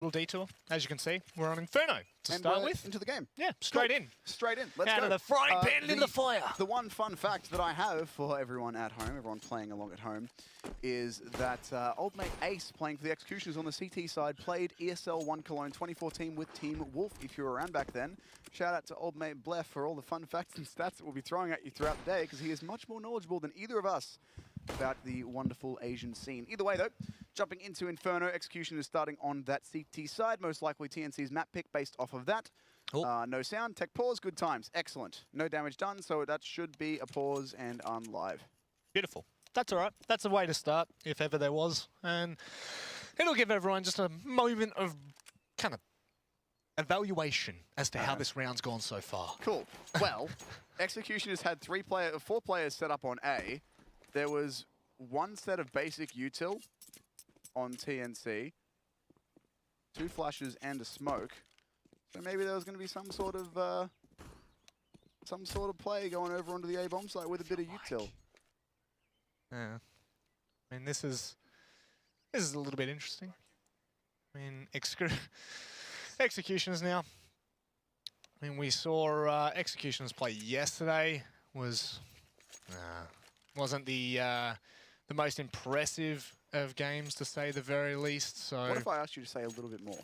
Little detour, as you can see, we're on Inferno to start with. Into the game. Yeah, straight in. Straight in. Let's Out go. of the frying pan into the fire. The one fun fact that I have for everyone at home, everyone playing along at home, is that old mate Ace, playing for the Executioners on the CT side, played ESL 1 Cologne 2014 with Team Wolf. If you were around back then, shout out to old mate Blef for all the fun facts and stats that we'll be throwing at you throughout the day, because he is much more knowledgeable than either of us about the wonderful Asian scene. Either way, though, jumping into Inferno, Execution is starting on that CT side, most likely TNC's map pick based off of that. Oh. No sound, tech pause, good times, excellent. No damage done, so that should be a pause and unlive. Beautiful. That's all right. That's a way to start, if ever there was. And it'll give everyone just a moment of kind of evaluation as to how this round's gone so far. Cool. Well, Execution has had 4 players set up on A. There was one set of basic util on TNC, 2 flashes and a smoke. So maybe there was going to be some sort of play going over onto the A bomb site with a bit of util. Yeah, I mean this is a little bit interesting. I mean Executioners now. I mean we saw Executioners play yesterday. Wasn't the most impressive of games, to say the very least. So what if I asked you to say a little bit more?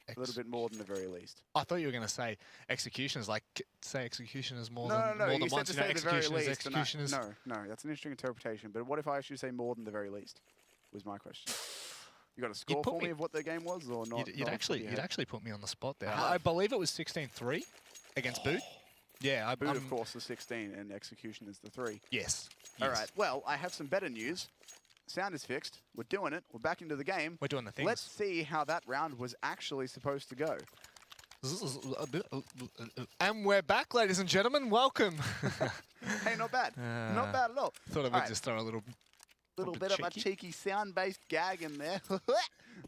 A little bit more than the very least. I thought you were going to say Executioners, like say Executioners more than more you than said once. to say the very least. Executioners. No, that's an interesting interpretation. But what if I asked you to say more than the very least? Was my question. You got a score for me of what the game was, or not? You'd actually put me on the spot there. I believe it was 16-3 against Boot. Yeah, Boot, of course, the 16, and Execution is the 3. Yes. All right. Well, I have some better news. Sound is fixed. We're doing it. We're back into the game. We're doing the things. Let's see how that round was actually supposed to go. And we're back, ladies and gentlemen. Welcome. Hey, not bad. Not bad at all. Thought I would just throw a little bit of a cheeky sound-based gag in there.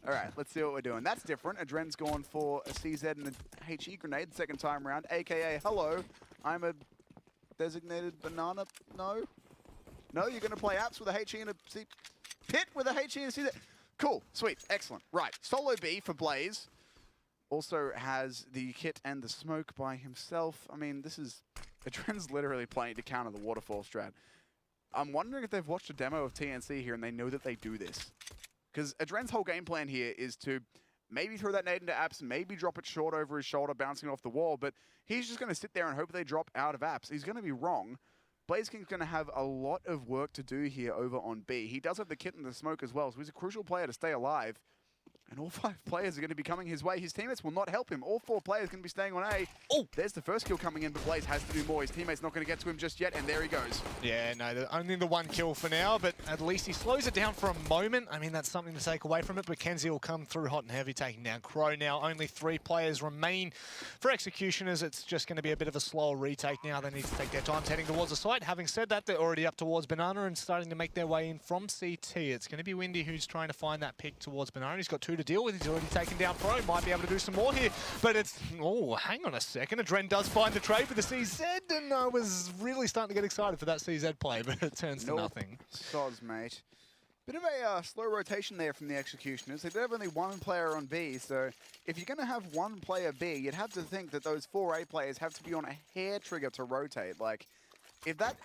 All right, let's see what we're doing. That's different. Adren's gone for a CZ and a HE grenade the second time around, a.k.a. hello, I'm a designated banana. No? No, you're going to play apps with a HE and a C pit with a HE and a CZ. Cool, sweet, excellent. Right, solo B for Blaze. Also has the kit and the smoke by himself. I mean, this is... Adren's literally playing to counter the waterfall strat. I'm wondering if they've watched a demo of TNC here and they know that they do this. Because Adren's whole game plan here is to maybe throw that nade into apps, maybe drop it short over his shoulder, bouncing off the wall, but he's just going to sit there and hope they drop out of apps. He's going to be wrong. Blaze King's going to have a lot of work to do here over on B. He does have the kit and the smoke as well, so he's a crucial player to stay alive. And all 5 players are going to be coming his way. His teammates will not help him. All 4 players are going to be staying on A. Oh, there's the first kill coming in, but Blaze has to do more. His teammate's not going to get to him just yet, and there he goes. Yeah, no, only the 1 kill for now, but at least he slows it down for a moment. I mean, that's something to take away from it, but Kenzie will come through hot and heavy, taking down Crow now. Only 3 players remain for Executioners. It's just going to be a bit of a slower retake now. They need to take their time heading towards the site. Having said that, they're already up towards Banana and starting to make their way in from CT. It's going to be Windy who's trying to find that pick towards Banana. He's got 2 to deal with. He's already taken down Pro, might be able to do some more here, but it's, oh, hang on a second. Adren does find the trade for the CZ, and I was really starting to get excited for that CZ play, but it turns to nothing. Soz, mate. Bit of a slow rotation there from the Executioners. They do have only 1 player on B, so if you're going to have 1 player B, you'd have to think that those 4 A players have to be on a hair trigger to rotate. Like, if that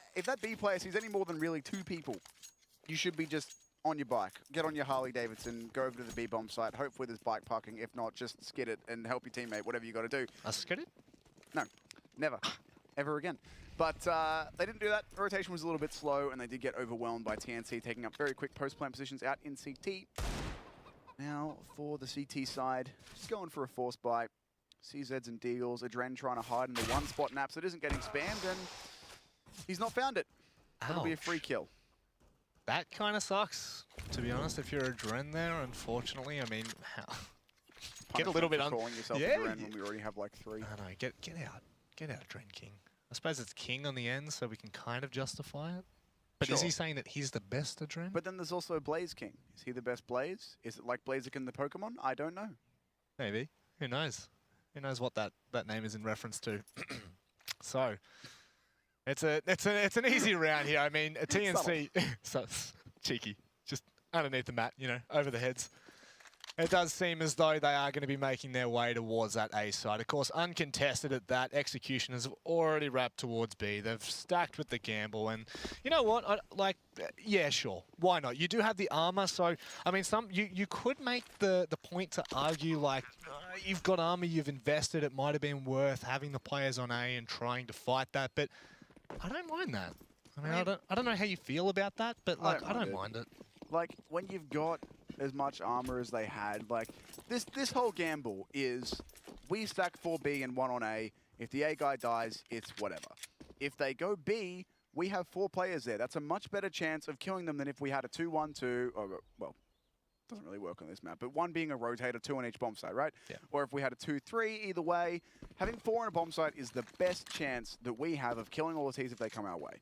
B player sees any more than really 2 people, you should be just on your bike, get on your Harley Davidson, go over to the B-bomb site, hopefully there's bike parking. If not, just skid it and help your teammate, whatever you got to do. Skid it? No, never, ever again. But they didn't do that. The rotation was a little bit slow, and they did get overwhelmed by TNC, taking up very quick post-plant positions out in CT. Now for the CT side, just going for a force buy. CZs and Deagles, Adren trying to hide in the 1 spot in apps that isn't getting spammed, and he's not found it. That'll be a free kill. That kind of sucks, to be honest, if you're a Adren there, unfortunately. I mean, get a little bit calling yourself a Adren when we already have like 3. I know, get out, Adren King. I suppose it's King on the end, so we can kind of justify it. But is he saying that he's the best Adren? But then there's also Blaze King. Is he the best Blaze? Is it like Blaziken the Pokemon? I don't know. Maybe. Who knows? Who knows what that name is in reference to? So... It's an easy round here. I mean, a TNC, so cheeky. Just underneath the mat, you know, over the heads. It does seem as though they are going to be making their way towards that A side. Of course, uncontested at that, Executioners have already wrapped towards B. They've stacked with the gamble, and you know what? Yeah, sure. Why not? You do have the armor, so I mean, you could make the point to argue like you've got armor, you've invested. It might have been worth having the players on A and trying to fight that, but I don't mind that. I mean, I don't know how you feel about that, but like I don't mind it. Like when you've got as much armor as they had, like this whole gamble is we stack 4B and 1 on A. If the A guy dies, it's whatever. If they go B, we have 4 players there. That's a much better chance of killing them than if we had a 2-1-2, or well, doesn't really work on this map, but 1 being a rotator, 2 on each bomb site, right? Yeah. Or if we had a 2-3, either way, having 4 on a bomb site is the best chance that we have of killing all the T's if they come our way.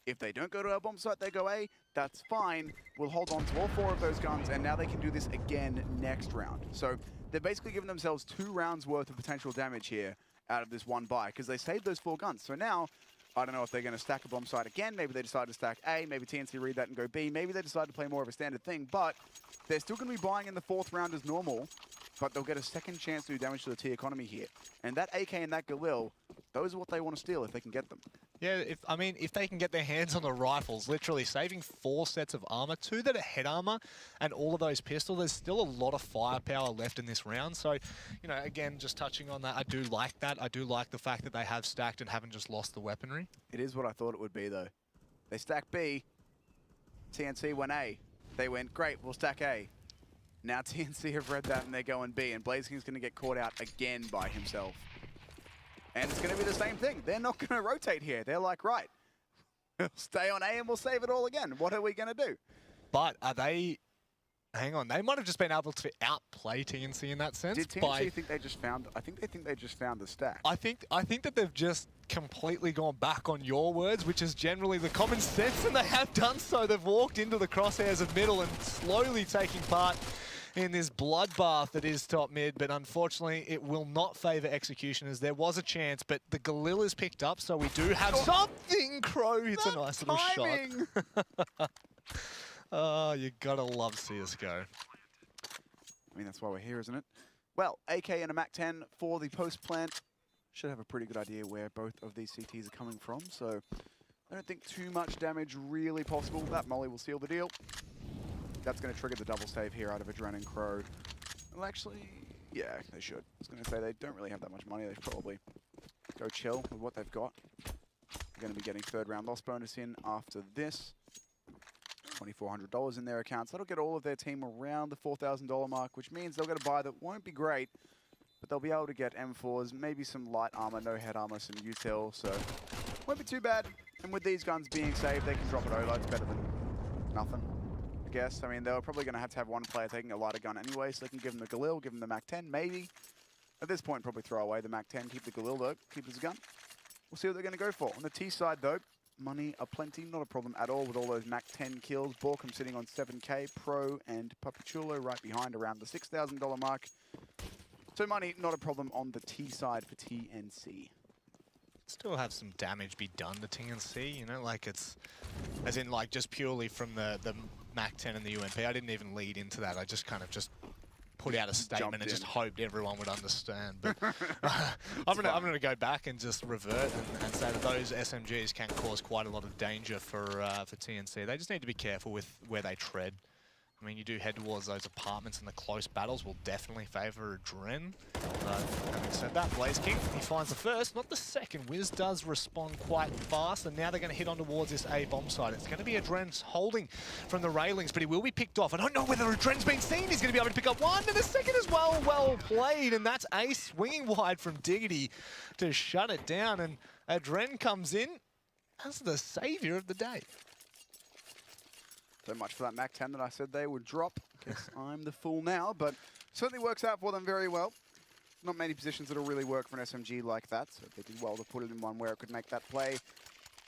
If they don't go to our bomb site, they go A, that's fine. We'll hold on to all 4 of those guns, and now they can do this again next round. So they're basically giving themselves 2 rounds worth of potential damage here out of this 1 buy, because they saved those 4 guns. So now, I don't know if they're going to stack a bomb site again. Maybe they decide to stack A. Maybe TNC read that and go B. Maybe they decide to play more of a standard thing, but they're still going to be buying in the 4th round as normal, but they'll get a second chance to do damage to the T economy here. And that AK and that Galil, those are what they want to steal if they can get them. Yeah, if they can get their hands on the rifles, literally saving 4 sets of armor, 2 that are head armor, and all of those pistols, there's still a lot of firepower left in this round. So, you know, again, just touching on that, I do like that. I do like the fact that they have stacked and haven't just lost the weaponry. It is what I thought it would be, though. They stacked B, TNC went A. They went, great, we'll stack A. Now TNC have read that and they're going B, and BlazKing's going to get caught out again by himself. And it's going to be the same thing. They're not going to rotate here. They're like, right, we'll stay on A and we'll save it all again. What are we going to do? But are they... Hang on, they might have just been able to outplay TNC in that sense. Did TNC think they just found... I think they think they just found the stack. I think that they've just completely gone back on your words, which is generally the common sense, and they have done so. They've walked into the crosshairs of middle and slowly taking part in this bloodbath that is top mid, but unfortunately it will not favour Executioners. There was a chance, but the Galil is picked up, so we do have something. Crow, it's a nice little shot. Oh, you gotta love CSGO. I mean, that's why we're here, isn't it? Well, AK and a MAC-10 for the post-plant. Should have a pretty good idea where both of these CTs are coming from, so I don't think too much damage really possible. That molly will seal the deal. That's going to trigger the double save here out of Adren and Crow. Well, actually, yeah, they should. I was going to say they don't really have that much money. They should probably go chill with what they've got. They're going to be getting 3rd round loss bonus in after this. $2,400 in their accounts. That'll get all of their team around the $4,000 mark, which means they'll get a buy that won't be great, but they'll be able to get M4s, maybe some light armor, no head armor, some util, so won't be too bad. And with these guns being saved, they can drop it over. It's better than nothing, I guess. I mean, they're probably going to have 1 player taking a lighter gun anyway, so they can give them the Galil, give them the MAC-10, maybe. At this point, probably throw away the MAC-10, keep the Galil though, keep his gun. We'll see what they're going to go for. On the T side though, money aplenty, not a problem at all with all those MAC-10 kills. Borkham sitting on 7K, Pro and Papachulo right behind around the $6,000 mark. So money, not a problem on the T side for TNC. Still have some damage be done to TNC, you know, like it's, as in like just purely from the MAC-10 and the UMP. I didn't even lead into that. I just kind of just put out a statement and just hoped everyone would understand. But I'm gonna go back and just revert and say that those SMGs can cause quite a lot of danger for TNC. They just need to be careful with where they tread. I mean, you do head towards those apartments, and the close battles will definitely favour Adren. Having said that, BlazKing, he finds the first, not the second. Wiz does respond quite fast, and now they're going to hit on towards this A bomb site. It's going to be Adren's holding from the railings, but he will be picked off. I don't know whether Adren's been seen. He's going to be able to pick up 1, and the second as well. Well played, and that's A swinging wide from Diggity to shut it down, and Adren comes in as the saviour of the day. So much for that MAC-10 that I said they would drop. Guess I'm the fool now, but certainly works out for them very well. Not many positions that'll really work for an SMG like that, so they did well to put it in one where it could make that play.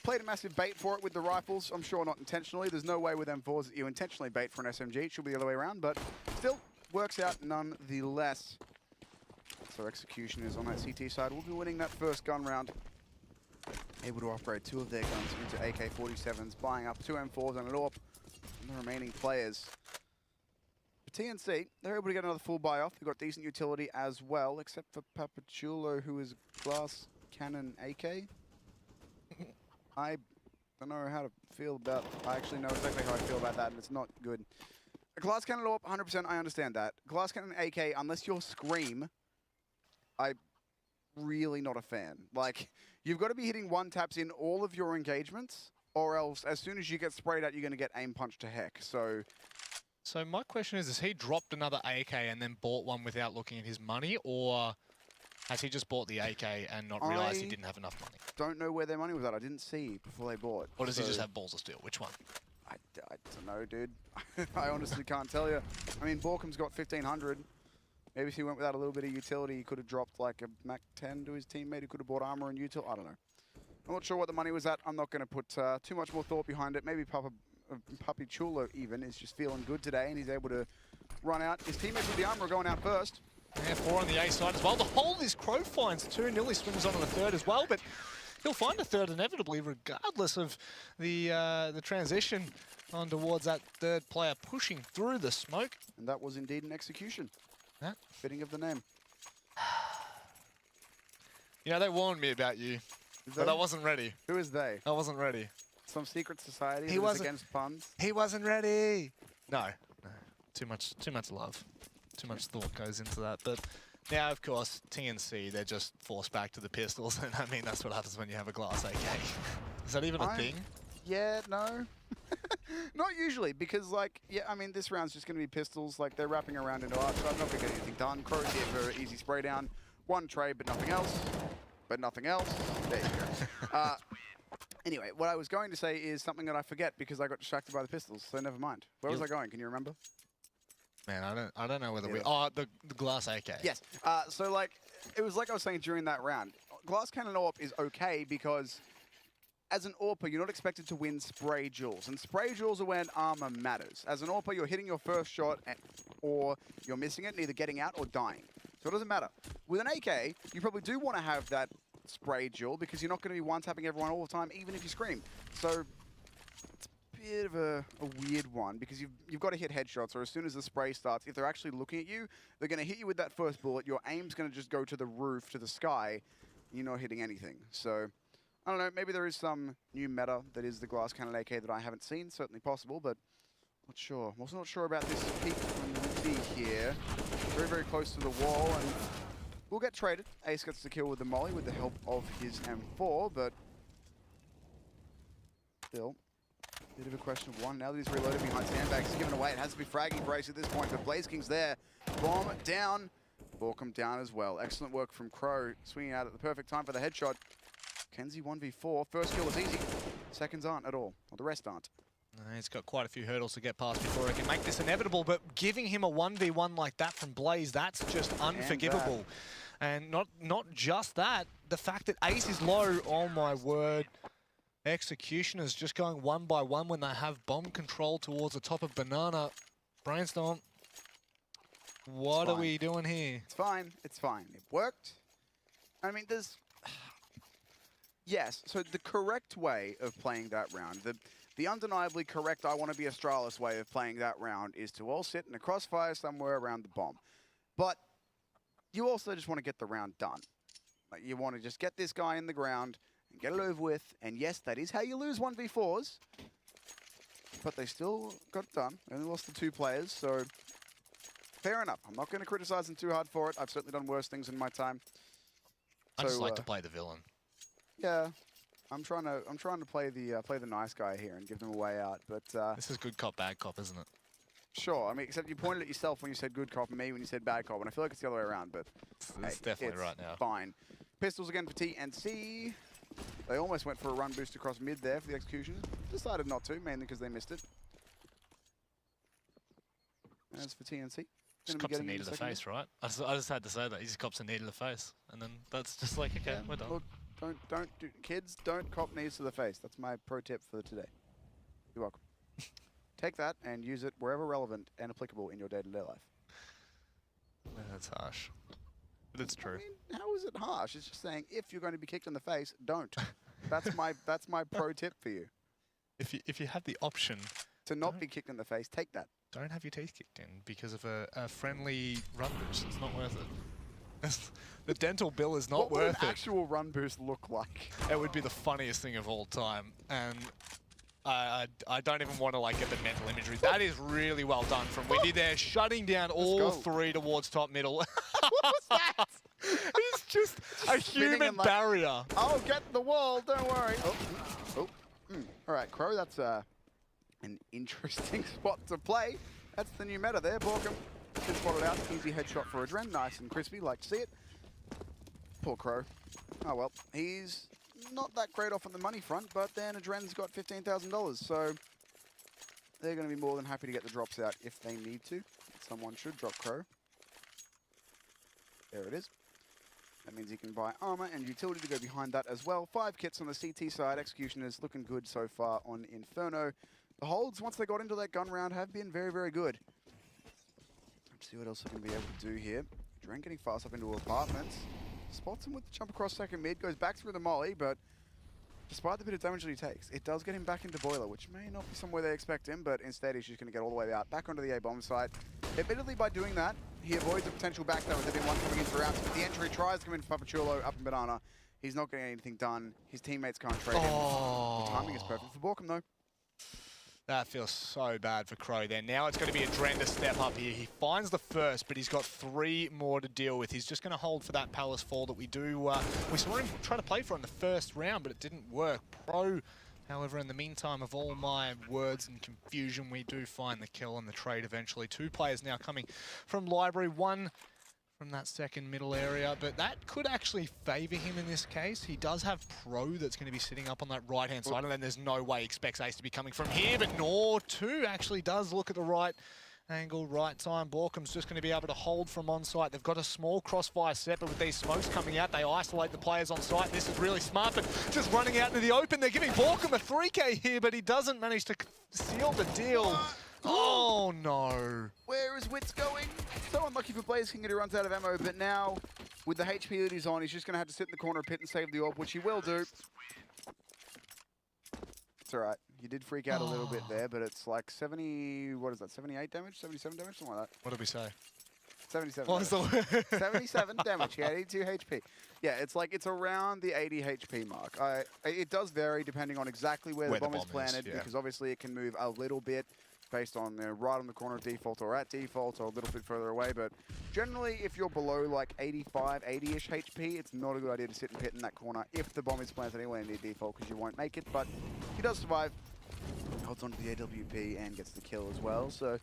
Played a massive bait for it with the rifles. I'm sure not intentionally. There's no way with M4s that you intentionally bait for an SMG. It should be the other way around, but still works out nonetheless. So Executioners on that CT side will be winning that first gun round. Able to upgrade 2 of their guns into AK-47s, buying up 2 M4s and an AWP. And the remaining players TNC, they're able to get another full buy off. They've got decent utility as well, except for Papachulo, who is glass cannon AK. I don't know how to feel about... I actually know exactly how I feel about that, and it's not good. A glass cannon up, 100%, I understand that. Glass cannon AK, unless you're Scream, I'm really not a fan. Like, you've got to be hitting one taps in all of your engagements, or else as soon as you get sprayed at, you're going to get aim punch to heck. So my question is he dropped another AK and then bought one without looking at his money, or has he just bought the AK and not realised he didn't have enough money? Don't know where their money was at. I didn't see before they bought. Or does he just have balls of steel? Which one? I don't know, dude. I honestly can't tell you. I mean, Borkham's got 1,500. Maybe if he went without a little bit of utility, he could have dropped like a Mac 10 to his teammate. He could have bought armor and util. I don't know. I'm not sure what the money was at. I'm not going to put too much more thought behind it. Maybe Puppy Chulo even is just feeling good today, and he's able to run out. His teammates with the armor are going out first. Yeah, 4 on the A side as well. The hole is Crow finds 2. Nearly swims on the third as well, but he'll find a third inevitably, regardless of the transition on towards that third player pushing through the smoke. And that was indeed an execution. Yeah. Fitting of the name. You know, they warned me about you, but I wasn't ready. Who is they? I wasn't ready. Some secret society He that is wasn't against puns? He wasn't ready. No. Too much love. Too much thought goes into that. But now, of course, TNC, they're just forced back to the pistols. And I mean, that's what happens when you have a glass AK. Is that even a thing? Yeah, no. Not usually, because, like, yeah, I mean, this round's just going to be pistols. Like, they're wrapping around into arch, so I'm not going to get anything done. Crow's here for an easy spray down. One trade, but nothing else. But nothing else. There you go. Anyway, what I was going to say is something that I forget because I got distracted by the pistols, so never mind. Where was I going? Can you remember? Man, I don't know whether we... Oh, the glass AK. Yes. So, like, it was like I was saying during that round. Glass Cannon AWP is okay because as an AWPer, you're not expected to win spray duels. And spray duels are when armor matters. As an AWPer, you're hitting your first shot or you're missing it and either getting out or dying. So it doesn't matter. With an AK, you probably do want to have that spray duel because you're not going to be one-tapping everyone all the time, even if you scream. So it's a bit of a weird one because you've got to hit headshots, or as soon as the spray starts, if they're actually looking at you, they're going to hit you with that first bullet. Your aim's going to just go to the roof, to the sky. You're not hitting anything. So I don't know, maybe there is some new meta that is the glass cannon AK that I haven't seen. Certainly possible, but not sure. I'm also not sure about this peak from Woody here. Very, very close to the wall, and we'll get traded. Ace gets the kill with the molly with the help of his M4, but still, bit of a question of one. Now that he's reloaded behind sandbags, he's given away. It has to be fragging brace at this point, but Blaze King's there. Bomb down. Borkham down as well. Excellent work from Crow, swinging out at the perfect time for the headshot. Kenzie 1v4. First kill was easy. Seconds aren't at all. Well, the rest aren't. He's got quite a few hurdles to get past before he can make this inevitable, but giving him a 1v1 like that from Blaze, that's just unforgivable. And not just that, the fact that Ace is low, oh my word. Executioners just going one by one when they have bomb control towards the top of Banana. Brainstorm, what are we doing here? It's fine, it's fine. It worked. I mean, there's... Yes, so the correct way of playing that round, the undeniably correct I want to be Astralis way of playing that round is to all sit in a crossfire somewhere around the bomb. But you also just want to get the round done. Like, you want to just get this guy in the ground and get it over with. And yes, that is how you lose 1v4s. But they still got it done. They only lost the 2 players, so fair enough. I'm not going to criticize them too hard for it. I've certainly done worse things in my time. I just like to play the villain. Yeah. I'm trying to play the nice guy here and give them a way out, but this is good cop, bad cop, isn't it? Sure. I mean, except you pointed at yourself when you said good cop and me when you said bad cop, and I feel like it's the other way around, but it's definitely right now. Fine. Pistols again for TNC. They almost went for a run boost across mid there for the execution. Decided not to, mainly because they missed it. As for TNC, just cops a knee to the face, right? I just had to say that. He just cops a knee to the face, and then that's just like, okay, we're done. Look, kids, don't cop knees to the face. That's my pro tip for today. You're welcome. Take that and use it wherever relevant and applicable in your day-to-day life. That's harsh, but it's true. I mean, how is it harsh? It's just saying if you're going to be kicked in the face, don't. That's my pro tip for you. If you have the option to not be kicked in the face, take that. don't have your teeth kicked in because of a friendly run boost. It's not worth it. The dental bill is not worth it. What would an actual run boost look like? It would be the funniest thing of all time. And I don't even want to like get the mental imagery. That is really well done from Windy there, shutting down all three towards top middle. What was that? It's just a human barrier. I'll get the wall, don't worry. All right, Crow, that's an interesting spot to play. That's the new meta there. Borkum can spot it out. Easy headshot for Adren. Nice and crispy, like to see it. Poor Crow. Oh well, he's not that great off on the money front, but then Adren's got $15,000, so they're going to be more than happy to get the drops out if they need to. Someone should drop Crow. There it is. That means he can buy armor and utility to go behind that as well. 5 kits on the CT side. Execution is looking good so far on Inferno. The holds, once they got into that gun round, have been very, very good. Let's see what else we can be able to do here. Dren getting fast up into apartments. Spots him with the jump across second mid, goes back through the molly, but despite the bit of damage that he takes, it does get him back into Boiler, which may not be somewhere they expect him, but instead he's just going to get all the way out, back onto the A-bomb site. Admittedly, by doing that, he avoids a potential backdoor with everyone coming in throughout. But the entry tries to come in for Papachulo up in Banana. He's not getting anything done. His teammates can't trade him. The timing is perfect for Borkum, though. That feels so bad for Crow there. Now it's going to be Adren to step up here. He finds the first, but he's got 3 more to deal with. He's just going to hold for that Palace fall that we saw him try to play for in the first round, but it didn't work. Pro, however, in the meantime of all my words and confusion, we do find the kill and the trade eventually. 2 players now coming from Library, 1 from that second middle area, but that could actually favour him in this case. He does have Pro that's going to be sitting up on that right-hand side, and then there's no way he expects Ace to be coming from here, but Nor 2 actually does look at the right angle, right time. Borkum's just going to be able to hold from on-site. They've got a small crossfire set, but with these smokes coming out, they isolate the players on site. This is really smart, but just running out into the open. They're giving Borkum a 3K here, but he doesn't manage to seal the deal. Oh no. Where is Wits going? So unlucky for Blaze King that he runs out of ammo, but now with the HP that he's on, he's just going to have to sit in the corner of pit and save the orb, which he will do. It's alright. You did freak out a little bit there, but it's like 70, what is that, 78 damage? 77 damage? Something like that. What did we say? 77 what was the 77 damage. He had 82 HP. Yeah, it's like it's around the 80 HP mark. It does vary depending on exactly where the bomb is planted, because obviously it can move a little bit based on right on the corner of default or at default or a little bit further away. But generally, if you're below like 85, 80-ish HP, it's not a good idea to sit and pit in that corner if the bomb is planted anywhere near default, because you won't make it. But he does survive, holds onto the AWP and gets the kill as well. So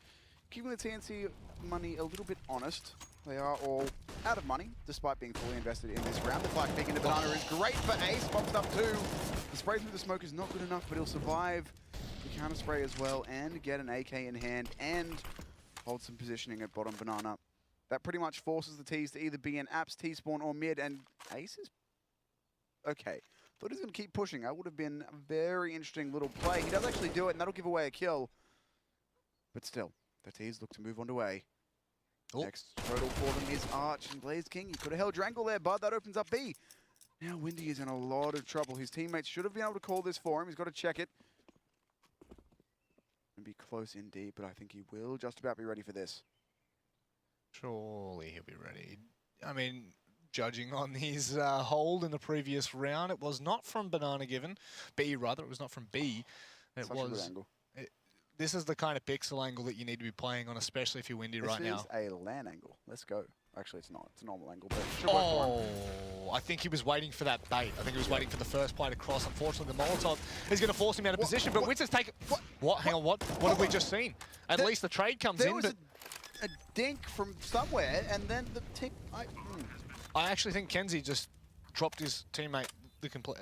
keeping the TNC money a little bit honest. They are all out of money, despite being fully invested in this round. The flag peek into Banana is great for Ace, pops up 2. The spray through the smoke is not good enough, but he'll survive the counter spray as well and get an AK in hand and hold some positioning at bottom Banana. That pretty much forces the T's to either be an Apps, T-spawn, or mid, and Ace is okay. Thought he was going to keep pushing. That would have been a very interesting little play. He does actually do it, and that'll give away a kill. But still, the T's look to move on to A. Next total for them is Arch and Blaze King. He could have held Drangle there, but that opens up B. Now Windy is in a lot of trouble. His teammates should have been able to call this for him. He's got to check it. And be close indeed, but I think he will just about be ready for this. Surely he'll be ready. I mean, judging on his hold in the previous round, it was not from Banana given. B, rather. It was not from B. It Such was... a good angle. This is the kind of pixel angle that you need to be playing on, especially if you're Windy right now. This is a LAN angle. Let's go. Actually, it's not. It's a normal angle, but it should work for him. I think he was waiting for that bait. I think he was waiting for the first play to cross. Unfortunately, the Molotov is going to force him out of position, but Wits has taken... What? Hang on, what have we just seen? At least the trade comes in, There was a dink from somewhere, and then the tick... I actually think Kenzie just dropped his teammate.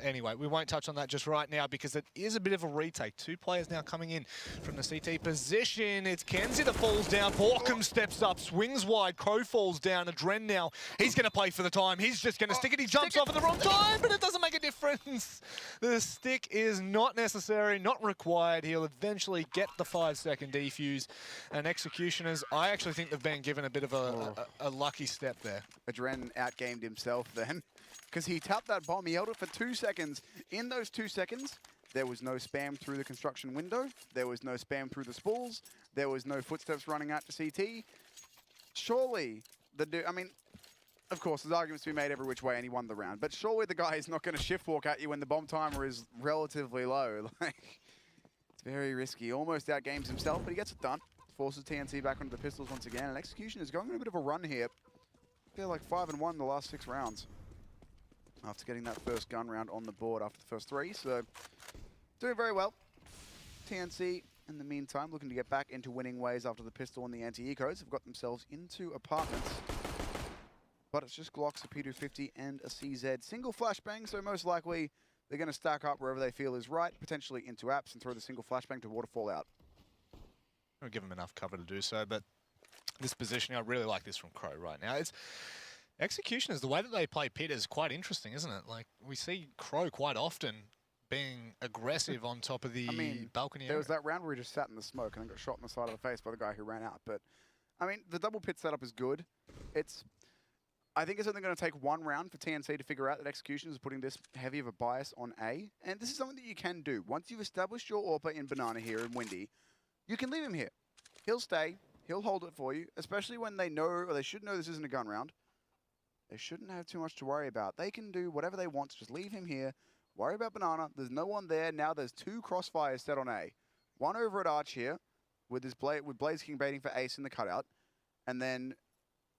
Anyway, we won't touch on that just right now because it is a bit of a retake. 2 players now coming in from the CT position. It's Kenzie that falls down. Borkum steps up, swings wide. Crow falls down. Adren now, he's going to play for the time. He's just going to stick it. He jumps off at the wrong time, but it doesn't make a difference. The stick is not necessary, not required. He'll eventually get the 5-second defuse. And Executioners, I actually think they've been given a bit of a lucky step there. Adren outgamed himself then, because he tapped that bomb. He held it for 2 seconds. In those 2 seconds, there was no spam through the construction window. There was no spam through the spools. There was no footsteps running out to CT. Surely, I mean, of course, there's arguments to be made every which way, and he won the round. But surely the guy is not going to shift walk at you when the bomb timer is relatively low. Like, it's very risky. Almost outgames himself, but he gets it done. Forces TNC back onto the pistols once again, and Execution is going on a bit of a run here. They're like 5-1 the last 6 rounds after getting that first gun round on the board after the first 3. So, doing very well. TNC, in the meantime, looking to get back into winning ways after the pistol and the anti-ecos have got themselves into apartments. But it's just Glocks, a P250, and a CZ. Single flashbang, so most likely they're going to stack up wherever they feel is right, potentially into apps, and throw the single flashbang to waterfall out. I'll give them enough cover to do so, but this positioning, I really like this from Crow right now. It's Executioners, the way that they play pit is quite interesting, isn't it? Like, we see Crow quite often being aggressive on top of the balcony There area. was that round where he just sat in the smoke and then got shot in the side of the face by the guy who ran out. But, I mean, the double pit setup is good. I think it's only going to take 1 round for TNC to figure out that Execution is putting this heavy of a bias on A. And this is something that you can do. Once you've established your AWPer in Banana here in Windy, you can leave him here. He'll stay. He'll hold it for you, especially when they know, or they should know this isn't a gun round. They shouldn't have too much to worry about. They can do whatever they want. Just leave him here. Worry about Banana. There's no one there. Now there's 2 crossfires set on A. One over at Arch here with Blaze King baiting for Ace in the cutout. And then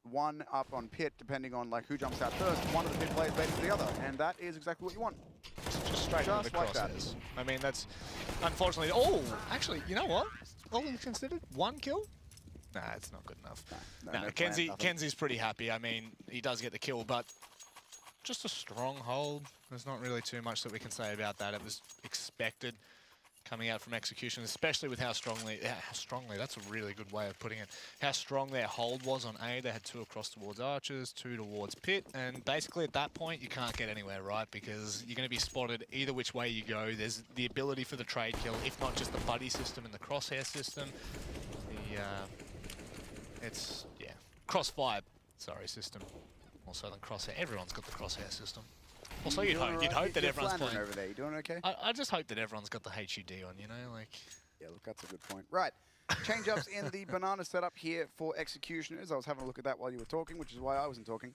one up on Pit, depending on like who jumps out first. One of the Pit players baiting for the other. And that is exactly what you want. Just straight into the crosshairs. I mean, that's unfortunately... Oh, actually, you know what? All considered, 1 kill? Nah, it's not good enough. No, Kenzie's pretty happy. I mean, he does get the kill, but just a stronghold. There's not really too much that we can say about that. It was expected coming out from Execution, especially with how strongly, that's a really good way of putting it, how strong their hold was on A. They had 2 across towards Archers, 2 towards Pit, and basically at that point, you can't get anywhere, right? Because you're going to be spotted either which way you go. There's the ability for the trade kill, if not just the buddy system and the crosshair system. Crossfire, system. More so than crosshair. Everyone's got the crosshair system. Also, you'd hope that everyone's playing. Over there. You doing okay? I just hope that everyone's got the HUD on, you know, like. Yeah, look, that's a good point. Right, change-ups in the Banana setup here for Executioners. I was having a look at that while you were talking, which is why I wasn't talking.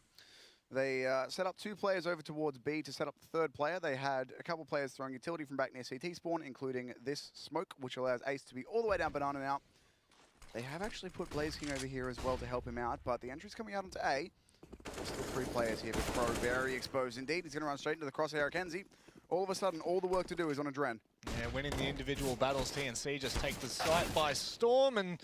They set up 2 players over towards B to set up the 3rd player. They had a couple players throwing utility from back near CT spawn, including this smoke, which allows Ace to be all the way down Banana now. They have actually put Blaze King over here as well to help him out, but the entry's coming out onto A. Still 3 players here, but Crow very exposed indeed. He's going to run straight into the crosshair of Kenzie. All of a sudden, all the work to do is on Adren. Yeah, winning the individual battles, TNC just take the site by storm, and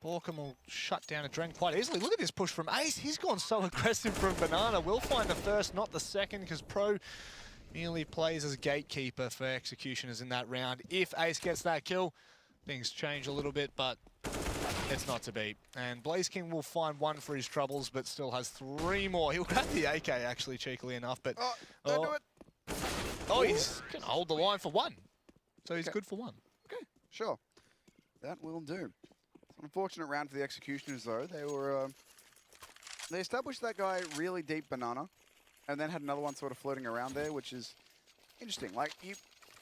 Borkham will shut down Adren quite easily. Look at this push from Ace. He's gone so aggressive from Banana. Will find the first, not the second, because Pro merely plays as gatekeeper for Executioners in that round. If Ace gets that kill, things change a little bit, but it's not to be. And Blaze King will find 1 for his troubles, but still has 3 more. He'll grab the AK, actually, cheekily enough, but... Don't do it! Oh, he's going to hold the line for 1. So he's good for 1. Okay, sure. That will do. It's an unfortunate round for the Executioners, though. They established that guy really deep Banana, and then had another one sort of floating around there, which is interesting. Like,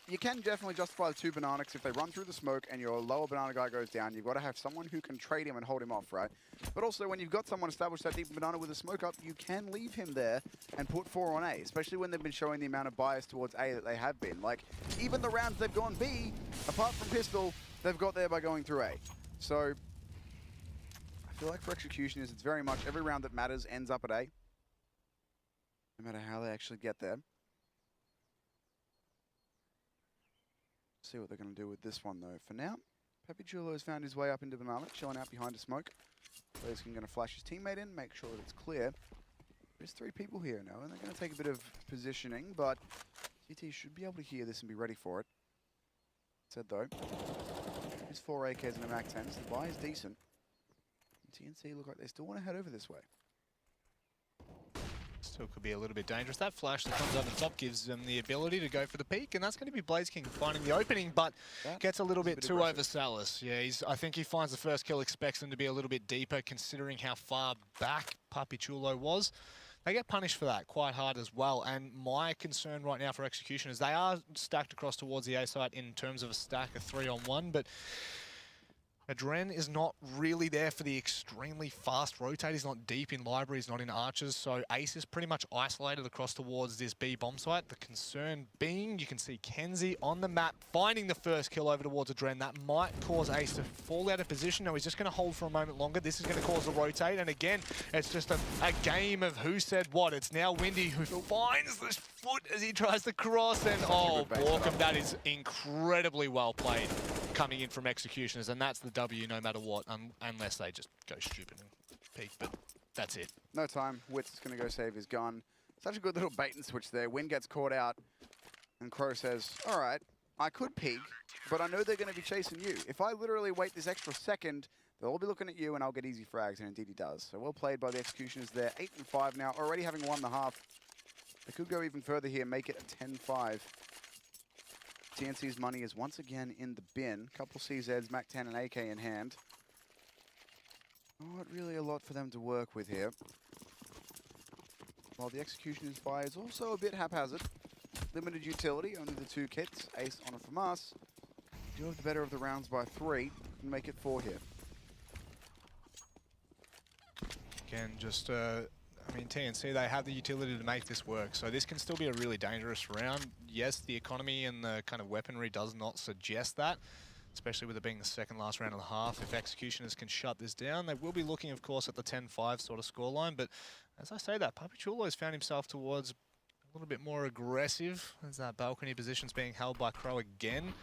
you can definitely justify the 2 Bananics if they run through the smoke and your lower Banana guy goes down. You've got to have someone who can trade him and hold him off, right? But also, when you've got someone established that deep Banana with a smoke up, you can leave him there and put 4 on A, especially when they've been showing the amount of bias towards A that they have been. Like, even the rounds they've gone B, apart from Pistol, they've got there by going through A. So, I feel like for Executioners, it's very much every round that matters ends up at A, no matter how they actually get there. See what they're going to do with this one, though. For now, Pepe Chulo has found his way up into Banana, chilling out behind a smoke. Blaze King going to flash his teammate in, make sure that it's clear. There's 3 people here now, and they're going to take a bit of positioning, but CT should be able to hear this and be ready for it. Said though, there's 4 AKs and a MAC 10, so the buy is decent. And TNC look like they still want to head over this way. Still could be a little bit dangerous. That flash that comes over the top gives them the ability to go for the peak, and that's going to be Blaze King finding the opening, but gets a little bit too overzealous. Yeah, I think he finds the first kill, expects them to be a little bit deeper, considering how far back Papi Chulo was. they get punished for that quite hard as well. And my concern right now for Execution is they are stacked across towards the A site in terms of a stack of 3-on-1, but Adren is not really there for the extremely fast rotate. He's not deep in libraries, not in archers, so Ace is pretty much isolated across towards this B bomb site. The concern being, you can see Kenzie on the map finding the first kill over towards Adren. That might cause Ace to fall out of position. No, he's just going to hold for a moment longer. This is going to cause a rotate, and again, it's just a game of who said what. It's now Windy who finds this foot as he tries to cross, and oh, Borkham, that is incredibly well played coming in from Executioners, and that's the W no matter what, unless they just go stupid and peek, but that's it. No time. Wit's going to go save his gun. Such a good little bait and switch there. Win gets caught out, and Crow says, all right, I could peek, but I know they're going to be chasing you. If I literally wait this extra second, they'll all be looking at you, and I'll get easy frags, and indeed he does. So well played by the Executioners there. 8-5 now, already having won the half. They could go even further here, make it a 10-5. TNC's money is once again in the bin. Couple CZs, MAC-10 and AK in hand. Not really a lot for them to work with here. While the Executioner's buy is also a bit haphazard. Limited utility, only the 2 kits. Ace on a FAMAS. Do have the better of the rounds by 3 and make it 4 here. Again, just I mean, TNC, they have the utility to make this work, so this can still be a really dangerous round. Yes, the economy and the kind of weaponry does not suggest that, especially with it being the second last round of the half. If Executioners can shut this down, they will be looking, of course, at the 10-5 sort of scoreline, but as I say that, Papichulo's found himself towards a little bit more aggressive as that balcony position's being held by Crow again,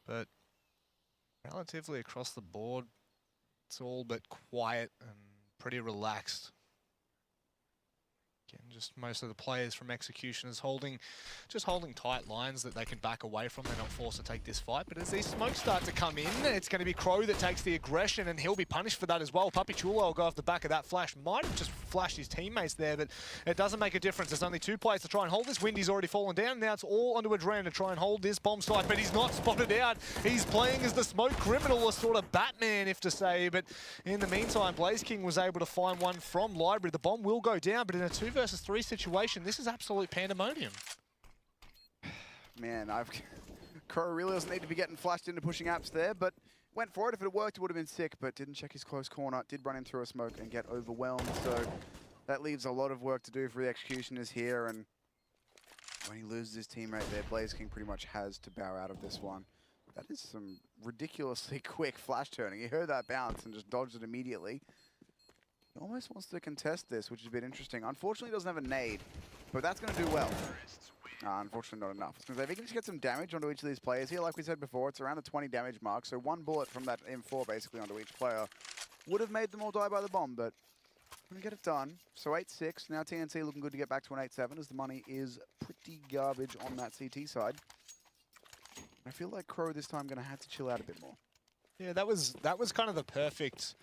but relatively across the board, it's all but quiet and pretty relaxed. Again, just most of the players from Executioners just holding tight lines that they can back away from. They're not forced to take this fight. But as these smokes start to come in, it's going to be Crow that takes the aggression, and he'll be punished for that as well. Papichulo will go off the back of that flash. Might have just flashed his teammates there, but it doesn't make a difference. There's only 2 players to try and hold this. Windy's already fallen down. Now it's all onto Adren to try and hold this bomb site, but he's not spotted out. He's playing as the smoke criminal, or sort of Batman, if to say. But in the meantime, Blaze King was able to find one from Library. The bomb will go down, but in a 2 versus 3 situation, this is absolute pandemonium. Man, Crow really doesn't need to be getting flashed into pushing apps there, but went for it. If it had worked, it would have been sick, but didn't check his close corner. Did run in through a smoke and get overwhelmed, so that leaves a lot of work to do for the Executioners here, and when he loses his teammate there, Blaze King pretty much has to bow out of this one. That is some ridiculously quick flash turning. He heard that bounce and just dodged it immediately. He almost wants to contest this, which is a bit interesting. Unfortunately, he doesn't have a nade, but that's going to do well. Unfortunately, not enough. Because if he can just get some damage onto each of these players here, like we said before, it's around the 20 damage mark, so 1 bullet from that M4 basically onto each player would have made them all die by the bomb, but going to get it done. So 8-6. Now TNC looking good to get back to an 8-7 as the money is pretty garbage on that CT side. I feel like Crow this time going to have to chill out a bit more. Yeah, that was kind of the perfect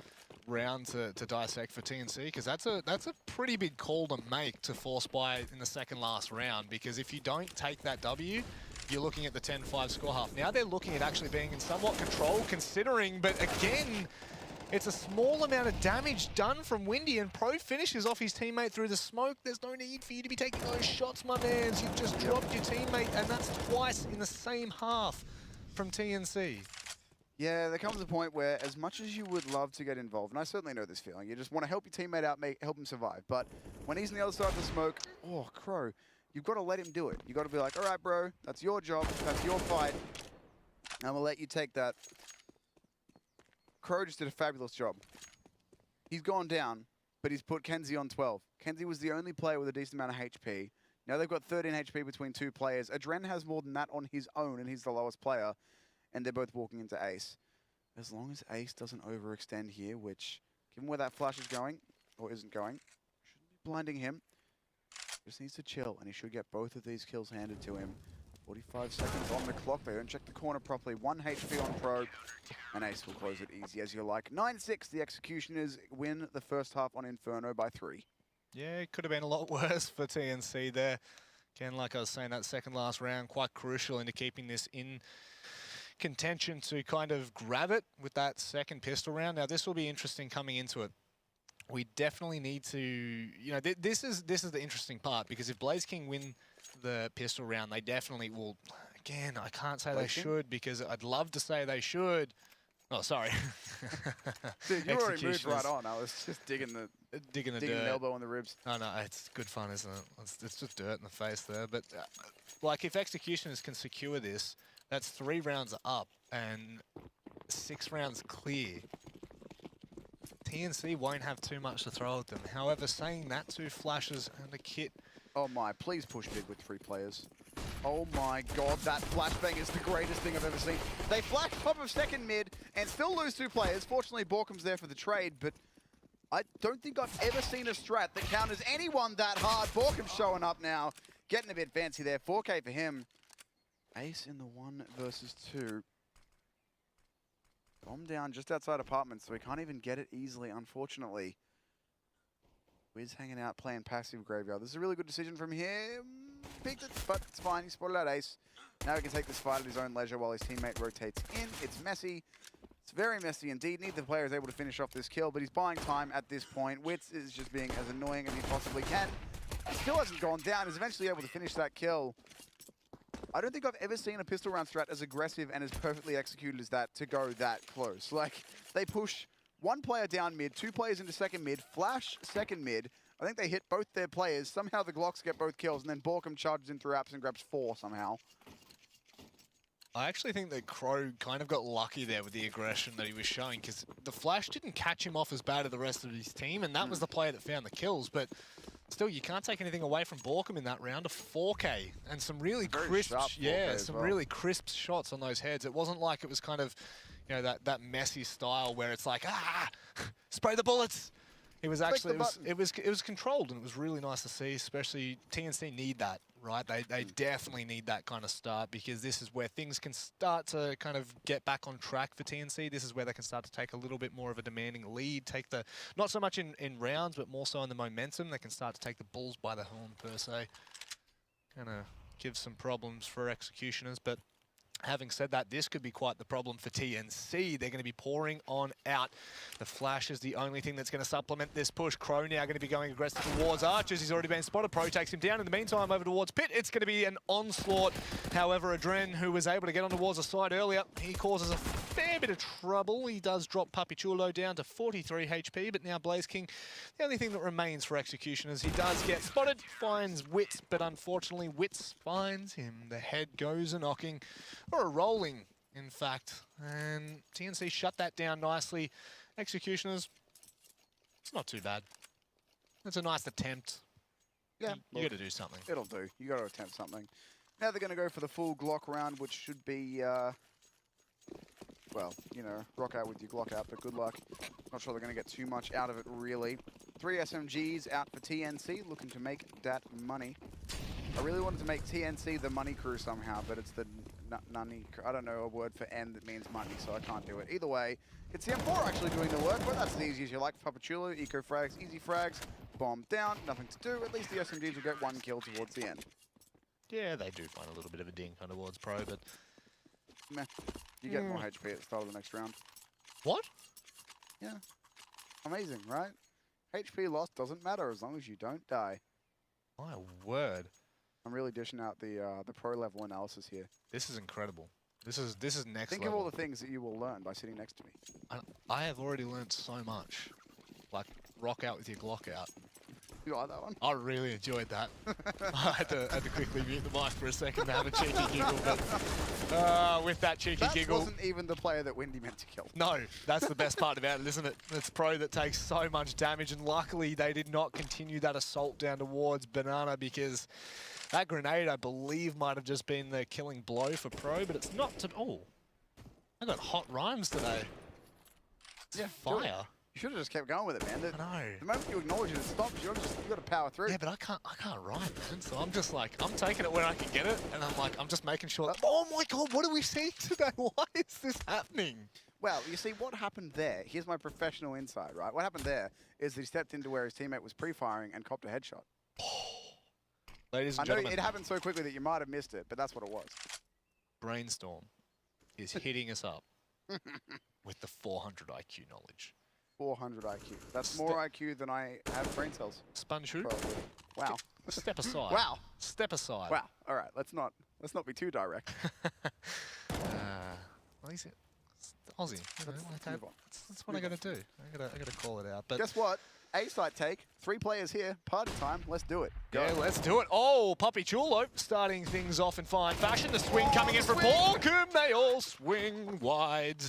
round to dissect for TNC, because that's a pretty big call to make to force buy in the second last round, because if you don't take that W, you're looking at the 10-5 score half. Now they're looking at actually being in somewhat control considering, but again, it's a small amount of damage done from Windy, and Pro finishes off his teammate through the smoke. There's no need for you to be taking those shots, my mans. You've just dropped your teammate, and that's twice in the same half from TNC. Yeah, there comes a point where as much as you would love to get involved, and I certainly know this feeling, you just want to help your teammate out, help him survive. But when he's on the other side of the smoke, oh, Crow, you've got to let him do it. You've got to be like, all right, bro, that's your job, that's your fight. I'm going to let you take that. Crow just did a fabulous job. He's gone down, but he's put Kenzie on 12. Kenzie was the only player with a decent amount of HP. Now they've got 13 HP between 2 players. Adren has more than that on his own, and he's the lowest player. And they're both walking into Ace. As long as Ace doesn't overextend here, which, given where that flash is going, or isn't going, shouldn't be blinding him. Just needs to chill, and he should get both of these kills handed to him. 45 seconds on the clock. They don't check the corner properly. 1 HP on Pro, and Ace will close it easy as you like. 9-6, the Executioners win the first half on Inferno by 3. Yeah, it could have been a lot worse for TNC there. Again, like I was saying, that second last round, quite crucial into keeping this in contention to kind of grab it with that second pistol round. Now, this will be interesting coming into it. we definitely need to, you know, this is the interesting part, because if Blaze King win the pistol round, they definitely will. Again, I can't say they should, because I'd love to say they should. Oh, sorry. Dude, you already moved right on. I was just digging the dirt. An elbow on the ribs. Oh no, it's good fun, isn't it? It's just dirt in the face there. But like, if Executioners can secure this, that's 3 rounds up and 6 rounds clear. TNC won't have too much to throw at them. However, saying that, 2 flashes and a kit. Oh my, please push big with 3 players. Oh my god, that flashbang is the greatest thing I've ever seen. They flash top of second mid and still lose 2 players. Fortunately, Borkum's there for the trade, but I don't think I've ever seen a strat that counters anyone that hard. Borkum's showing up now, getting a bit fancy there. 4K for him. Ace in the 1 versus 2. Bomb down just outside apartments, so he can't even get it easily, unfortunately. Wiz hanging out, playing passive graveyard. This is a really good decision from him. Picked it, but it's fine. He spotted out Ace. Now he can take this fight at his own leisure while his teammate rotates in. It's messy. It's very messy indeed. Neither player is able to finish off this kill, but he's buying time at this point. Witz is just being as annoying as he possibly can. He still hasn't gone down. He's eventually able to finish that kill. I don't think I've ever seen a pistol round strat as aggressive and as perfectly executed as that to go that close. Like, they push 1 player down mid, 2 players into second mid, flash second mid. I think they hit both their players. Somehow the Glocks get both kills, and then Borkum charges in through apps and grabs 4 somehow. I actually think that Crow kind of got lucky there with the aggression that he was showing, because the flash didn't catch him off as bad as the rest of his team, and that was the player that found the kills. But still, you can't take anything away from Borkum in that round. A 4K and some really crisp, really crisp shots on those heads. It wasn't like it was kind of, you know, that messy style where it's like, spray the bullets. It was actually it was controlled, and it was really nice to see. Especially TNC need that, right? They definitely need that kind of start, because this is where things can start to kind of get back on track for TNC. This is where they can start to take a little bit more of a demanding lead, take the, not so much in rounds, but more so in the momentum. They can start to take the bulls by the horn, per se. Kind of give some problems for Executioners, but having said that, this could be quite the problem for TNC. They're going to be pouring on out. The flash is the only thing that's going to supplement this push. Crow now going to be going aggressive towards Archers. He's already been spotted. Pro takes him down. In the meantime, over towards Pit, it's going to be an onslaught. However, Adren, who was able to get on towards the side earlier, he causes a fair bit of trouble. He does drop Papi Chulo down to 43 HP, but now Blaze King, the only thing that remains for Executioners, he does get spotted, finds Witz, but unfortunately Witz finds him. The head goes a knocking, or a rolling, in fact, and TNC shut that down nicely. Executioners, it's not too bad. It's a nice attempt. Yeah, you got to do something. It'll do. You got to attempt something. Now they're going to go for the full Glock round, which should be, well, you know, rock out with your Glock out, but good luck. Not sure they're going to get too much out of it, really. 3 SMGs out for TNC, looking to make that money. I really wanted to make TNC the money crew somehow, but it's the nunny. I don't know a word for N that means money, so I can't do it. Either way, it's the M4 actually doing the work, but that's as easy as you like. Papachulo, eco frags, easy frags, bomb down, nothing to do. At least the SMGs will get 1 kill towards the end. Yeah, they do find a little bit of a ding on towards Pro, but meh. You get more HP at the start of the next round. What? Yeah. Amazing, right? HP loss doesn't matter as long as you don't die. My word. I'm really dishing out the pro level analysis here. This is incredible. This is next Think level. of all the things that you will learn by sitting next to me. I have already learned so much. Like, rock out with your Glock out. You like that one? I really enjoyed that. I had to quickly mute the mic for a second to have a cheeky giggle, but with that cheeky giggle... That wasn't even the player that Windy meant to kill. No, that's the best part about it, isn't it? It's Pro that takes so much damage, and luckily they did not continue that assault down towards Banana, because that grenade, I believe, might have just been the killing blow for Pro, but it's not to... Oh, I got hot rhymes today. It's fire. You should have just kept going with it, man. I know. The moment you acknowledge it, it stops. You got to power through. Yeah, but I can't rhyme, man. So I'm just like, I'm taking it where I can get it, and I'm like, I'm just making sure that, oh my god, what are we seeing today? Why is this happening? Well, you see, what happened there, here's my professional insight, right? What happened there is that he stepped into where his teammate was pre-firing and copped a headshot. Ladies and I know gentlemen, it happened so quickly that you might have missed it, but that's what it was. Brainstorm is hitting us up with the 400 IQ knowledge. 400 IQ. That's more IQ than I have brain cells. Sponge who? Probably. Wow. Step aside. Wow. Step aside. Wow. All right. Let's not be too direct. Well, he's Aussie. You know, that's what I got to do. I got to call it out. But guess what? A-side take. 3 players here. Party time. Let's do it. Go. Yeah, let's do it. Oh, Puppy Chulo starting things off in fine fashion. The swing coming in from Borkum. They all swing wide.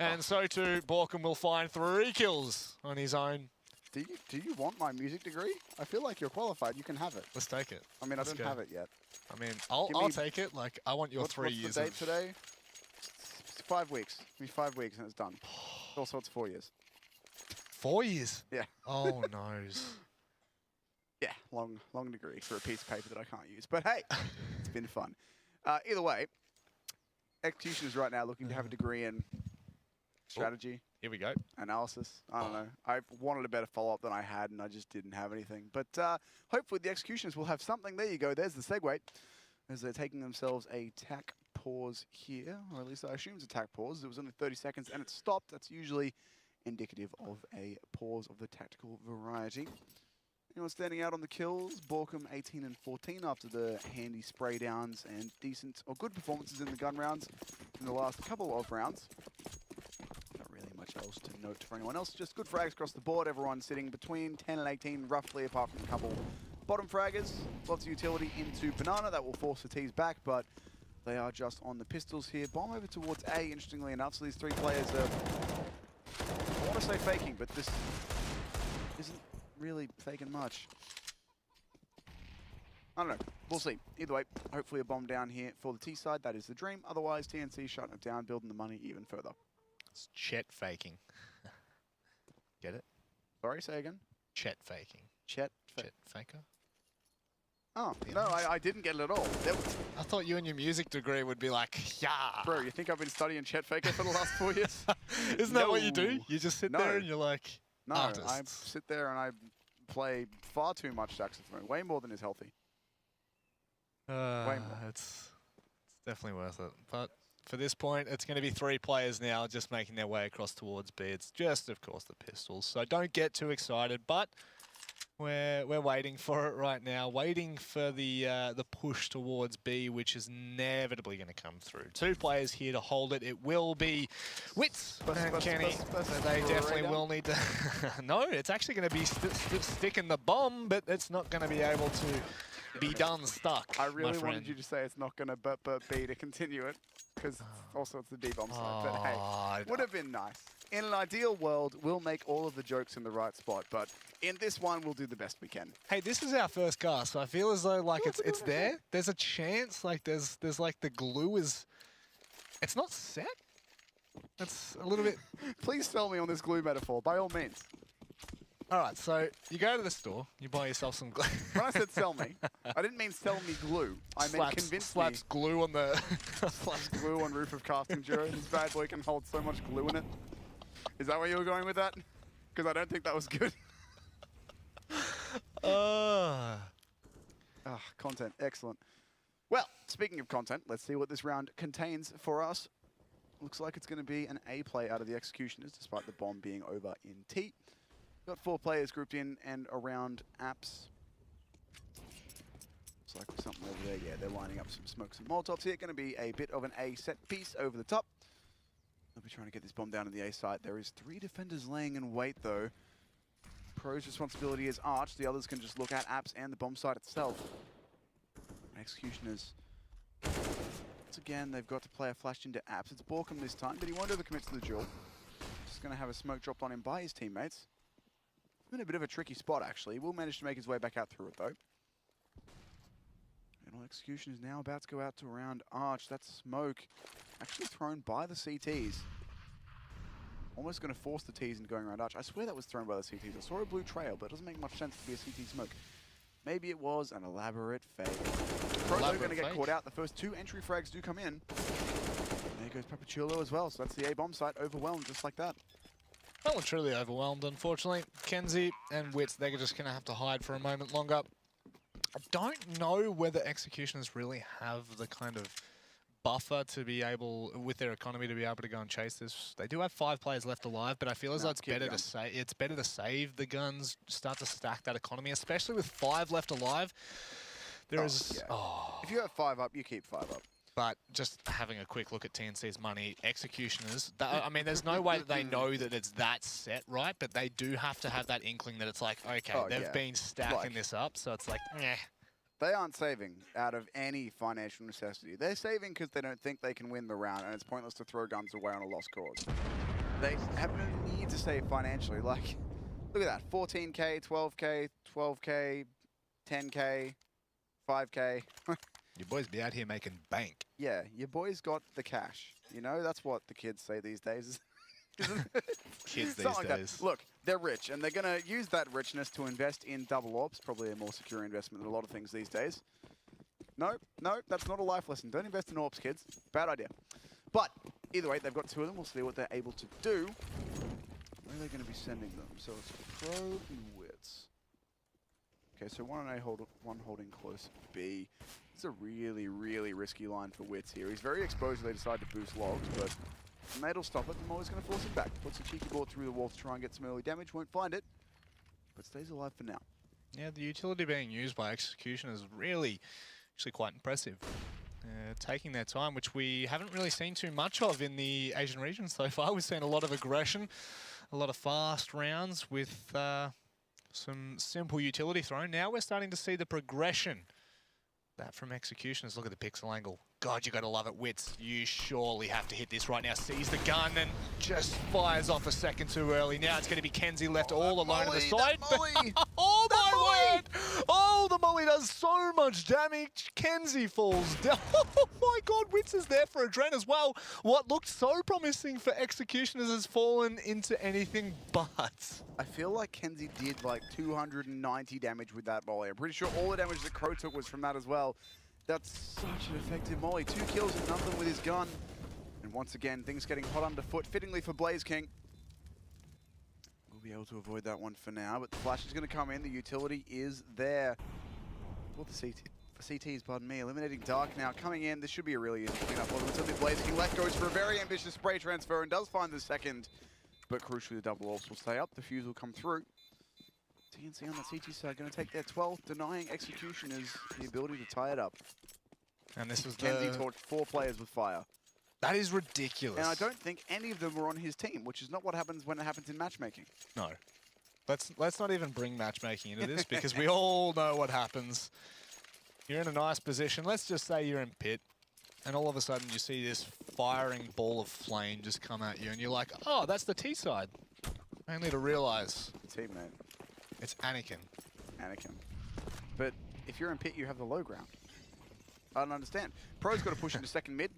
And so too, Borkum will find 3 kills on his own. Do you want my music degree? I feel like you're qualified. You can have it. Let's take it. I mean, I don't have it yet. I mean, I'll take it. Like, I want your 3 years. What's the date today? It's 5 weeks. It'll be 5 weeks and it's done. Also, it's 4 years. 4 years? Yeah. Oh, noes. Yeah, long degree for a piece of paper that I can't use. But hey, it's been fun. Either way, Executioners right now looking to have a degree in strategy. Here we go. Analysis. I don't know. I wanted a better follow-up than I had, and I just didn't have anything. But hopefully the Executioners will have something. There you go. There's the segue. As they're taking themselves a tack pause here, or at least I assume it's a tack pause. It was only 30 seconds, and it stopped. That's usually indicative of a pause of the tactical variety. Anyone standing out on the kills? Borkum 18 and 14 after the handy spray downs and decent or good performances in the gun rounds in the last couple of rounds. Not really much else to note for anyone else. Just good frags across the board. Everyone sitting between 10 and 18 roughly, apart from a couple bottom fraggers. Lots of utility into Banana. That will force the T's back, but they are just on the pistols here. Bomb over towards A, interestingly enough. So these 3 players are, I want to say faking, but this isn't really faking much. I don't know. We'll see. Either way, hopefully a bomb down here for the T side. That is the dream. Otherwise, TNC shutting it down, building the money even further. It's Chet faking. Get it? Sorry, say again? Chet faking. Chet faker? Oh, no, I didn't get it at all. I thought you and your music degree would be like, yeah. Bro, you think I've been studying Chet Faker for the last 4 years? Isn't that what you do? You just sit there and you're like, no, artists. I sit there and I play far too much saxophone, way more than is healthy. Way more. It's definitely worth it. But for this point, it's going to be 3 players now just making their way across towards B. It's just, of course, the pistols. So don't get too excited, but we're waiting for it right now, waiting for the push towards B, which is inevitably going to come through. 2 players here to hold it. It will be Wits and Kenny. So they definitely will need to... No, it's actually going to be sticking the bomb, but it's not going to be able to be done stuck. I really wanted you to say it's not going to B to continue it, because also it's the D bomb side. But hey, would have been nice. In an ideal world, we'll make all of the jokes in the right spot, but in this one, we'll do the best we can. Hey, this is our first cast, so I feel as though like it's there. There's a chance, like there's like the glue is, it's not set. It's a little bit. Please sell me on this glue metaphor, by all means. All right, so you go to the store, you buy yourself some glue. When I said sell me, I didn't mean sell me glue. I meant convince slaps glue on the slaps glue on roof of casting Juro. This bad boy can hold so much glue in it. Is that where you were going with that? Because I don't think that was good. Content, excellent. Well, speaking of content, let's see what this round contains for us. Looks like it's going to be an A play out of the Executioners, despite the bomb being over in T. Got 4 players grouped in and around apps. Looks like there's something over there. Yeah, they're lining up some smokes and molotovs here. Going to be a bit of an A set piece over the top. They'll be trying to get this bomb down to the A site. There is 3 defenders laying in wait, though. Pro's responsibility is Arch. The others can just look at apps and the bomb site itself. Executioners. Once again, they've got to play a flash into apps. It's Borkum this time, but he won't overcommit to the duel. Just going to have a smoke dropped on him by his teammates. It's been a bit of a tricky spot, actually. He will manage to make his way back out through it, though. And all Execution is now about to go out to around Arch. That smoke actually thrown by the CTs. Almost going to force the Ts into going around Arch. I swear that was thrown by the CTs. I saw a blue trail, but it doesn't make much sense to be a CT smoke. Maybe it was an elaborate fake. Pro's going to get caught out. The first 2 entry frags do come in. And there goes Papachulo as well. So that's the A bomb site overwhelmed just like that. Well, we're truly overwhelmed, unfortunately. Kenzie and Wits, they're just going to have to hide for a moment longer. I don't know whether Executioners really have the kind of buffer to be able, with their economy, to be able to go and chase this. They do have 5 players left alive, but I feel as though it's better to save the guns, start to stack that economy, especially with 5 left alive. There is. Oh. If you have 5 up, you keep 5 up. But just having a quick look at TNC's money, Executioners, I mean, there's no way that they know that it's that set, right? But they do have to have that inkling that it's like, okay, they've been stacking this up, so it's like, eh. They aren't saving out of any financial necessity. They're saving because they don't think they can win the round, and it's pointless to throw guns away on a lost cause. They have no need to save financially. Like, look at that, 14K, 12K, 12K, 10K, 5K. Your boys be out here making bank. Yeah, your boys got the cash. You know, that's what the kids say these days. Kids these days. Look, they're rich, and they're going to use that richness to invest in double ops, probably a more secure investment than a lot of things these days. No, that's not a life lesson. Don't invest in ops, kids. Bad idea. But either way, they've got 2 of them. We'll see what they're able to do. Where are they going to be sending them? So it's Pro and Wits. Okay, so 1 on A, one holding close B. It's a really, really risky line for Wits here. He's very exposed if they decide to boost logs, but Nate'll stop it. I'm always going to force him back. Puts a cheeky ball through the wall to try and get some early damage. Won't find it, but stays alive for now. Yeah, the utility being used by Execution is really actually quite impressive. Taking their time, which we haven't really seen too much of in the Asian region so far. We've seen a lot of aggression, a lot of fast rounds with some simple utility thrown. Now we're starting to see the progression. That from Executioners. Look at the pixel angle. God, you got to love it, Wits. You surely have to hit this right now. Sees the gun and just fires off a second too early. Now it's going to be Kenzie left all alone on the side. Oh my word! Oh, the molly does so much damage. Kenzie falls down. Oh my God, Wits is there for Adren as well. What looked so promising for Executioners has fallen into anything but. I feel like Kenzie did like 290 damage with that molly. I'm pretty sure all the damage that Crow took was from that as well. That's such an effective molly. 2 kills and none of them with his gun. And once again, things getting hot underfoot, fittingly for Blaze King. We'll be able to avoid that one for now, but the flash is going to come in. The utility is there. For the CTs, pardon me. Eliminating Dark now coming in. This should be a really easy cleanup for them. Until the Blaze King left goes for a very ambitious spray transfer and does find the second. But crucially, the double ops will stay up. The fuse will come through. TNC on the CT side going to take their 12th, denying Executioners the ability to tie it up. And this was Kenzie torched 4 players with fire. That is ridiculous. And I don't think any of them were on his team, which is not what happens when it happens in matchmaking. No. Let's not even bring matchmaking into this because we all know what happens. You're in a nice position. Let's just say you're in pit. And all of a sudden you see this firing ball of flame just come at you. And you're like, oh, that's the T side. Only to realize Teammate. It's Anakin. Anakin. But if you're in pit, you have the low ground. I don't understand. Pro's got to push into second mid.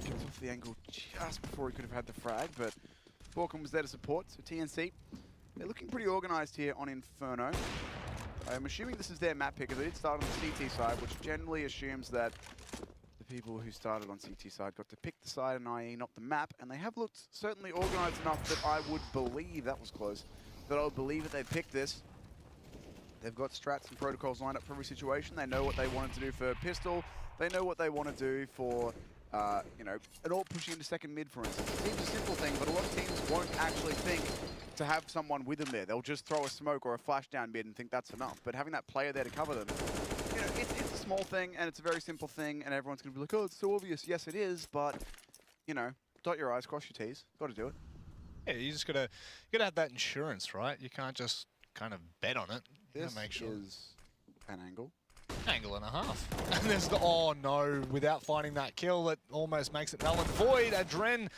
Gets off the angle just before he could have had the frag, but Falcon was there to support. So TNC, they're looking pretty organized here on Inferno. I'm assuming this is their map pick, because they did start on the CT side, which generally assumes that the people who started on CT side got to pick the side and i.e. not the map, and they have looked certainly organized enough that I would believe, that was close, that I would believe that they picked this. They've got strats and protocols lined up for every situation. They know what they wanted to do for pistol. They know what they want to do for, you know, an AWP pushing into second mid, for instance. It seems a simple thing, but a lot of teams won't actually think to have someone with them there. They'll just throw a smoke or a flash down mid and think that's enough. But having that player there to cover them, you know, it's a small thing and it's a very simple thing, and everyone's going to be like, oh, it's so obvious. Yes, it is, but, you know, dot your I's, cross your T's. Got to do it. Yeah, you just gotta have that insurance, right? You can't just kind of bet on it. This make sure. is an angle. Angle and a half. And there's the, oh no, without finding that kill, it almost makes it null and void. Adren,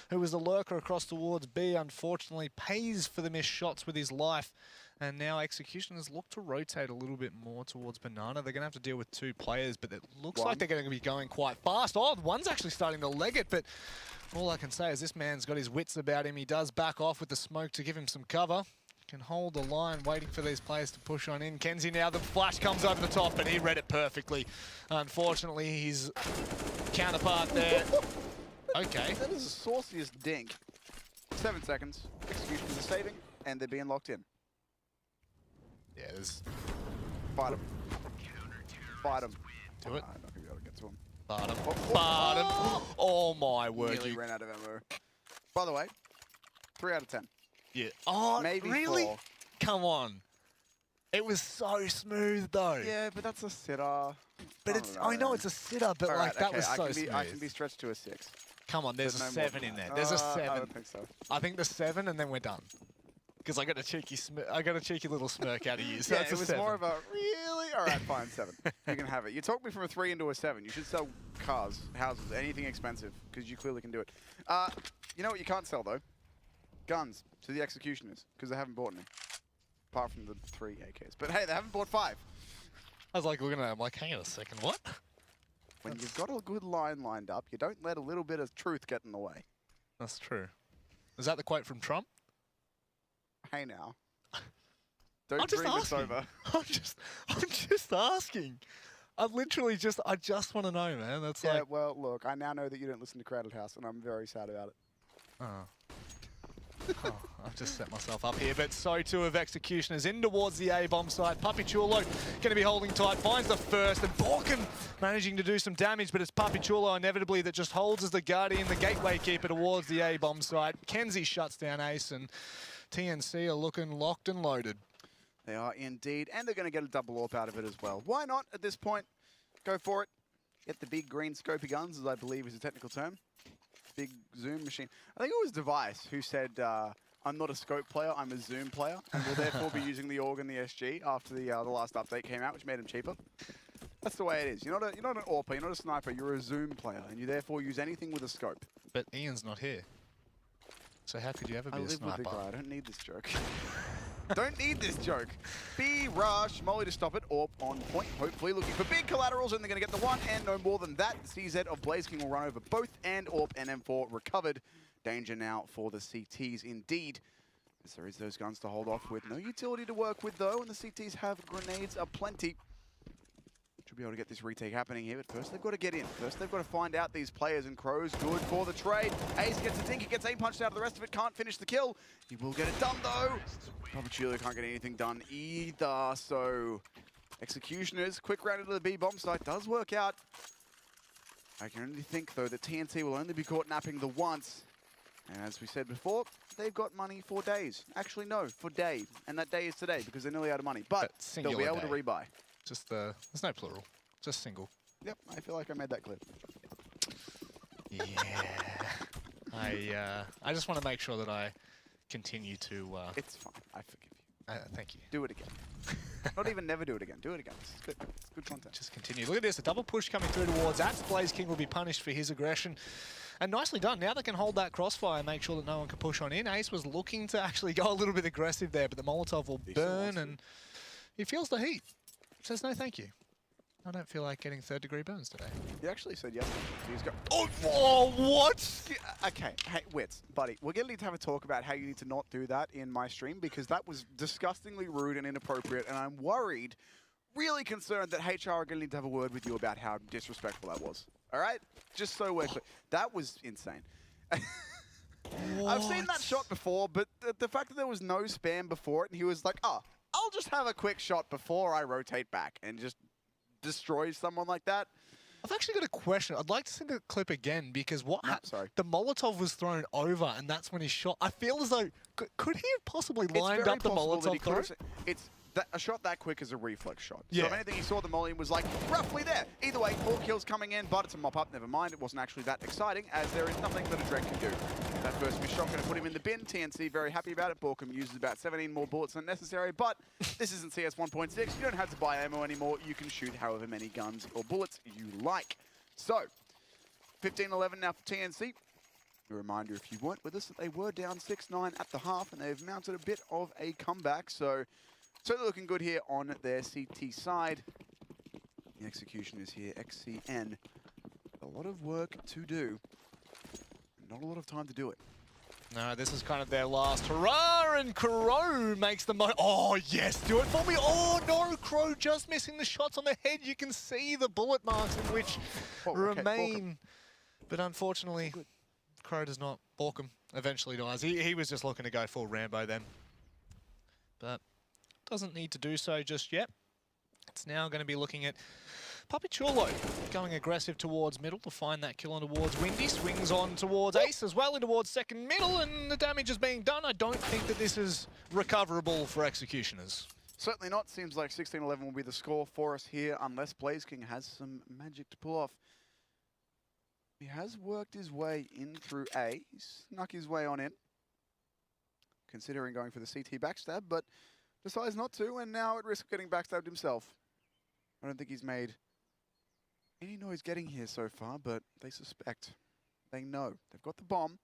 who was a lurker across towards B, unfortunately pays for the missed shots with his life. And now Executioners look to rotate a little bit more towards Banana. They're going to have to deal with 2 players, but it looks like they're going to be going quite fast. Oh, one's actually starting to leg it, but all I can say is this man's got his wits about him. He does back off with the smoke to give him some cover. Can hold the line, waiting for these players to push on in. Kenzie now, the flash comes over the top, and he read it perfectly. Unfortunately, his counterpart there. Okay. That is the sauciest dink. 7 seconds. Executioners are saving, and they're being locked in. Yeah, there's... Fight him. Fight him. Do it. I'm not going to be able to get to him. Bottom. Bottom. Oh my word. Nearly ran out of ammo. By the way, 3 out of 10. Yeah. Oh, Maybe really? 4. Come on. It was so smooth though. Yeah, but that's a sitter. But it's, I know it's a sitter, but like that was so smooth. I can be stretched to a 6. Come on, there's a no 7 in there. There's a 7. I don't think so. I think the 7 and then we're done. Because I got a cheeky little smirk out of you. So Yeah, it's it was 7. more of a, really? All right, fine, 7. You can have it. You talked me from a 3 into a 7. You should sell cars, houses, anything expensive, because you clearly can do it. You know what you can't sell, though? Guns to the executioners, because they haven't bought any. Apart from the 3 AKs. But hey, they haven't bought 5. I was like looking at it, I'm like, hang on a second, what? When you've got a good line lined up, you don't let a little bit of truth get in the way. That's true. Is that the quote from Trump? Hey now. Don't dream it's over. I'm just asking. I just want to know, man. That's Yeah, like, well, look, I now know that you don't listen to Crowded House, and I'm very sad about it. oh. Oh, I've just set myself up here, but so too have Executioners in towards the A-bomb site. Papichulo going to be holding tight, finds the first, and Borken managing to do some damage, but it's Papichulo inevitably that just holds as the guardian, the gateway keeper towards the A-bomb site. Kenzie shuts down Ace, and TNC are looking locked and loaded. They are indeed, and they're going to get a double AWP out of it as well. Why not at this point? Go for it. Get the big green scopy guns, as I believe is a technical term. Big zoom machine. I think it was Device who said, I'm not a scope player, I'm a zoom player, and will therefore be using the AUG and the SG after the last update came out, which made him cheaper. That's the way it is. You're not an AWP, you're not a sniper, you're a zoom player, and you therefore use anything with a scope. But Ian's not here. So how could you ever be a I live sniper? with the guy, I don't need this joke. Don't need this joke. B-Rush, Molly to stop it, AWP on point, hopefully looking for big collaterals, and they're going to get the 1, and no more than that. CZ of Blaze King will run over both, and AWP and M4 recovered. Danger now for the CTs indeed, as there is those guns to hold off with. No utility to work with though, and the CTs have grenades aplenty. Should be able to get this retake happening here, but first they've got to get in. First they've got to find out these players, and Crow's good for the trade. Ace gets a dink, he gets A-punched out of the rest of it, can't finish the kill. He will get it done though. Papichulo can't get anything done either, so Executioners, quick round into the B-bomb site, does work out. I can only think though that TNC will only be caught napping the once. And as we said before, they've got money for days. Actually no, for day. And that day is today because they're nearly out of money. But they'll be able to rebuy. Just there's no plural, just single. Yep, I feel like I made that clear. Yeah. I just want to make sure that I continue to... It's fine, I forgive you. Thank you. Do it again. Not even never do it again. Do it again. It's good. It's good content. Just continue. Look at this, a double push coming through towards Ats. Blaze King will be punished for his aggression. And nicely done. Now they can hold that crossfire and make sure that no one can push on in. Ace was looking to actually go a little bit aggressive there, but the Molotov will burn, and he feels the heat. Says no thank you. I don't feel like getting 3rd-degree burns today. He actually said yes. He's got. Oh, what? Okay, hey, Wits, buddy, we're going to need to have a talk about how you need to not do that in my stream, because that was disgustingly rude and inappropriate, and I'm worried, really concerned that HR are going to need to have a word with you about how disrespectful that was. All right? Just so we're clear. That was insane. I've seen that shot before, but the fact that there was no spam before it, and he was like, oh, I'll just have a quick shot before I rotate back, and just destroy someone like that. I've actually got a question. I'd like to see the clip again, because what sorry. the Molotov was thrown over, and that's when he shot. I feel as though, could he have possibly lined up the Molotov throw? It's a shot that quick is a reflex shot. Yeah. So if anything, he saw the molly and was like, roughly there. Either way, 4 kills coming in, but it's a mop-up. Never mind, it wasn't actually that exciting, as there is nothing that a Dread can do. That first miss shot going to put him in the bin. TNC very happy about it. Borkum uses about 17 more bullets than necessary, but this isn't CS 1.6. You don't have to buy ammo anymore. You can shoot however many guns or bullets you like. So, 15-11 now for TNC. A reminder, if you weren't with us, that they were down 6-9 at the half, and they've mounted a bit of a comeback. So, certainly looking good here on their CT side. The execution is here, XCN. A lot of work to do. Not a lot of time to do it. No, this is kind of their last hurrah, and Crow makes the oh, yes, do it for me. Oh, no, Crow just missing the shots on the head. You can see the bullet marks in which remain. But unfortunately, Crow does not. Borkum eventually dies. He was just looking to go full Rambo then. But doesn't need to do so just yet. It's now going to be looking at Papichulo going aggressive towards middle to find that kill on towards Windy. Swings on towards Ace as well, in towards second middle, and the damage is being done. I don't think that this is recoverable for Executioners. Certainly not. Seems like 16-11 will be the score for us here, unless Blaze King has some magic to pull off. He has worked his way in through A. He snuck his way on in, considering going for the CT backstab, but decides not to, and now at risk of getting backstabbed himself. I don't think he's made any noise getting here so far, but they suspect. They know. They've got the bomb.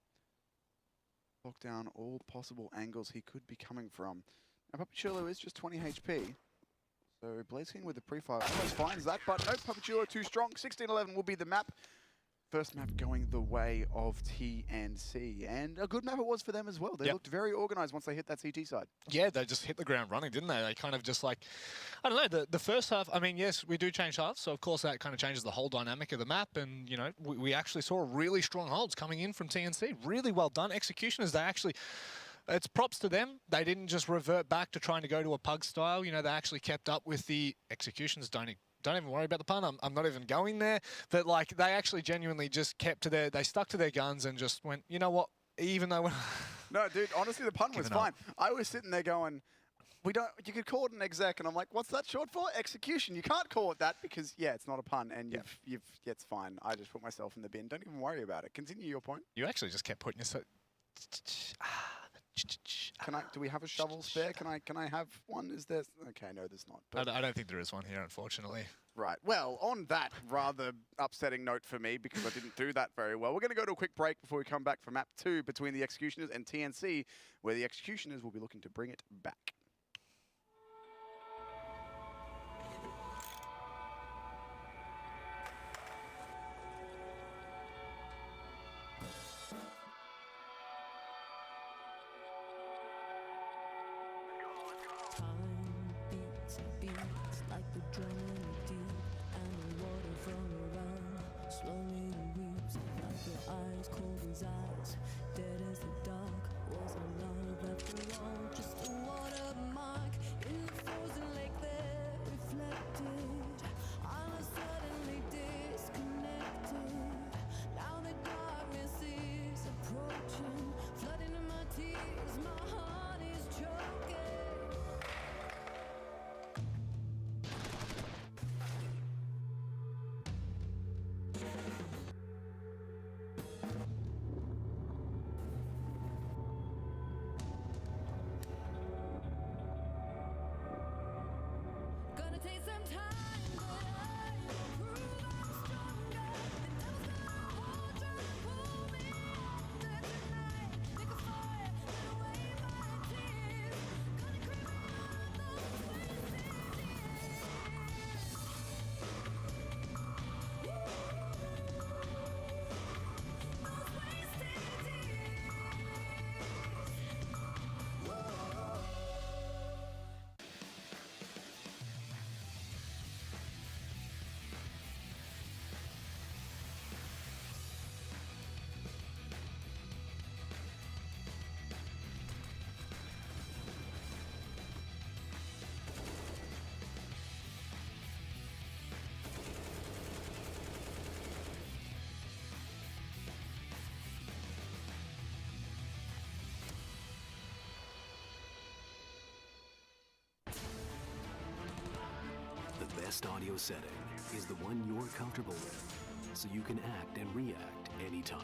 Lock down all possible angles he could be coming from. Now, Papichulo is just 20 HP. So Blaze King with the pre-fire almost finds that, but no, Papichulo too strong. 16-11 will be the map. First map going the way of TNC, and a good map it was for them as well. They looked very organized once they hit that CT side. Yeah, they just hit the ground running, didn't they? They kind of just like, I don't know, the first half, I mean, yes, we do change halves, so of course that kind of changes the whole dynamic of the map, and, you know, we actually saw really strong holds coming in from TNC. Really well done. Executioners, they actually, it's props to them. They didn't just revert back to trying to go to a pug style. You know, they actually kept up with the Executioners. Don't even worry about the pun. I'm not even going there. But like, they actually genuinely just kept to they stuck to their guns and just went, you know what? Even though no, dude, honestly, the pun was fine. I was sitting there going, you could call it an exec, and I'm like, what's that short for? Execution. You can't call it that because, yeah, it's not a pun, and it's fine. I just put myself in the bin. Don't even worry about it. Continue your point. You actually just kept putting yourself. Do we have a shovel spare? Can I have one? Is there? Okay, no, there's not. But I don't think there is one here, unfortunately. Right. Well, on that rather upsetting note for me, because I didn't do that very well, we're going to go to a quick break before we come back for map 2 between the Executioners and TNC, where the Executioners will be looking to bring it back. The best audio setting is the one you're comfortable with, so you can act and react anytime.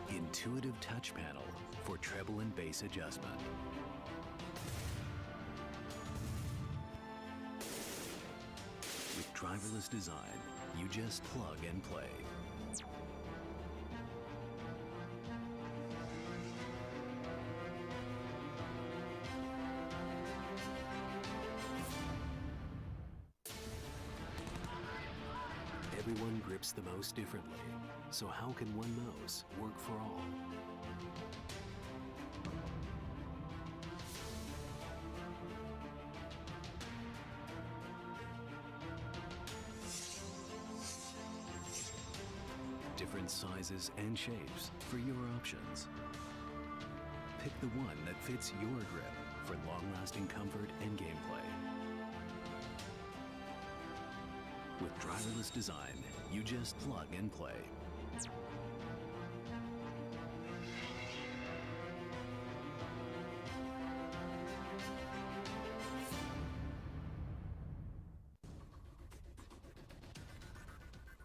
Intuitive touch panel for treble and bass adjustment. With driverless design, you just plug and play. Everyone grips the mouse differently, so how can one mouse work for all? Different sizes and shapes for your options. Pick the one that fits your grip for long-lasting comfort and gameplay. With driverless design, you just plug and play.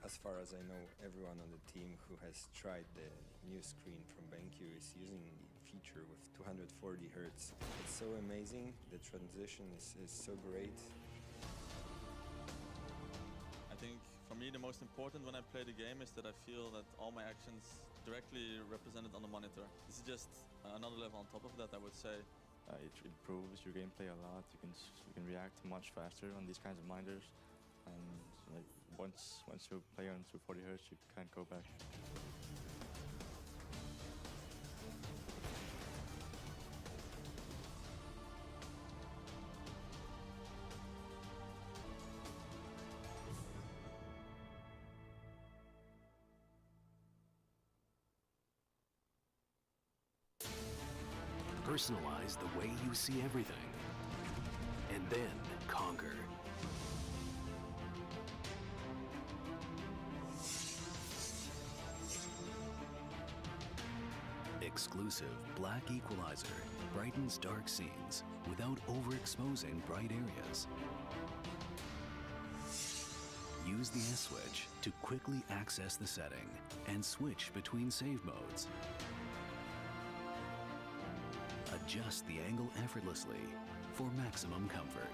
As far as I know, everyone on the team who has tried the new screen from BenQ is using the feature with 240 Hz. It's so amazing, the transition is so great. I think for me the most important when I play the game is that I feel that all my actions directly represented on the monitor. This is just another level on top of that, I would say. It improves your gameplay a lot. You can react much faster on these kinds of monitors, and like once you play on 240 Hz, you can't go back. Personalize the way you see everything, and then conquer. Exclusive Black Equalizer brightens dark scenes without overexposing bright areas. Use the S-switch to quickly access the setting and switch between save modes. Adjust the angle effortlessly for maximum comfort.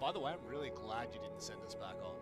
By the way, I'm really glad you didn't send us back on.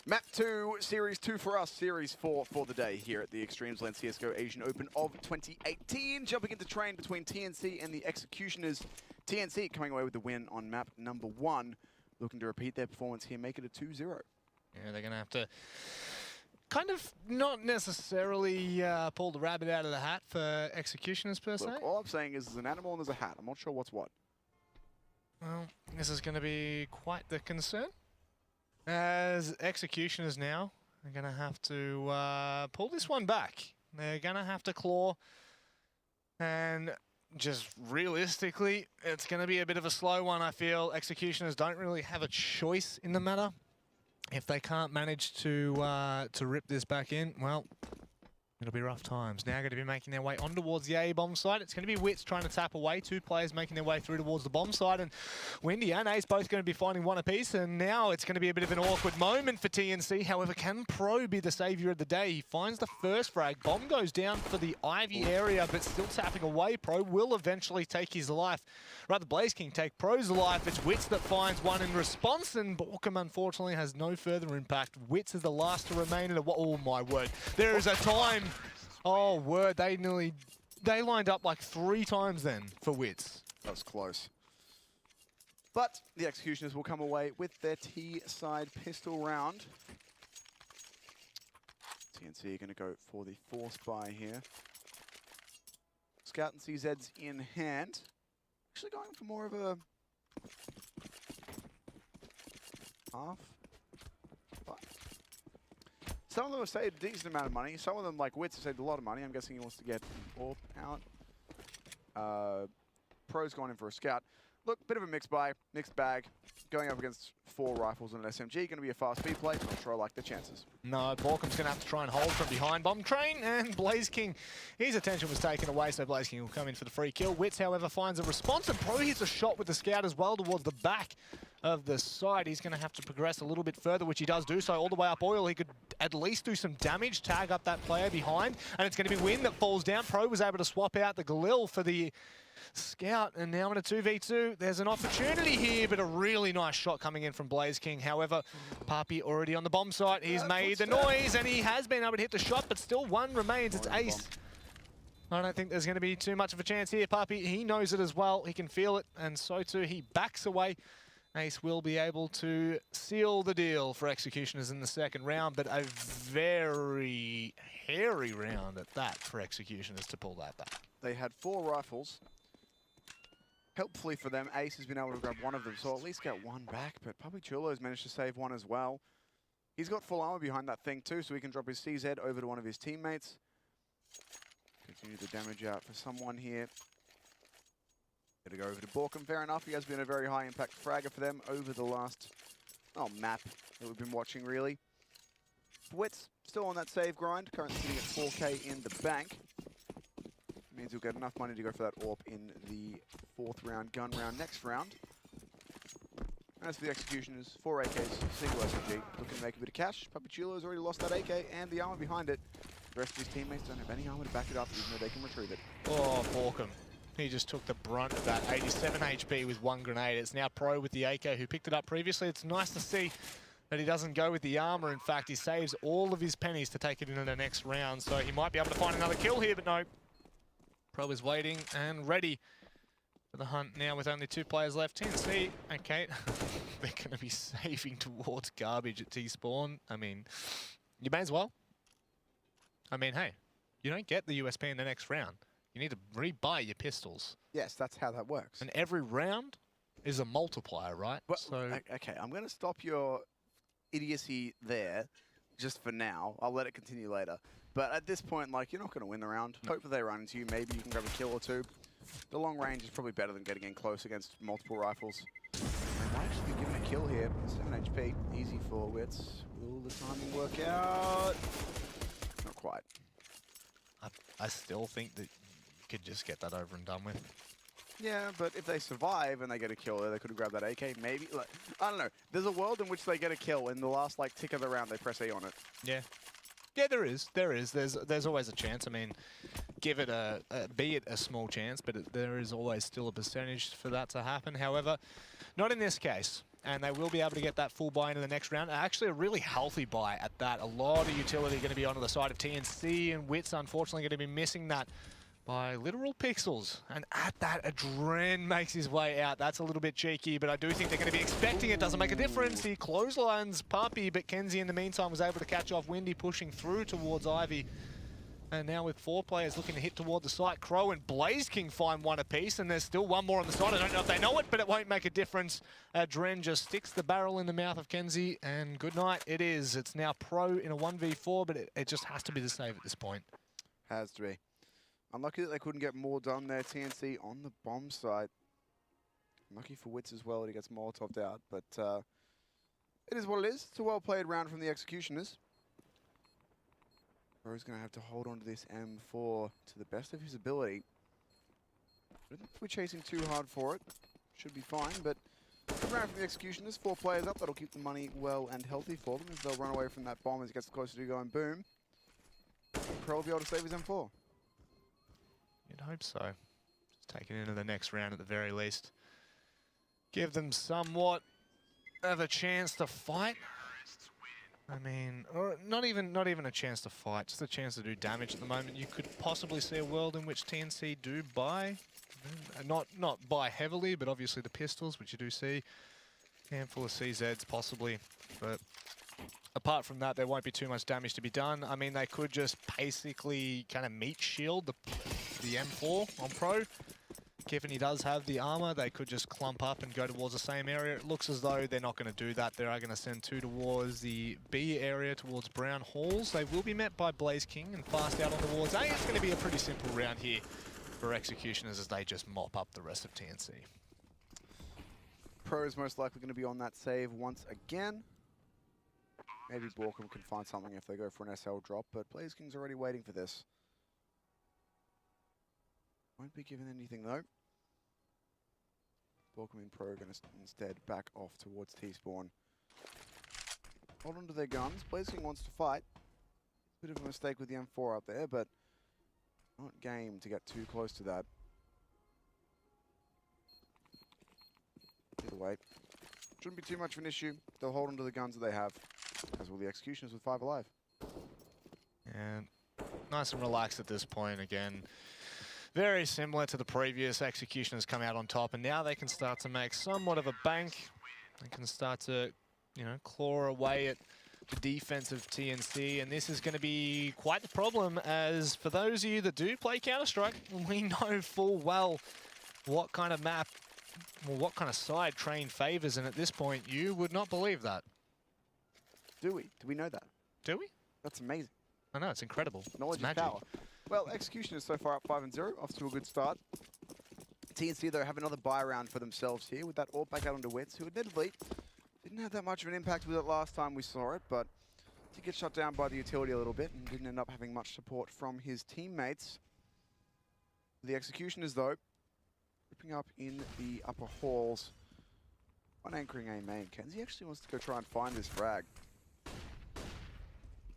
Map 2, Series 2 for us, Series 4 for the day here at the Extremesland CSGO Asian Open of 2018. Jumping into train between TNC and the Executioners. TNC coming away with the win on map number 1. Looking to repeat their performance here, make it a 2-0. Yeah, they're going to have to kind of not necessarily pull the rabbit out of the hat for Executioners per se. Look, all I'm saying is there's an animal and there's a hat. I'm not sure what's what. Well, this is going to be quite the concern, as Executioners now are going to have to pull this one back. They're going to have to claw, and just realistically, it's going to be a bit of a slow one, I feel. Executioners don't really have a choice in the matter. If they can't manage to rip this back in, well, it'll be rough times. Now going to be making their way on towards the A bomb site. It's going to be Wits trying to tap away. Two players making their way through towards the bomb site. And Windy and Ace both going to be finding one apiece. And now it's going to be a bit of an awkward moment for TNC. However, can Pro be the savior of the day? He finds the first frag. Bomb goes down for the Ivy area, but still tapping away. Pro will eventually take his life. Rather, Blaze King take Pro's life. It's Wits that finds one in response. And Borkum, unfortunately, has no further impact. Wits is the last to remain in a... Oh, my word. There is a time... Oh, word, they lined up like 3 times then for Wits. That was close. But the Executioners will come away with their T-side pistol round. TNC are going to go for the force buy here. Scout and CZ's in hand. Actually going for more of a half. But some of them have saved a decent amount of money. Some of them, like Wits, have saved a lot of money. I'm guessing he wants to get all out. Pro's gone in for a scout. Look, bit of a mixed bag. Going up against 4 rifles and an SMG, going to be a fast speed play. Not sure I like the chances. No, Borkum's going to have to try and hold from behind Bomb Train, and Blaze King, his attention was taken away, so Blaze King will come in for the free kill. Wits, however, finds a response, and Pro hits a shot with the scout as well towards the back of the side. He's going to have to progress a little bit further, which he does do so all the way up Oil. He could at least do some damage, tag up that player behind, and it's going to be Win that falls down. Pro was able to swap out the Galil for the scout, and now in a 2v2, there's an opportunity here, but a really nice shot coming in from Blaze King. However, Papi already on the bomb site. He's made the noise, and he has been able to hit the shot, but still one remains. It's Ace. I don't think there's going to be too much of a chance here. Papi, he knows it as well. He can feel it, and so too he backs away. Ace will be able to seal the deal for Executioners in the second round, but a very hairy round at that for Executioners to pull that back. They had 4 rifles. Helpfully for them, Ace has been able to grab one of them, so at least get one back, but Papi Chulo's managed to save one as well. He's got full armor behind that thing too, so he can drop his CZ over to one of his teammates. Continue the damage out for someone here. Gonna go over to Borkum, fair enough. He has been a very high impact fragger for them over the last map that we've been watching, really. Wits still on that save grind, currently sitting at 4K in the bank. Means he'll get enough money to go for that AWP in the 4th round, gun round, next round. And as for the Executioners, 4 AKs, single SMG, looking to make a bit of cash. Papachulo's already lost that AK and the armor behind it. The rest of his teammates don't have any armor to back it up, even though they can retrieve it. Oh, Borkham. He just took the brunt of that 87 HP with 1 grenade. It's now Pro with the AK who picked it up previously. It's nice to see that he doesn't go with the armor. In fact, he saves all of his pennies to take it into the next round. So he might be able to find another kill here, but no. Pro is waiting and ready for the hunt now with only 2 players left. TNC, okay, they're going to be saving towards garbage at T-spawn. I mean, you may as well. I mean, hey, you don't get the USP in the next round. You need to rebuy your pistols. Yes, that's how that works. And every round is a multiplier, right? But, so okay, I'm going to stop your idiocy there just for now. I'll let it continue later. But at this point, like, you're not going to win the round. Hopefully they run into you. Maybe you can grab a kill or 2. The long range is probably better than getting in close against multiple rifles. And might actually be given a kill here. 7 HP, easy for Wits. Will the timing work out? Not quite. I still think that you could just get that over and done with. Yeah, but if they survive and they get a kill there, they could have grabbed that AK. Maybe, like, I don't know. There's a world in which they get a kill in the last like tick of the round. They press A on it. Yeah. Yeah, there is. There is. There's always a chance. I mean, give it be it a small chance, but there is always still a percentage for that to happen. However, not in this case. And they will be able to get that full buy into the next round. Actually, a really healthy buy at that. A lot of utility going to be onto the side of TNC, and Wits, unfortunately, going to be missing that by literal pixels. And at that, Adren makes his way out. That's a little bit cheeky, but I do think they're going to be expecting it. Doesn't make a difference. He clotheslines Puppy, but Kenzie, in the meantime, was able to catch off Windy, pushing through towards Ivy. And now with 4 players looking to hit toward the site, Crow and Blaze King find 1 apiece, and there's still 1 more on the side. I don't know if they know it, but it won't make a difference. Dren just sticks the barrel in the mouth of Kenzie, and good night it is. It's now Pro in a 1v4, but it just has to be the save at this point. Has to be. Unlucky that they couldn't get more done there. TNC on the bomb site. Lucky for Wits as well that he gets Molotov'd out, but it is what it is. It's a well-played round from the Executioners. Bro's going to have to hold on to this M4 to the best of his ability. I don't think we're chasing too hard for it. Should be fine, but good round from the Executioners. 4 players up. That'll keep the money well and healthy for them as they'll run away from that bomb as it gets closer to going boom. Pro will be able to save his M4. You'd hope so. Just take it into the next round at the very least. Give them somewhat of a chance to fight. I mean, or not even a chance to fight, just a chance to do damage at the moment. You could possibly see a world in which TNC do buy, not buy heavily, but obviously the pistols, which you do see. Handful of CZs possibly, but apart from that, there won't be too much damage to be done. I mean, they could just basically kind of meat shield the M4 on Pro. Given he does have the armor, they could just clump up and go towards the same area. It looks as though they're not going to do that. They are going to send 2 towards the B area, towards Brown Halls. They will be met by Blaze King and fast out on towards A. It's going to be a pretty simple round here for Executioners as they just mop up the rest of TNC. Pro is most likely going to be on that save once again. Maybe Borkham can find something if they go for an SL drop, but Blaze King's already waiting for this. Won't be given anything though. Borkham and Pro are going to instead back off towards T-spawn. Hold on to their guns. Blaze King wants to fight. Bit of a mistake with the M4 up there, but not game to get too close to that. Either way, shouldn't be too much of an issue. They'll hold on to the guns that they have, as will the Executioners with 5 alive. And nice and relaxed at this point again. Very similar to the previous. Executioners come out on top, and now they can start to make somewhat of a bank. They can start to, you know, claw away at the defense of TNC, and this is going to be quite the problem, as for those of you that do play Counter-Strike, we know full well what kind of map, or what kind of side Train favors, and at this point, you would not believe that. Do we? Do we know that? Do we? That's amazing. I know, it's incredible. Knowledge It's is power. Well, Executioners so far up 5-0, off to a good start. TNC, though, have another buy round for themselves here with that AWP back out onto Wits, who admittedly didn't have that much of an impact with it last time we saw it, but Did get shot down by the utility a little bit and didn't end up having much support from his teammates. The Executioners, though, ripping up in the upper halls. One anchoring A main. Kenzie actually wants to go try and find this frag.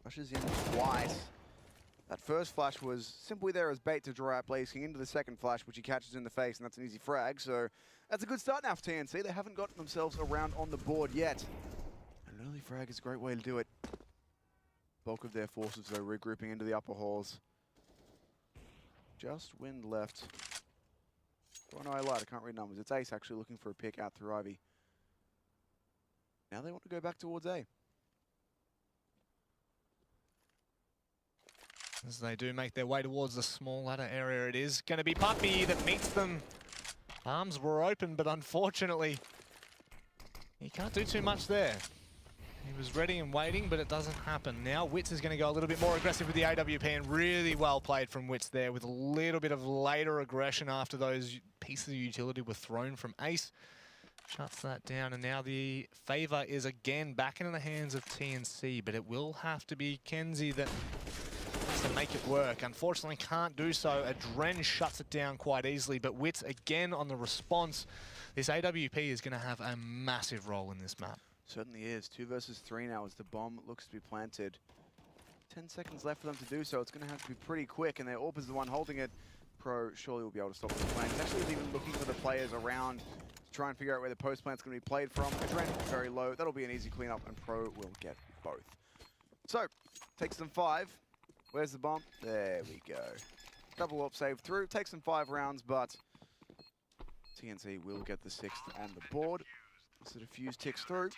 Flashes in twice. That first flash was simply there as bait to draw out Blaze King into the second flash, which he catches in the face, and that's an easy frag. So that's a good start now for TNC. They haven't gotten themselves around on the board yet. An early frag is a great way to do it. Bulk of their forces, though, regrouping into the upper halls. Just wind left. Oh no, I lied, I can't read numbers. It's Ace actually looking for a pick out through Ivy. Now they want to go back towards A. As they do make their way towards the small ladder area, it is going to be Puppy that meets them. Arms were open, but unfortunately, he can't do too much there. He was ready and waiting, but it doesn't happen. Now Wits is going to go a little bit more aggressive with the AWP, and really well played from Wits there with a little bit of later aggression after those pieces of utility were thrown from Ace. Shuts that down, and now the favor is again back into the hands of TNC, but it will have to be Kenzie that has to make it work. Unfortunately, can't do so. Adren shuts it down quite easily, but Wits again on the response. This AWP is going to have a massive role in this map. Certainly is. 2 versus 3 now as the bomb looks to be planted. 10 seconds left for them to do so. It's going to have to be pretty quick, and their AWP is the one holding it. Pro surely will be able to stop the plan. He's actually even looking for the players around to try and figure out where the post plant's going to be played from. Adren very low. That'll be an easy cleanup, and Pro will get both. So, takes them 5. Where's the bomb? There we go. Double AWP save through. Takes them 5 rounds, but TNC will get the 6th on the board. So the fuse ticks through.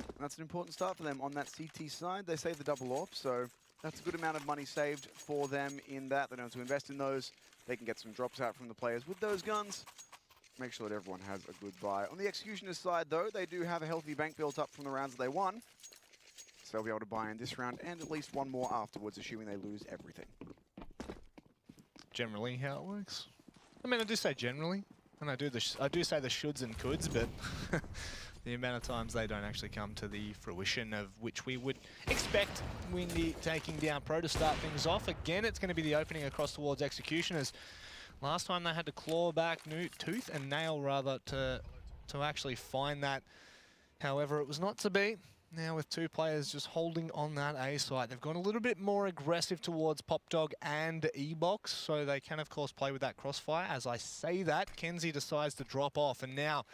And that's an important start for them on that CT side. They save the double AWP, so that's a good amount of money saved for them in that. They don't have to invest in those. They can get some drops out from the players with those guns. Make sure that everyone has a good buy. On the Executioner's side, though, they do have a healthy bank built up from the rounds that they won. So they'll be able to buy in this round and at least one more afterwards, assuming they lose everything. Generally how it works. I mean, I do say generally, and I do say the shoulds and coulds, but the amount of times they don't actually come to the fruition of which we would expect Windy taking down Pro to start things off. Again, it's going to be the opening across towards Executioners. Last time they had to claw back tooth and nail rather to actually find that. However, it was not to be. Now with 2 players just holding on that A site, they've gone a little bit more aggressive towards Popdog and E-Box, so they can of course play with that crossfire. As I say that, Kenzie decides to drop off, and now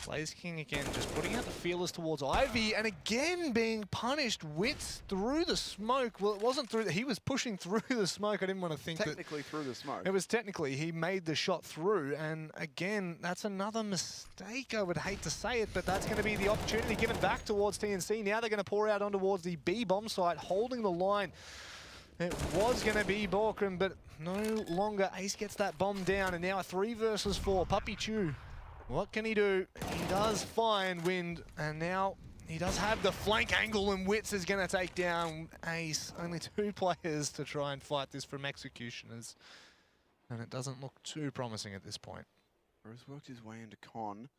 Blaze King again just putting out the feelers towards Ivy, and again being punished. Wits through the smoke. Well, it wasn't through, he was pushing through the smoke. I didn't want to think technically through the smoke. It was technically, he made the shot through, and again, that's another mistake. I would hate to say it, but that's going to be the opportunity given back towards TNC. Now they're going to pour out on towards the B bomb site, holding the line. It was going to be Borkum, but no longer. Ace gets that bomb down, and now a 3 versus 4. Puppy Chew, what can he do? He does find Wind, and now he does have the flank angle, and Wits is going to take down Ace. Only 2 players to try and fight this from Executioners, and it doesn't look too promising at this point. Rose worked his way into Con.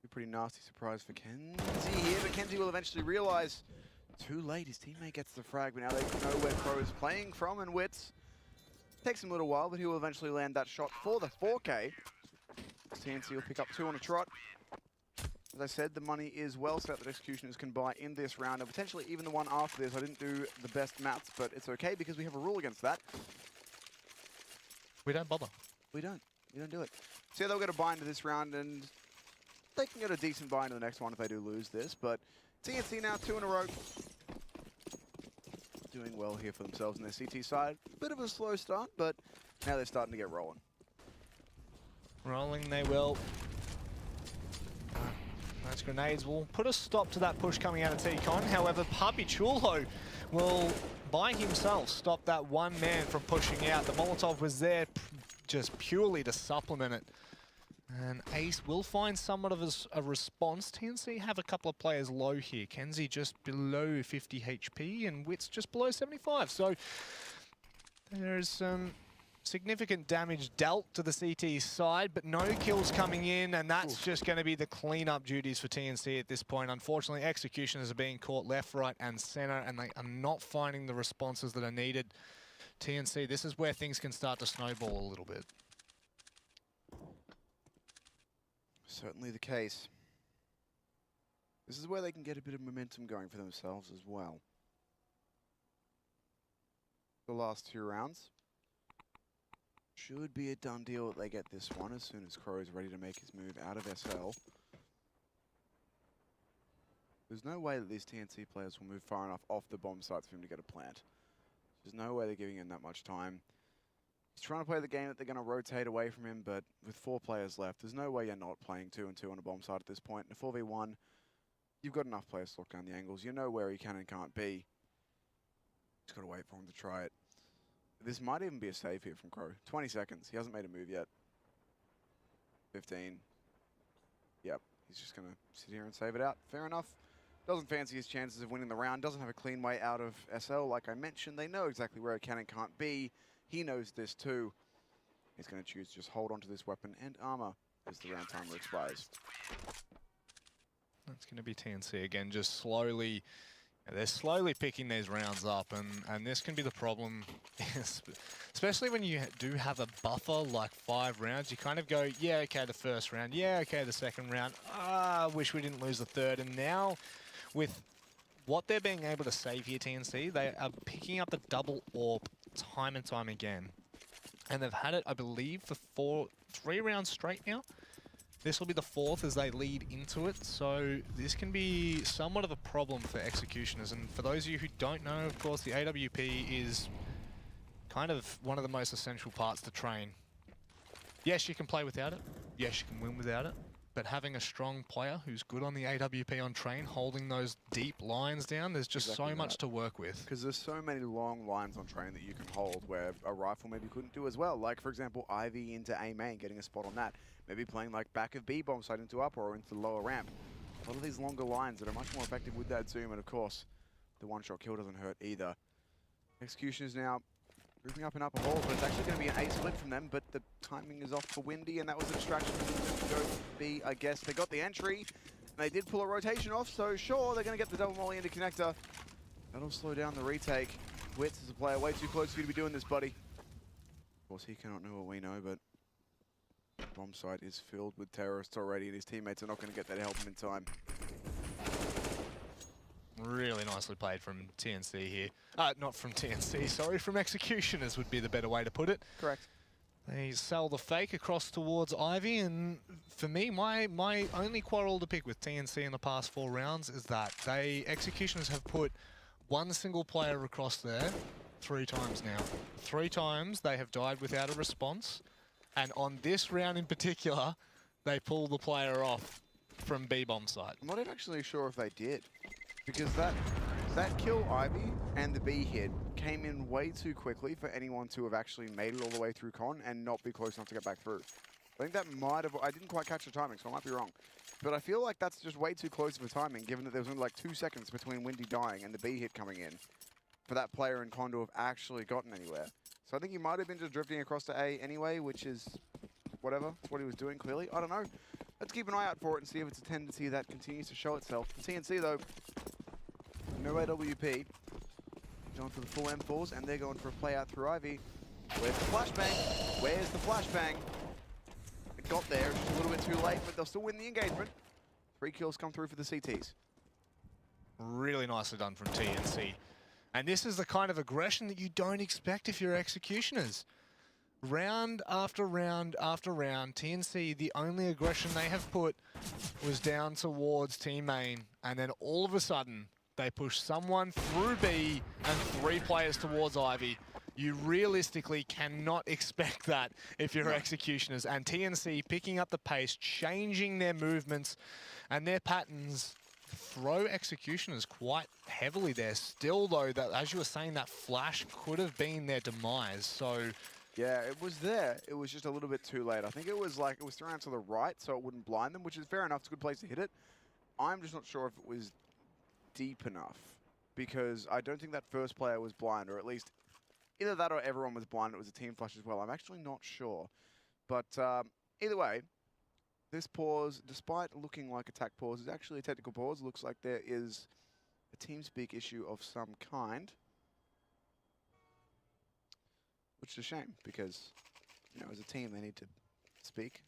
A pretty nasty surprise for Kenzie here, but Kenzie will eventually realize too late. His teammate gets the frag, but now they know where Pro is playing from, and Wits takes him a little while, but he will eventually land that shot for the 4K. TNC will pick up 2 on a trot. As I said, the money is well set that Executioners can buy in this round, and potentially even the one after this. I didn't do the best maths, but it's okay because we have a rule against that. We don't bother. We don't do it. So yeah, they'll get a buy into this round, and they can get a decent buy into the next one if they do lose this, but TNC now 2 in a row. Doing well here for themselves on their CT side. Bit of a slow start, but now they're starting to get rolling. Rolling they will. Those grenades will put a stop to that push coming out of T-Con. However, Puppy Chulo will, by himself, stop that one man from pushing out. The Molotov was there just purely to supplement it. And Ace will find somewhat of a response. TNC have a couple of players low here. Kenzie just below 50 HP and Wits just below 75. So there's significant damage dealt to the CT side, but no kills coming in, and that's just going to be the cleanup duties for TNC at this point. Unfortunately, executioners are being caught left, right, and center, and they are not finding the responses that are needed. TNC, this is where things can start to snowball a little bit. Certainly the case. This is where they can get a bit of momentum going for themselves as well. The last 2 rounds. Should be a done deal that they get this one as soon as Crow is ready to make his move out of SL. There's no way that these TNC players will move far enough off the bomb sites for him to get a plant. There's no way they're giving him that much time. He's trying to play the game that they're going to rotate away from him, but with 4 players left, there's no way you're not playing 2 and 2 on a bomb site at this point. In a 4v1, you've got enough players to lock down the angles. You know where he can and can't be. Just got to wait for him to try it. This might even be a save here from Crow. 20 seconds. He hasn't made a move yet. 15. Yep. He's just going to sit here and save it out. Fair enough. Doesn't fancy his chances of winning the round. Doesn't have a clean way out of SL. Like I mentioned, they know exactly where it can and can't be. He knows this too. He's going to choose to just hold on to this weapon and armor as the round timer expires. That's going to be TNC again, just slowly. They're slowly picking these rounds up, and this can be the problem, especially when you do have a buffer like 5 rounds. You kind of go, yeah, okay, the first round, yeah, okay, the second round. I wish we didn't lose the third. And now, with what they're being able to save here, TNC, they are picking up the double AWP time and time again. And they've had it, I believe, for 3 rounds straight now. This will be the 4th as they lead into it, so this can be somewhat of a problem for executioners. And for those of you who don't know, of course, the AWP is kind of one of the most essential parts to train. Yes, you can play without it. Yes, you can win without it. But having a strong player who's good on the AWP on train, holding those deep lines down, there's just so much to work with. Because there's so many long lines on train that you can hold where a rifle maybe couldn't do as well. Like, for example, Ivy into A main, getting a spot on that. Maybe playing like back of B bomb side into up or into the lower ramp. A lot of these longer lines that are much more effective with that zoom, and of course, the one-shot kill doesn't hurt either. Executioners now moving up and up a hole, but it's actually going to be an A split from them, but the timing is off for Windy, and that was a distraction for them to go B, I guess. They got the entry, and they did pull a rotation off, so sure, they're going to get the double molly into connector. That'll slow down the retake. Wits is a player way too close for you to be doing this, buddy. Of course, he cannot know what we know, but bomb site is filled with terrorists already, and his teammates are not going to get there to help him in time. Really nicely played from TNC here. Not from TNC, sorry, from Executioners would be the better way to put it. Correct. They sell the fake across towards Ivy, and for me, my only quarrel to pick with TNC in the past 4 rounds is that Executioners have put one single player across there 3 times now. 3 times they have died without a response, and on this round in particular, they pull the player off from B-bomb site. I'm not even actually sure if they did, because that kill Ivy and the B hit came in way too quickly for anyone to have actually made it all the way through con and not be close enough to get back through. I think that might have, I didn't quite catch the timing, so I might be wrong. But I feel like that's just way too close of a timing, given that there was only like 2 seconds between Windy dying and the B hit coming in for that player in con to have actually gotten anywhere. So I think he might have been just drifting across to A anyway, which is whatever. That's what he was doing, clearly. I don't know. Let's keep an eye out for it and see if it's a tendency that continues to show itself. The TNC, though, no AWP. Going for the full M4s, and they're going for a play out through Ivy. Where's the flashbang? Where's the flashbang? It got there, just a little bit too late, but they'll still win the engagement. 3 kills come through for the CTs. Really nicely done from TNC. And this is the kind of aggression that you don't expect if you're Executioners. Round after round after round, TNC, the only aggression they have put was down towards team main, and then all of a sudden, they push someone through B and 3 players towards Ivy. You realistically cannot expect that if you're Executioners. And TNC picking up the pace, changing their movements and their patterns, throw Executioners quite heavily there. Still, though, that as you were saying, that flash could have been their demise. So yeah, it was there. It was just a little bit too late. I think it was like, it was thrown out to the right so it wouldn't blind them, which is fair enough. It's a good place to hit it. I'm just not sure if it was deep enough, because I don't think that first player was blind, or at least Either that or everyone was blind. It was a team flush as well. I'm actually not sure. But either way, this pause, despite looking like a tack pause, is actually a technical pause. Looks like there is a TeamSpeak issue of some kind. Which is a shame because, you know, as a team, they need to speak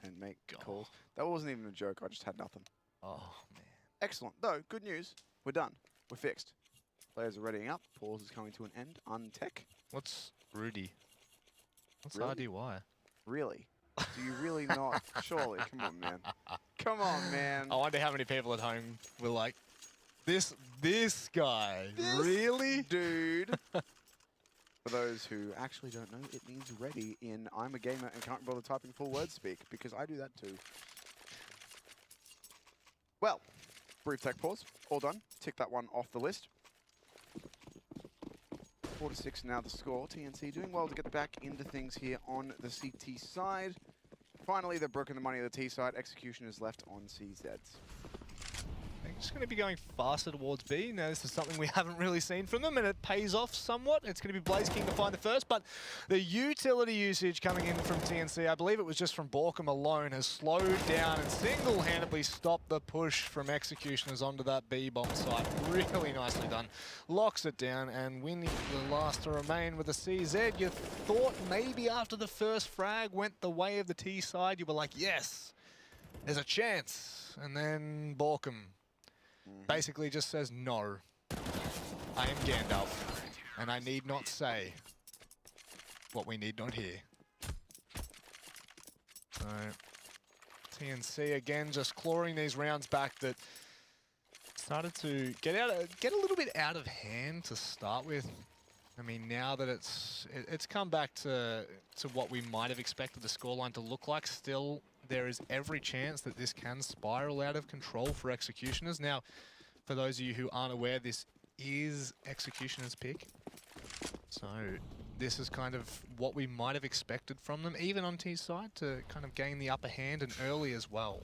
and make calls. That wasn't even a joke. I just had nothing. Oh, man. Excellent. Though, good news. We're done. We're fixed. Players are readying up. Pause is coming to an end. Untech. What's Rudy? What's Really? RDY? Really? Do you really not? Surely. Come on, man. Come on, man. I wonder how many people at home were like, this guy, really? Dude. For those who actually don't know, it means ready in I'm a gamer and can't bother typing full word speak, because I do that too. Well, brief tech pause. All done. Tick that one off the list. 4-6 now the score. TNC doing well to get back into things here on the CT side. Finally, they've broken the money of the T side. Execution is left on CZ's. They're just going to be going faster towards B. Now, this is something we haven't really seen from them, and it pays off somewhat. It's going to be Blaze King to find the first, but the utility usage coming in from TNC, I believe it was just from Borkum alone, has slowed down and single-handedly stopped the push from Executioners onto that B bomb site. Really nicely done. Locks it down, and winning the last to remain with the CZ. You thought maybe after the first frag went the way of the T side, you were like, yes, there's a chance. And then Borkum basically just says, no, I am Gandalf, and I need not say what we need not hear. So, TNC again just clawing these rounds back that started to get a little bit out of hand to start with. I mean, now that it's come back to what we might have expected the scoreline to look like, still there is every chance that this can spiral out of control for Executioners. Now, for those of you who aren't aware, this is Executioners' pick. So this is kind of what we might have expected from them, even on T's side, to kind of gain the upper hand and early as well.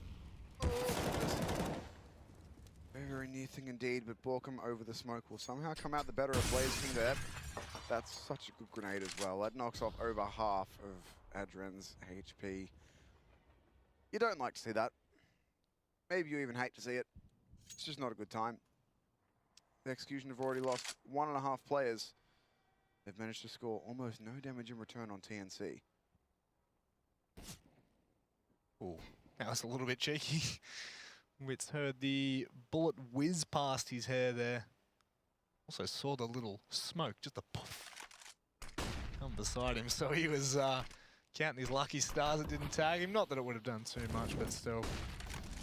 Very, very near thing indeed, but Borkum over the smoke will somehow come out the better of Blaze King there. That's such a good grenade as well. That knocks off over half of Adren's HP. You don't like to see that. Maybe you even hate to see it. It's just not a good time. The Execution have already lost 1.5 players. They've managed to score almost no damage in return on TNC. Ooh, that was a little bit cheeky. Wits heard the bullet whiz past his hair there. Also saw the little smoke, just a poof, come beside him. So he was counting his lucky stars it didn't tag him. Not that it would have done too much, but still.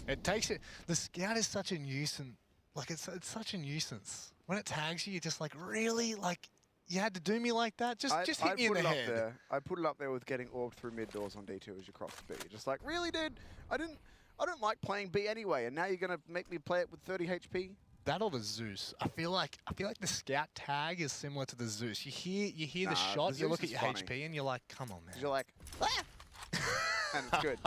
It takes it. The scout is such a nuisance. Like, it's such a nuisance. When it tags you, you're just like, really? Like, you had to do me like that? Just hit me in the head. I put it up there with getting orbed through mid doors on D2 as you cross the B. You're just like, really, dude? I don't like playing B anyway, and now you're gonna make me play it with 30 HP? That or the Zeus. I feel like the scout tag is similar to the Zeus. You hear the shot, you look at your HP, and you're like, come on, man. You're like, ah! And it's good.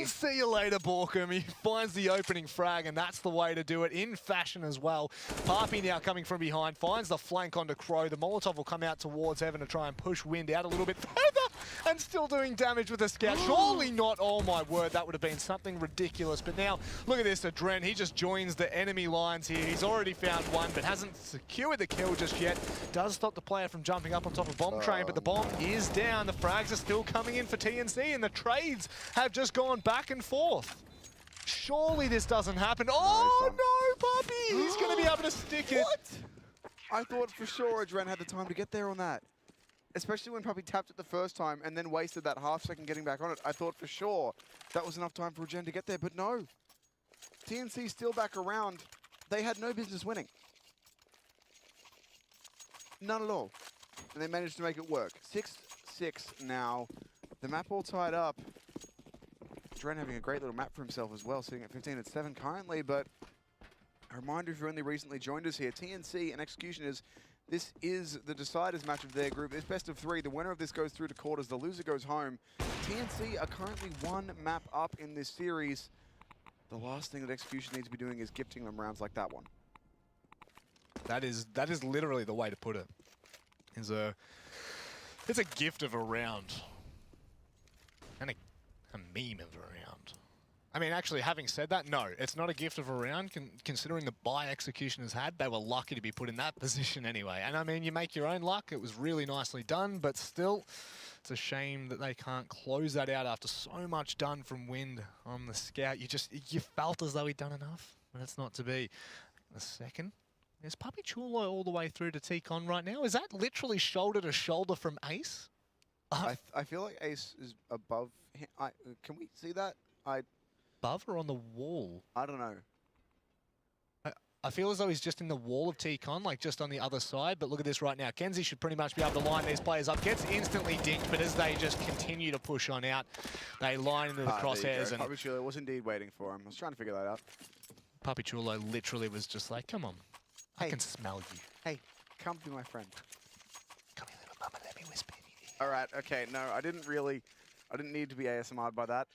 See you later, Borkum. He finds the opening frag, and that's the way to do it in fashion as well. Papi now coming from behind, finds the flank onto Crow. The Molotov will come out towards Heaven to try and push Wind out a little bit further, and still doing damage with the scout. Surely not. Oh my word, that would have been something ridiculous. But now, look at this, Adren. He just joins the enemy lines here. He's already found one, but hasn't secured the kill just yet. Does stop the player from jumping up on top of Bomb Train, but the bomb is down. The frags are still coming in for TNC, and the trades have just gone back and forth. Surely this doesn't happen. Oh no, Papi! He's going to be able to stick it. What? I thought for sure Adren had the time to get there on that. Especially when Papi tapped it the first time and then wasted that half second getting back on it. I thought for sure that was enough time for Adren to get there, but no. TNC still back around. They had no business winning. None at all. And they managed to make it work. 6-6 now. The map all tied up. Dren having a great little map for himself as well, sitting at 15-7 currently, but a reminder if you only recently joined us here, TNC and Executioners, this is the deciders match of their group. It's best of 3. The winner of this goes through to quarters. The loser goes home. TNC are currently 1 map up in this series. The last thing that Execution needs to be doing is gifting them rounds like that one. That is literally the way to put it. is it's a gift of a round. And a meme of a round. I mean, actually, having said that, no, it's not a gift of a round. Considering the bye Execution has had, they were lucky to be put in that position anyway. And I mean, you make your own luck. It was really nicely done, but still, it's a shame that they can't close that out after so much done from Wind on the scout. You felt as though he'd done enough, but it's not to be. The second, is Puppy Chulo all the way through to T-Con right now? Is that literally shoulder to shoulder from Ace? I feel like Ace is above him. Can we see that? Above or on the wall? I don't know. I feel as though he's just in the wall of T-Con, like just on the other side, but look at this right now. Kenzie should pretty much be able to line these players up. Gets instantly dinked, but as they just continue to push on out, they line into the crosshairs. And Puppy Chulo was indeed waiting for him. I was trying to figure that out. Puppy Chulo literally was just like, come on, Hey. I can smell you. Hey, come be my friend. Come here, little mama, let me whisper in your ear. All right, okay, no, I didn't need to be ASMR'd by that.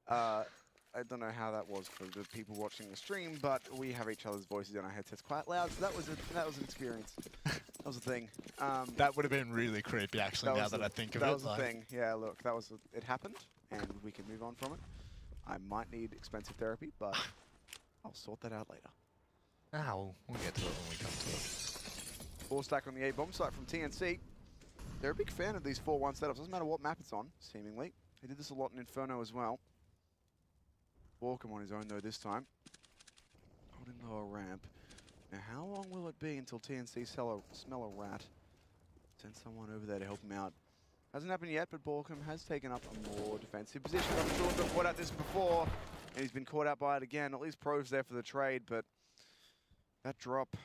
I don't know how that was for the people watching the stream, but we have each other's voices on our headsets quite loud, so that was an experience. That was a thing. That would have been really creepy, actually, now that I think of it. That was a thing. Yeah, look, it happened, and we can move on from it. I might need expensive therapy, but I'll sort that out later. We'll get to it when we come to it. 4 stack on the A bomb site from TNC. They're a big fan of these 4-1 setups. Doesn't matter what map it's on, seemingly. They did this a lot in Inferno as well. Borkum on his own though this time. Holding lower ramp. Now how long will it be until TNC smell a rat? Send someone over there to help him out. Hasn't happened yet, but Borkum has taken up a more defensive position. I'm sure he's been caught out this before, and he's been caught out by it again. At least Pro's there for the trade, but that drop,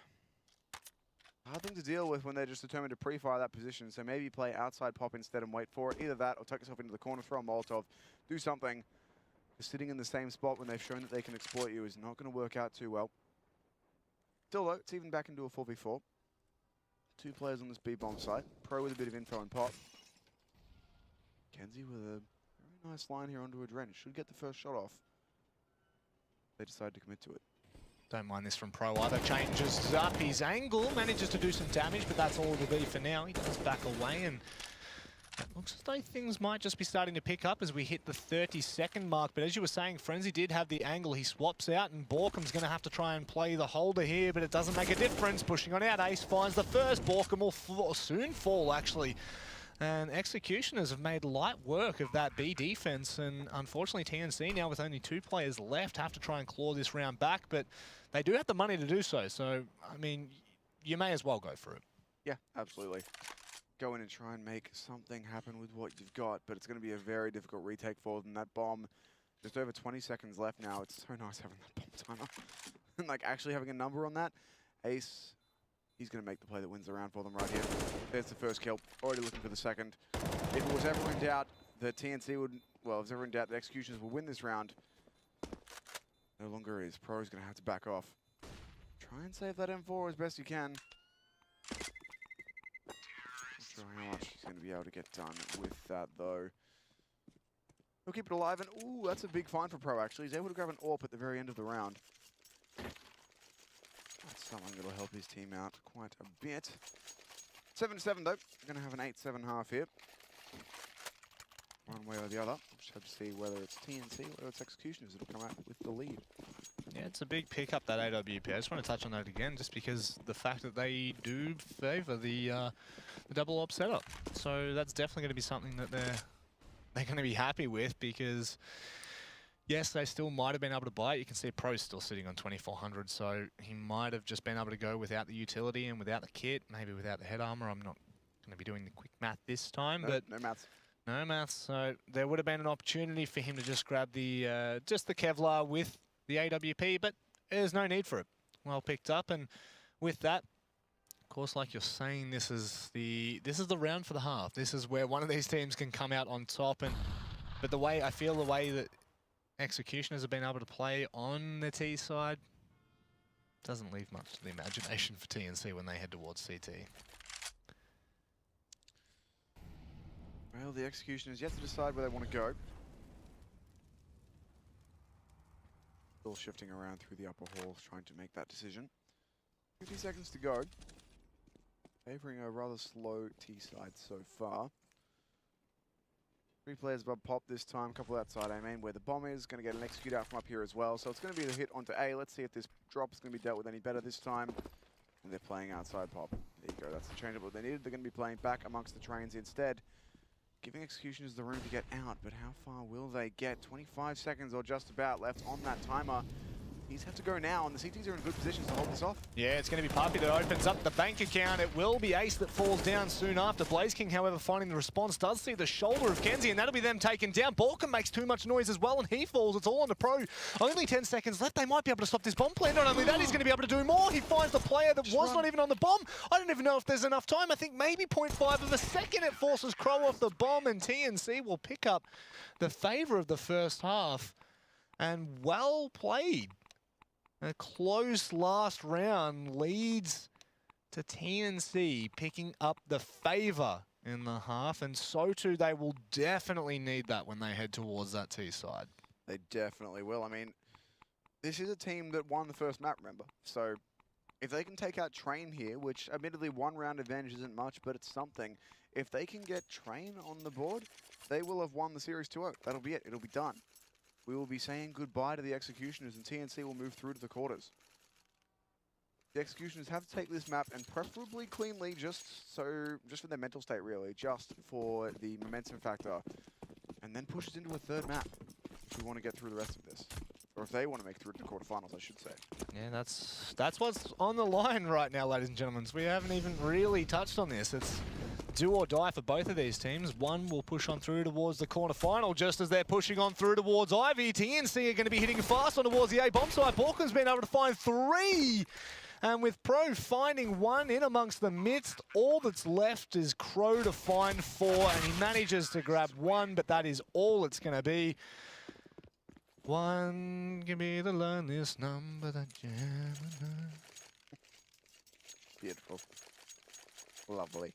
hard thing to deal with when they're just determined to pre-fire that position. So maybe play outside pop instead and wait for it. Either that or tuck yourself into the corner, throw a Molotov, do something. Just sitting in the same spot when they've shown that they can exploit you is not going to work out too well. Still though, it's even back into a 4v4. 2 players on this B-bomb site. Pro with a bit of info and pop. Kenzie with a very nice line here onto Adren. Should get the first shot off. They decide to commit to it. Don't mind this from Pro either. Changes up his angle, manages to do some damage, but that's all it'll be for now. He does back away, and it looks as though things might just be starting to pick up as we hit the 30-second mark. But as you were saying, Frenzy did have the angle. He swaps out, and Borkum's going to have to try and play the holder here, but it doesn't make a difference. Pushing on out, Ace finds the first. Borkum will soon fall, actually. And Executioners have made light work of that B defense, and unfortunately TNC now with only 2 players left have to try and claw this round back, but they do have the money to do so. So, I mean, you may as well go for it. Yeah, absolutely. Go in and try and make something happen with what you've got, but it's going to be a very difficult retake for them. That bomb, just over 20 seconds left now. It's so nice having that bomb timer. And like actually having a number on that. Ace, he's going to make the play that wins the round for them right here. There's the first kill. Already looking for the second. If it was ever in doubt that TNC would, well, if it was ever in doubt that Executioners will win this round, no longer is. Pro's going to have to back off. Try and save that M4 as best you can. Not sure how much he's going to be able to get done with that, though. He'll keep it alive, and ooh, that's a big find for Pro, actually. He's able to grab an AWP at the very end of the round. That's something that'll help his team out quite a bit. 7-7, though. We're going to have an 8-7 half here. One way or the other. We'll just have to see whether it's TNC or whether it's Executioners that'll come out with the lead. Yeah, it's a big pickup, that AWP. I just want to touch on that again, just because the fact that they do favour the double op setup. So that's definitely going to be something that they're going to be happy with, because yes, they still might have been able to buy it. You can see Pro's still sitting on 2,400, so he might have just been able to go without the utility and without the kit, maybe without the head armor. I'm not going to be doing the quick math this time, but no maths. No maths. So there would have been an opportunity for him to just grab the just the Kevlar with the AWP, but there's no need for it. Well picked up, and with that, of course, like you're saying, this is the round for the half. This is where one of these teams can come out on top, but the way that Executioners have been able to play on the T side doesn't leave much to the imagination for TNC when they head towards CT. Well, the Executioners yet to decide where they want to go. Still shifting around through the upper halls, trying to make that decision. 50 seconds to go. Favoring a rather slow T side so far. 3 players above pop this time, a couple outside A main where the bomb is. Going to get an execute out from up here as well. So it's going to be the hit onto A. Let's see if this drop is going to be dealt with any better this time. And they're playing outside pop. There you go, that's the changeable they needed. They're going to be playing back amongst the trains instead. Giving executioners the room to get out, but how far will they get? 25 seconds or just about left on that timer. He's had to go now, and the CTs are in good positions to hold this off. Yeah, it's going to be Papi that opens up the bank account. It will be Ace that falls down soon after. Blaze King, however, finding the response, does see the shoulder of Kenzie, and that'll be them taken down. Balkan makes too much noise as well, and he falls. It's all on the Pro. Only 10 seconds left. They might be able to stop this bomb play. Not only that, he's going to be able to do more. He finds the player that was not even on the bomb. I don't even know if there's enough time. I think maybe 0.5 of a second it forces Crow off the bomb, and TNC will pick up the favor of the first half. And well played. A close last round leads to TNC picking up the favor in the half, and so too they will definitely need that when they head towards that T side. They definitely will. I mean, this is a team that won the first map, remember? So if they can take out Train here, which admittedly 1 round advantage isn't much, but it's something. If they can get Train on the board, they will have won the series 2-0. That'll be it. It'll be done. We will be saying goodbye to the Executioners, and TNC will move through to the quarters. The Executioners have to take this map, and preferably cleanly, just for their mental state, really, just for the momentum factor, and then push us into a 3rd map if we want to get through the rest of this. Or if they want to make it through to the quarterfinals, I should say. Yeah, that's what's on the line right now, ladies and gentlemen. So we haven't even really touched on this. It's do or die for both of these teams. One will push on through towards the quarterfinal just as they're pushing on through towards Ivy. TNC are going to be hitting fast on towards the A-bomb side. Balkan's been able to find 3. And with Pro finding 1 in amongst the midst, all that's left is Crow to find 4. And he manages to grab 1, but that is all it's going to be. 1 can be the loneliest number that you ever heard. Beautiful. Lovely.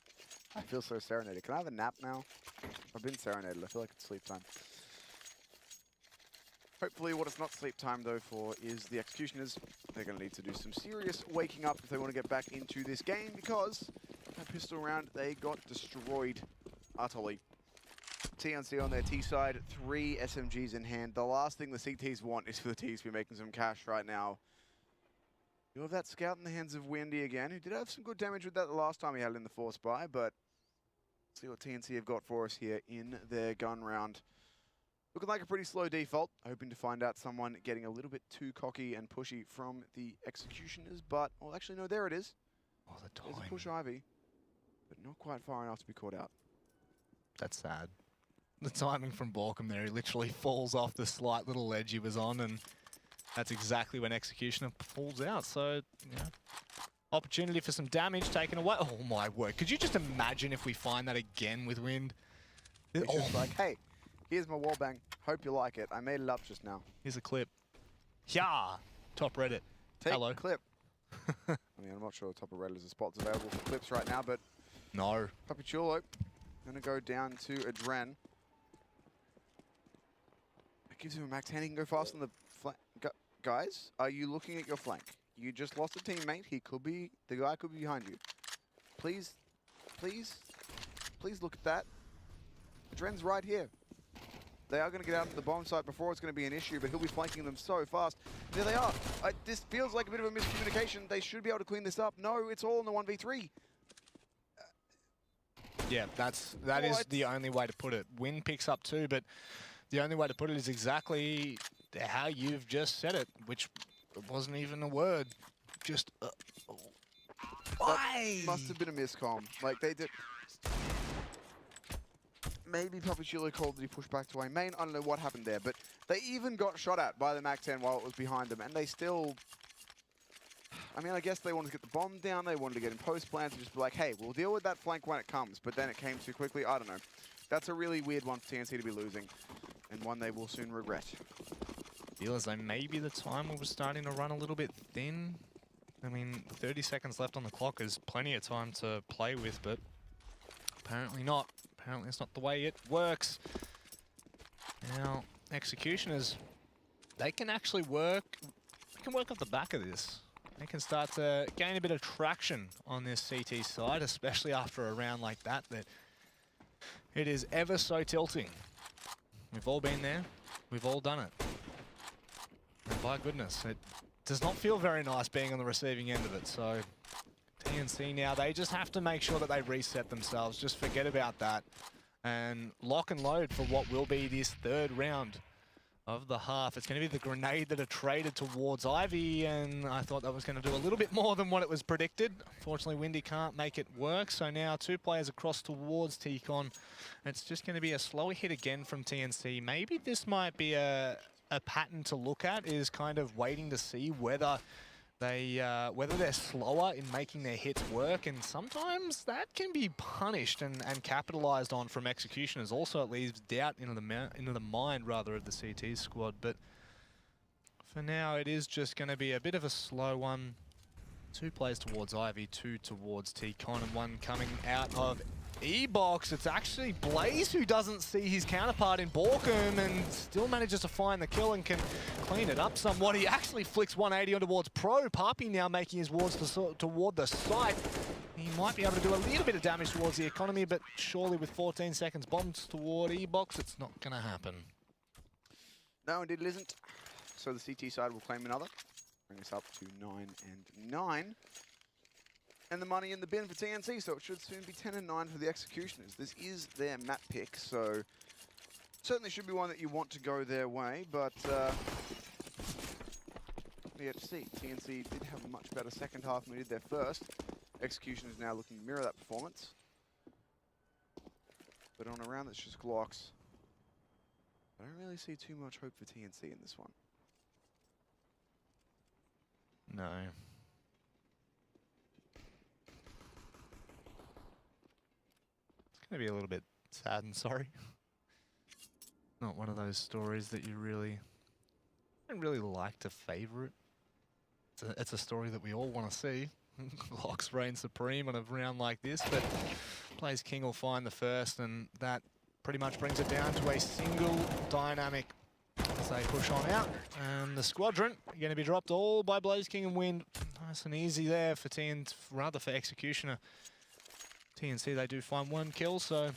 I feel so serenaded. Can I have a nap now? I've been serenaded. I feel like it's sleep time. Hopefully what it's not sleep time though for is the Executioners. They're going to need to do some serious waking up if they want to get back into this game, because that pistol round, they got destroyed utterly. TNC on their T side, 3 SMGs in hand. The last thing the CTs want is for the Ts to be making some cash right now. You have that scout in the hands of Windy again, who did have some good damage with that the last time he had it in the force buy, but let's see what TNC have got for us here in their gun round. Looking like a pretty slow default, hoping to find out someone getting a little bit too cocky and pushy from the Executioners, but, well, actually, no, there it is. Oh, the There's timing. a push Ivy, but not quite far enough to be caught out. That's sad. The timing from Balkan there, he literally falls off the slight little ledge he was on, and that's exactly when Executioner falls out. So, yeah, opportunity for some damage taken away. Oh my word, could you just imagine if we find that again with Wind? It's just like, hey, here's my wallbang. Hope you like it. I made it up just now. Here's a clip. Yeah, top Reddit. Take Hello. clip. I mean, I'm not sure the top of Reddit is a spot available for clips right now, but No. Papi Chulo gonna go down to Adren. That gives him a max hand. He can go fast on the flank. Guys, are you looking at your flank? You just lost a teammate. The guy could be behind you. Please, please, please look at that. Adren's right here. They are going to get out to the bomb site before it's going to be an issue, but he'll be flanking them so fast. There they are. This feels like a bit of a miscommunication. They should be able to clean this up. No, it's all in the 1v3. Yeah, that is the only way to put it. Wind picks up 2, but the only way to put it is exactly how you've just said it, which wasn't even a word. Just That must have been a miscomm. Like, they did. Maybe Papi Chulo called that he pushed back to A main. I don't know what happened there, but they even got shot at by the Mac 10 while it was behind them, and they still. I mean, I guess they wanted to get the bomb down. They wanted to get in post plans and just be like, hey, we'll deal with that flank when it comes. But then it came too quickly. I don't know. That's a really weird one for TNC to be losing, and one they will soon regret. Feel as though maybe the timer was starting to run a little bit thin. I mean, 30 seconds left on the clock is plenty of time to play with, but apparently not. Apparently it's not the way it works. Now, Executioners, they can actually work. They can work off the back of this. they can start to gain a bit of traction on this CT side, especially after a round like that, that it is ever so tilting. We've all been there. We've all done it. And by goodness, it does not feel very nice being on the receiving end of it. So TNC now, they just have to make sure that they reset themselves. Just forget about that and lock and load for what will be this third round of the half. It's going to be the grenade that are traded towards Ivy, and I thought that was going to do a little bit more than what it was predicted. Fortunately, Windy can't make it work, so now 2 players across towards T-Con. It's just going to be a slower hit again from TNC. Maybe this might be a pattern to look at, is kind of waiting to see whether they're slower in making their hits work, and sometimes that can be punished and capitalized on from executioners. Also, it leaves doubt into the mind rather of the CT squad. But for now, it is just going to be a bit of a slow one. 2 plays towards Ivy, 2 towards T-Con, and 1 coming out of E-Box. It's actually Blaze who doesn't see his counterpart in Borkum and still manages to find the kill and can clean it up somewhat. He actually flicks 180 on towards Pro. Papi now making his wards toward the site. He might be able to do a little bit of damage towards the economy, but surely with 14 seconds bombs toward E-Box, it's not going to happen. No, indeed it isn't. So the CT side will claim another. Bring us up to 9 and 9. And the money in the bin for TNC, so it should soon be 10 and 9 for the Executioners. This is their map pick, so certainly should be one that you want to go their way, but we have to see. TNC did have a much better second half than we did their first. Executioners now looking to mirror that performance. But on a round that's just Glocks, I don't really see too much hope for TNC in this one. No. Gonna be a little bit sad and sorry. Not one of those stories that you don't really like to favor it. It's a story that we all want to see. Glocks reign supreme on a round like this, but Plays King will find the first, and that pretty much brings it down to a single dynamic as they push on out. And the squadron are going to be dropped all by Blaze King and Wind. Nice and easy there for for Executioner. TNC, they do find 1 kill, so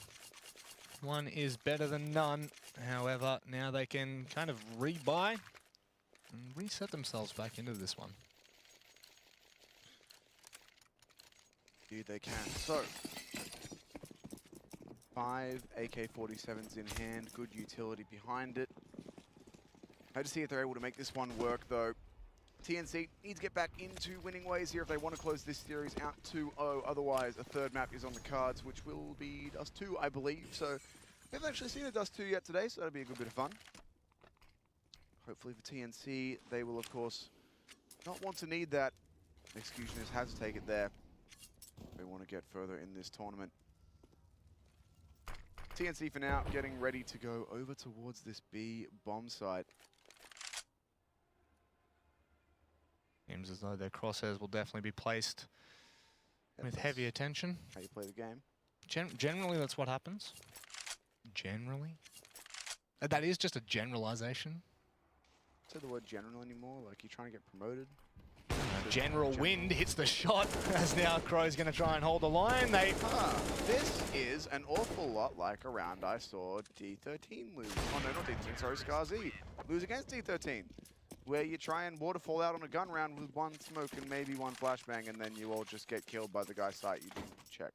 1 is better than none. However, now they can kind of rebuy and reset themselves back into this one. Indeed they can. So, 5 AK-47s in hand, good utility behind it. Hope to see if they're able to make this one work, though. TNC needs to get back into winning ways here if they want to close this series out 2-0. Otherwise, a third map is on the cards, which will be Dust 2, I believe. So, we haven't actually seen a Dust 2 yet today, so that'll be a good bit of fun. Hopefully for TNC, they will, of course, not want to need that. Executioners have to take it there. They want to get further in this tournament. TNC for now, getting ready to go over towards this B bomb site. Seems as though their crosshairs will definitely be placed with heavy attention. How you play the game. Generally, that's what happens. Generally. That is just a generalization. Say the word general anymore, like you're trying to get promoted. General Wind hits the shot, as now Crow's going to try and hold the line. This is an awful lot like a round I saw D13 lose. Oh no, not D13, sorry, ScarZ lose against D13. Where you try and waterfall out on a gun round with 1 smoke and maybe 1 flashbang, and then you all just get killed by the guy's site you didn't check.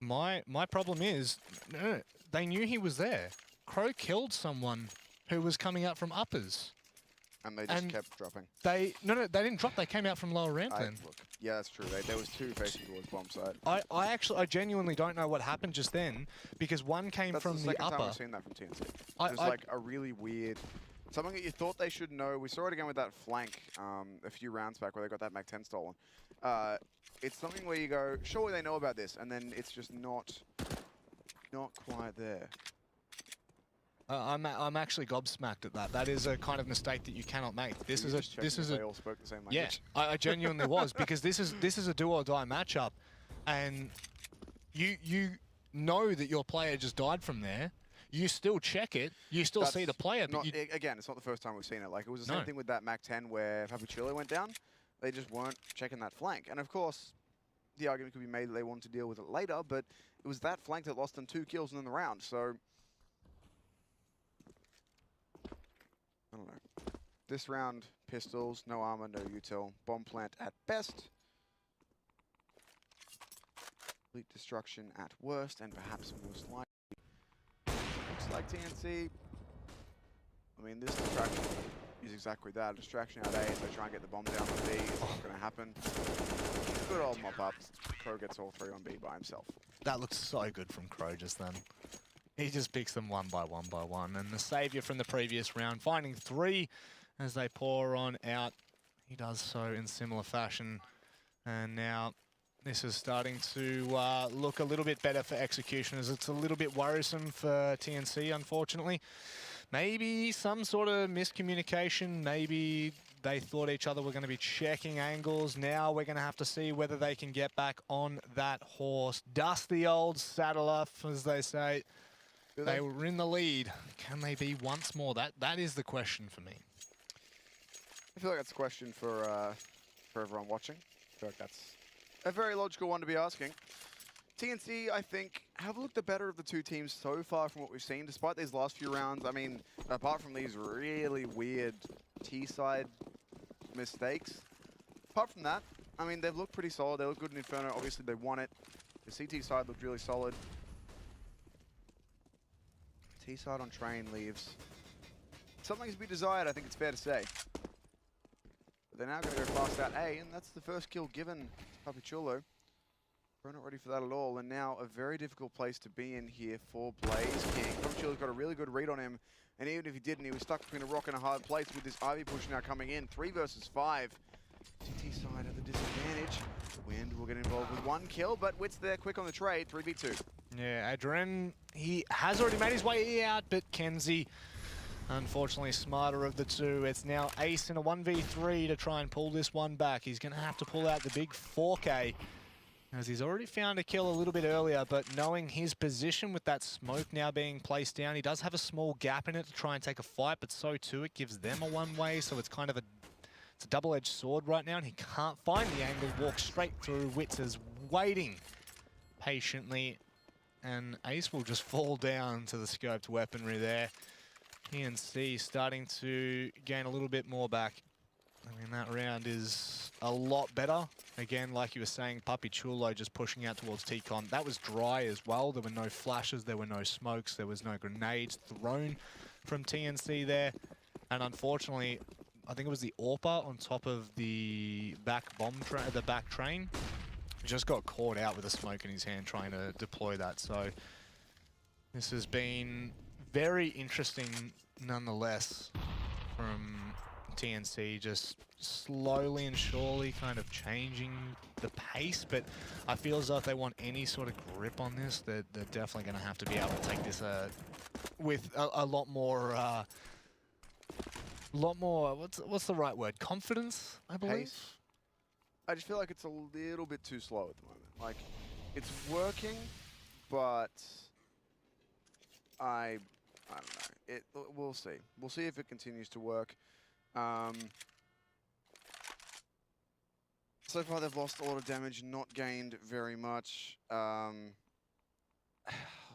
My problem is, they knew he was there. Crow killed someone who was coming out from uppers. And they just kept dropping. They didn't drop. They came out from lower ramp then. Look, yeah, that's true. There was 2 facing towards bomb site. I genuinely don't know what happened just then, because one came from the upper. That's the second time we've seen that from TNC. It was like a really weird, something that you thought they should know. We saw it again with that flank a few rounds back where they got that Mac 10 stolen. It's something where you go, surely they know about this, and then it's just not quite there. I'm actually gobsmacked at that. That is a kind of mistake that you cannot make. This is a they all spoke the same language. Yeah, I genuinely was, because this is a do or die matchup, and you know that your player just died from there. You still check it. You still see the player. But again, it's not the first time we've seen it. Like, it was the same thing with that Mac 10 where Papuchillo went down. They just weren't checking that flank. And of course, the argument could be made that they wanted to deal with it later, but it was that flank that lost them 2 kills in the round. So, I don't know. This round, pistols, no armor, no util, bomb plant at best. Complete destruction at worst, and perhaps most likely. Looks like TNC. I mean, this distraction is exactly that. Distraction out A as they try and get the bomb down on B. It's not going to happen. Good old mop up. Crow gets all 3 on B by himself. That looks so good from Crow just then. He just picks them one by one. And the savior from the previous round, finding 3 as they pour on out. He does so in similar fashion. And now this is starting to look a little bit better for Executioners. It's a little bit worrisome for TNC, unfortunately. Maybe some sort of miscommunication. Maybe they thought each other were going to be checking angles. Now we're going to have to see whether they can get back on that horse. Dust the old saddle off, as they say. They were in the lead. Can they be once more? That is the question for me. I feel like that's a question for everyone watching. I feel like that's a very logical one to be asking. TNC, I think, have looked the better of the 2 teams so far from what we've seen, despite these last few rounds. I mean, apart from these really weird T-side mistakes, apart from that, I mean, they've looked pretty solid. They look good in Inferno. Obviously, they won it. The CT side looked really solid. T-side on train leaves something to be desired, I think it's fair to say. But they're now going to go fast out A, and that's the first kill given to Papichulo. We're not ready for that at all, and now a very difficult place to be in here for Blaze King. Papichulo's got a really good read on him, and even if he didn't, he was stuck between a rock and a hard place with this Ivy push now coming in. 3 versus 5. CT side at the disadvantage. Wind will get involved with 1 kill, but Wit's there quick on the trade, 3v2. Yeah, Adren, he has already made his way out, but Kenzie, unfortunately, smarter of the 2. It's now Ace in a 1v3 to try and pull this one back. He's going to have to pull out the big 4K, as he's already found a kill a little bit earlier, but knowing his position with that smoke now being placed down, he does have a small gap in it to try and take a fight, but so too it gives them a one-way, so it's kind of a double-edged sword right now, and he can't find the angle, walks straight through. Witz is waiting patiently, and Ace will just fall down to the scoped weaponry there. TNC starting to gain a little bit more back. I mean, that round is a lot better. Again, like you were saying, Papichulo just pushing out towards T-Con. That was dry as well. There were no flashes, there were no smokes, there was no grenades thrown from TNC there. And unfortunately, I think it was the AWPer on top of the back train. Just got caught out with a smoke in his hand trying to deploy that. So this has been very interesting nonetheless from TNC, just slowly and surely kind of changing the pace, but I feel as though if they want any sort of grip on this, they're definitely going to have to be able to take this with a lot more, what's the right word? Confidence, I believe? Pace. I just feel like it's a little bit too slow at the moment. Like, it's working, but I don't know. We'll see. We'll see if it continues to work. So far, they've lost a lot of damage, not gained very much.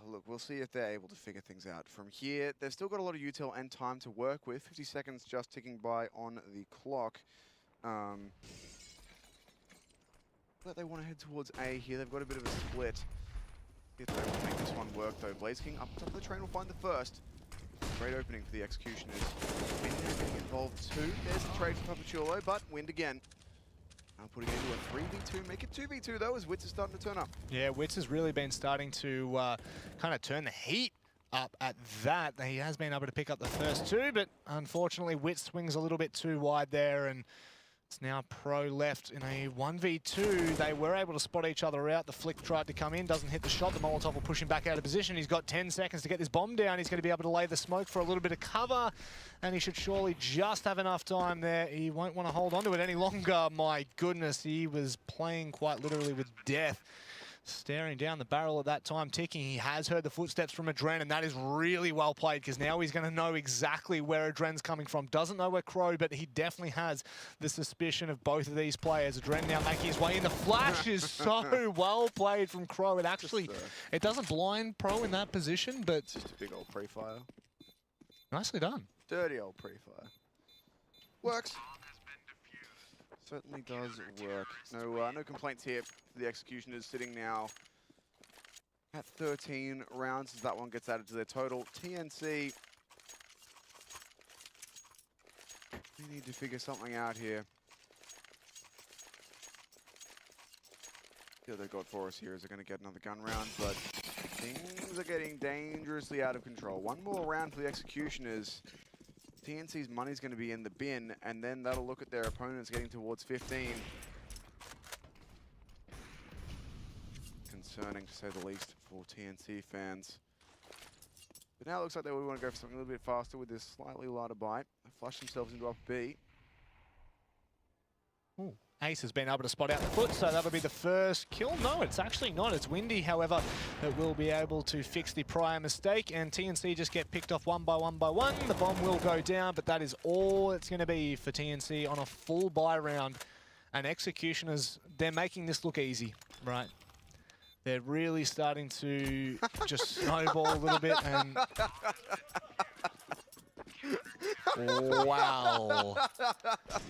Look, we'll see if they're able to figure things out. From here, they've still got a lot of util and time to work with. 50 seconds just ticking by on the clock. But they want to head towards A here. They've got a bit of a split. If they want to make this one work, though. Blaze King up top of the train will find the first. Great opening for the Executioners. Wind now getting involved too. There's the trade for Papichulo, but Wind again. Now putting it into a 3v2. Make it 2v2 though, as Witz is starting to turn up. Yeah, Witz has really been starting to kind of turn the heat up at that. He has been able to pick up the first 2, but unfortunately Witz swings a little bit too wide there, and it's now Pro left in a 1v2. They were able to spot each other out. The flick tried to come in, doesn't hit the shot. The Molotov will push him back out of position. He's got 10 seconds to get this bomb down. He's going to be able to lay the smoke for a little bit of cover, and he should surely just have enough time there. He won't want to hold on to it any longer. My goodness, he was playing quite literally with death. staring down the barrel at that time, ticking. He has heard the footsteps from Adren, and that is really well played because now he's going to know exactly where Adren's coming from. Doesn't know where Crow, but he definitely has the suspicion of both of these players. Adren now making his way in. The flash is so well played from Crow. It actually, it doesn't blind Pro in that position, but It's just a big old pre-fire. nicely done. Dirty old pre-fire. Works. Certainly does work. No complaints here. The Executioners sitting now at 13 rounds as that one gets added to their total. TNC, we need to figure something out here. The other god for us here is they're going to get another gun round, but things are getting dangerously out of control. One more round for the Executioners. TNC's money's going to be in the bin, and then that'll look at their opponents getting towards 15. Concerning, to say the least, for TNC fans. But now it looks like they want to go for something a little bit faster with this slightly lighter bite. They flush themselves into up B. Ooh. Ace has been able to spot out the foot, so that'll be the first kill. No, it's actually not. It's Windy, however, that will be able to fix the prior mistake, and TNC just get picked off one by one by one. The bomb will go down, but that is all it's going to be for TNC on a full buy round. And Executioners, they're making this look easy, right? They're really starting to just snowball a little bit, and wow.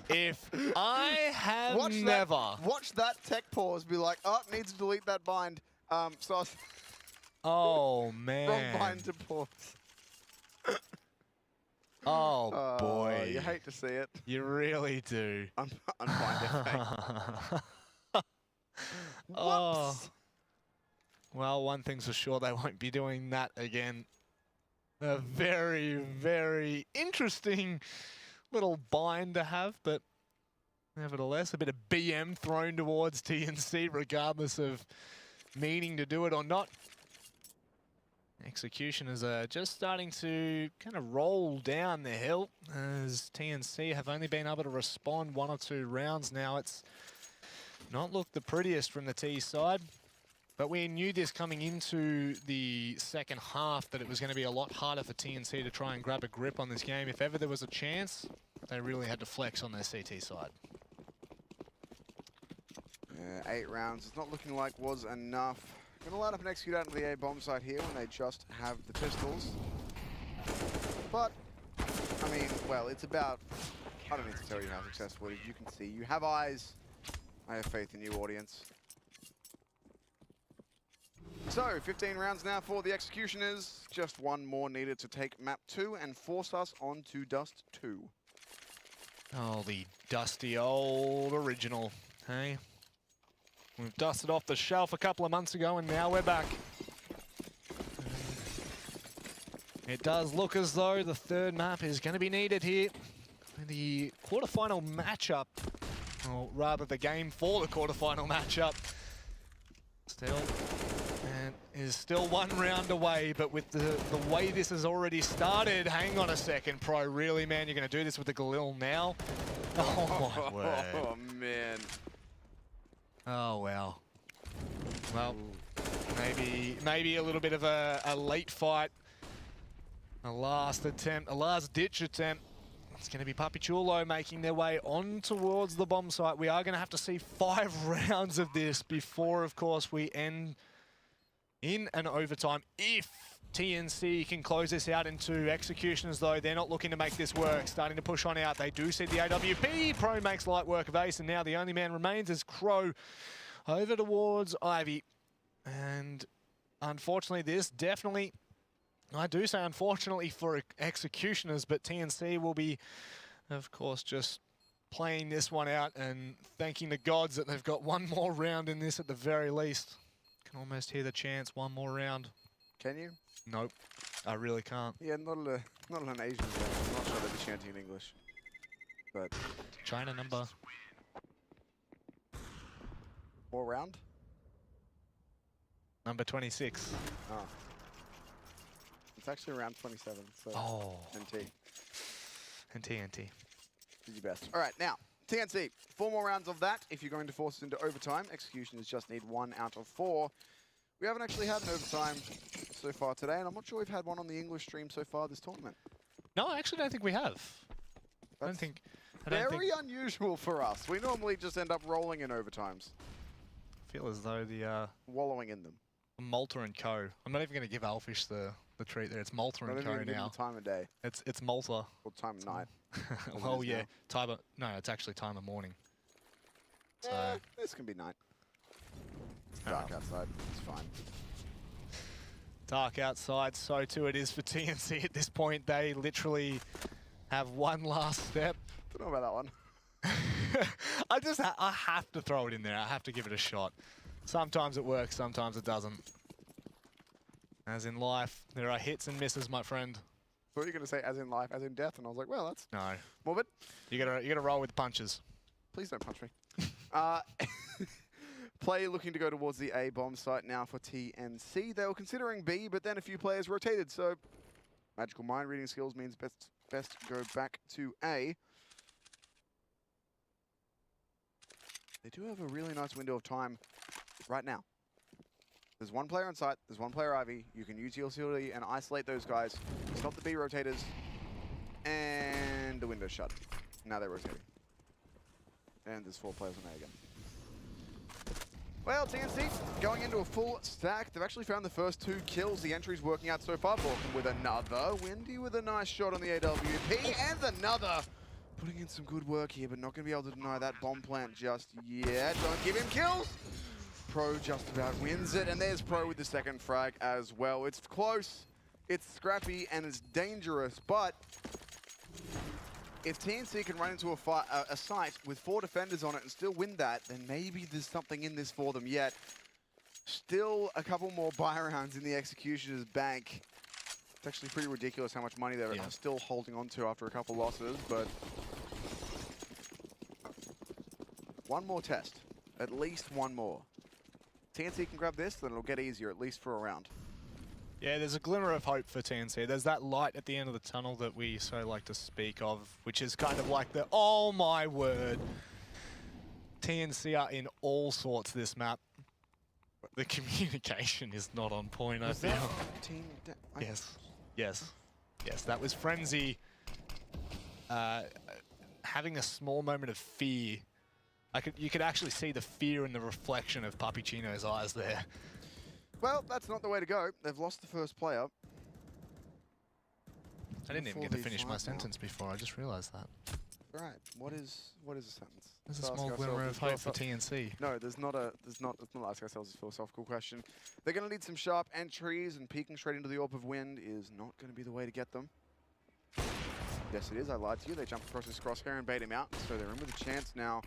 If I have Watch that tech pause be like, oh, needs to delete that bind. So oh, man. wrong bind to pause. Oh, boy. You hate to see it. You really do. Unbind effect. Oh. Well, one thing's for sure, they won't be doing that again. A very, very interesting little bind to have, but nevertheless, a bit of BM thrown towards TNC, regardless of meaning to do it or not. Executioners are just starting to kind of roll down the hill, as TNC have only been able to respond 1 or 2 rounds now. It's not looked the prettiest from the T side. But we knew this coming into the second half, that it was going to be a lot harder for TNC to try and grab a grip on this game. If ever there was a chance, they really had to flex on their CT side. 8 rounds. It's not looking like was enough. Going to line up and execute out into the A bomb site here when they just have the pistols. But, I mean, well, it's about... I don't need to tell you how successful it is. You can see. You have eyes. I have faith in you, audience. So, 15 rounds now for the Executioners. Just one more needed to take map 2 and force us on to Dust 2. Oh, the dusty old original, hey? We've dusted off the shelf a couple of months ago, and now we're back. It does look as though the third map is going to be needed here. The quarterfinal matchup, or rather the game for the quarterfinal matchup, is still 1 round away, but with the way this has already started, hang on a second, Pro, really, man? You're going to do this with the Galil now? Oh, my word. Oh, man. Oh, wow. Well, maybe a little bit of a late fight. A last attempt, a last-ditch attempt. It's going to be Papichulo making their way on towards the bomb site. We are going to have to see 5 rounds of this before, of course, we end in an overtime. If TNC can close this out into Executioners, though, they're not looking to make this work. Starting to push on out. They do see the AWP. Pro makes light work of Ace, and now the only man remains is Crow over towards Ivy. And unfortunately, this definitely, I do say unfortunately for Executioners, but TNC will be, of course, just playing this one out and thanking the gods that they've got 1 more round in this at the very least. Can almost hear the chants, 1 more round. Can you? Nope, I really can't. Yeah, not an Asian game. I'm not sure they'd be chanting in English. But China number. 4 round? Number 26. Oh. It's actually around 27, so Oh. NT. And TNT. Did your best. All right, now, TNC, 4 more rounds of that if you're going to force us into overtime. Executioners just need 1 out of 4. We haven't actually had an overtime so far today, and I'm not sure we've had one on the English stream so far this tournament. No, I actually don't think we have. I don't think. Very unusual for us. We normally just end up rolling in overtimes. I feel as though the wallowing in them. Malta and Co. I'm not even going to give Alfish the treat there. It's Malta and Co now. Time of day. It's Malta. Or time of night. Well, yeah. No, it's actually time of morning. So this can be night. It's dark outside. It's fine. Dark outside, so too it is for TNC at this point. They literally have one last step. Don't know about that one. I have to throw it in there. I have to give it a shot. Sometimes it works, sometimes it doesn't. As in life, there are hits and misses, my friend. I thought you were going to say as in life, as in death, and I was like, well, that's no morbid. You gotta roll with the punches. Please don't punch me. Play looking to go towards the A bomb site now for TNC. They were considering B, but then a few players rotated, so magical mind reading skills means best go back to A. They do have a really nice window of time right now. There's one player on site, there's one player Ivy. You can use your utility and isolate those guys. Stop the B rotators. And the window's shut. Now they're rotating. And there's 4 players on A again. Well, TNC going into a full stack. They've actually found the first 2 kills. The entry's working out so far. Balkan with another. Windy with a nice shot on the AWP. And another. Putting in some good work here, but not going to be able to deny that bomb plant just yet. Don't give him kills. Pro just about wins it. And there's Pro with the second frag as well. It's close. It's scrappy and it's dangerous, but if TNC can run into a site with 4 defenders on it and still win that, then maybe there's something in this for them yet. Still a couple more buy rounds in the Executioner's bank. It's actually pretty ridiculous how much money they're still holding on to after a couple losses, but one more test. At least one more. TNC can grab this, then it'll get easier, at least for a round. Yeah, there's a glimmer of hope for TNC. There's that light at the end of the tunnel that we so like to speak of, which is kind of like the, oh my word. TNC are in all sorts this map. The communication is not on point, I feel. Yes, that was Frenzy having a small moment of fear. You could actually see the fear in the reflection of Puppychino's eyes there. Well, that's not the way to go. They've lost the first player. I didn't even get to finish my sentence before. I just realized that. Right. What is a sentence? There's a small glimmer of hope for TNC. No, let's not ask ourselves a philosophical question. They're going to need some sharp entries, and peeking straight into the Orb of Wind is not going to be the way to get them. Yes, it is. I lied to you. They jump across this crosshair and bait him out, so they're in with a chance now.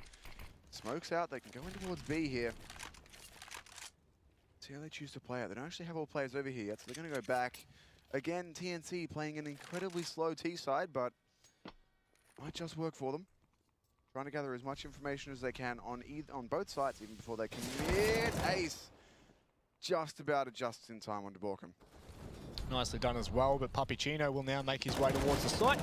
Smoke's out. They can go in towards B here. See how they choose to play it. They don't actually have all players over here yet, so they're going to go back. Again, TNC playing an incredibly slow T side, but might just work for them. Trying to gather as much information as they can on both sides, even before they commit. Ace just about adjusts in time on Borkum. Nicely done as well, but Puppychino will now make his way towards the site.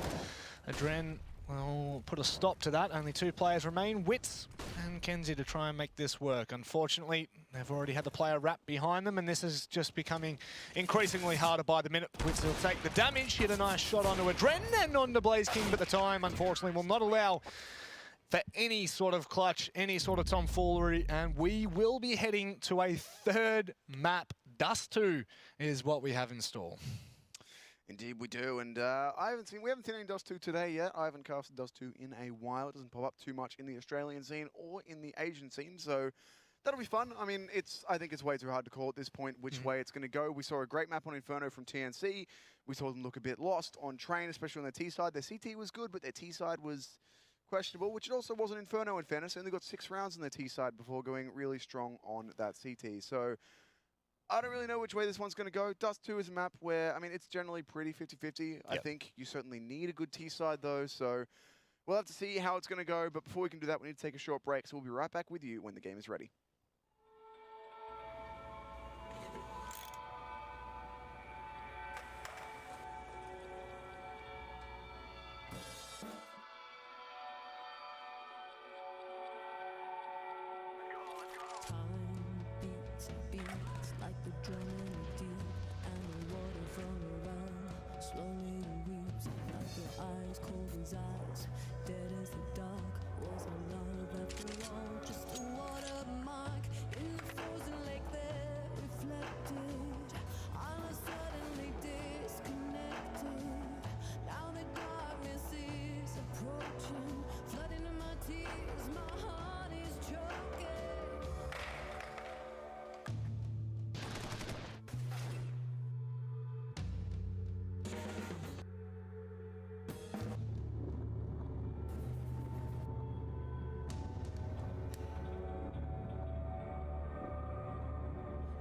Adren will put a stop to that. Only 2 players remain, Wits and Kenzie, to try and make this work. Unfortunately, they've already had the player wrapped behind them, and this is just becoming increasingly harder by the minute. Wits will take the damage, hit a nice shot onto Adren and onto Blaze King, but the time, unfortunately, will not allow for any sort of clutch, any sort of tomfoolery, and we will be heading to a 3rd map. Dust 2 is what we have in store. Indeed we do, and we haven't seen any Dust 2 today yet. I haven't casted Dust 2 in a while. It doesn't pop up too much in the Australian scene or in the Asian scene, so that'll be fun. I mean, I think it's way too hard to call at this point which way it's going to go. We saw a great map on Inferno from TNC. We saw them look a bit lost on Train, especially on their T side. Their CT was good, but their T side was questionable, which it also wasn't Inferno in fairness. They only got 6 rounds on their T side before going really strong on that CT. So I don't really know which way this one's going to go. Dust 2 is a map where, I mean, it's generally pretty 50-50. Yep. I think you certainly need a good T side though, so we'll have to see how it's going to go. But before we can do that, we need to take a short break, so we'll be right back with you when the game is ready. drowning deep, and the water from around slowly weeps. Like your eyes, cold as ice, dead as the dark. Was our love after all just a watermark in the frozen lake there reflected? I was suddenly disconnected. Now the darkness is approaching, flooding in my tears. My heart is choking.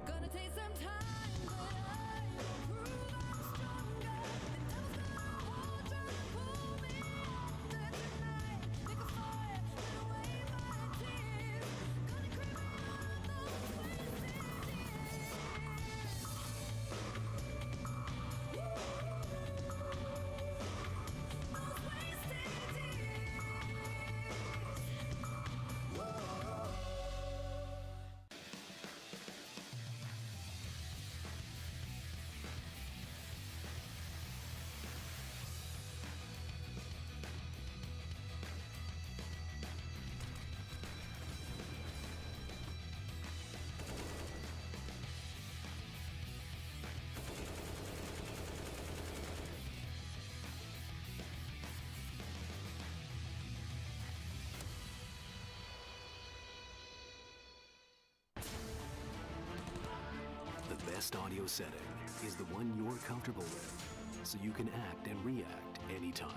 Gonna take some time, but I will prove I'm stronger. The devil's gonna hold, trying to pull me under tonight. Make a fire, put away my tears. Gonna creep me out of those wasted years. Those wasted years. The best audio setting is the one you're comfortable with, so you can act and react anytime.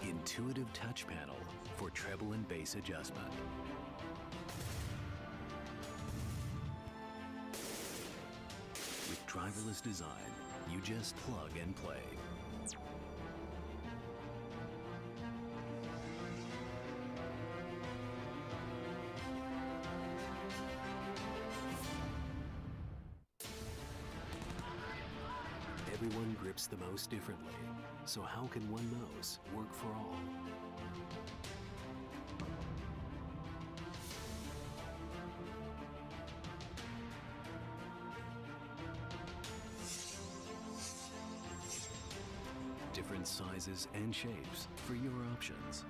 Intuitive touch panel for treble and bass adjustment. With driverless design, you just plug and play. Everyone grips the mouse differently, so how can one mouse work for all? Different sizes and shapes for your options.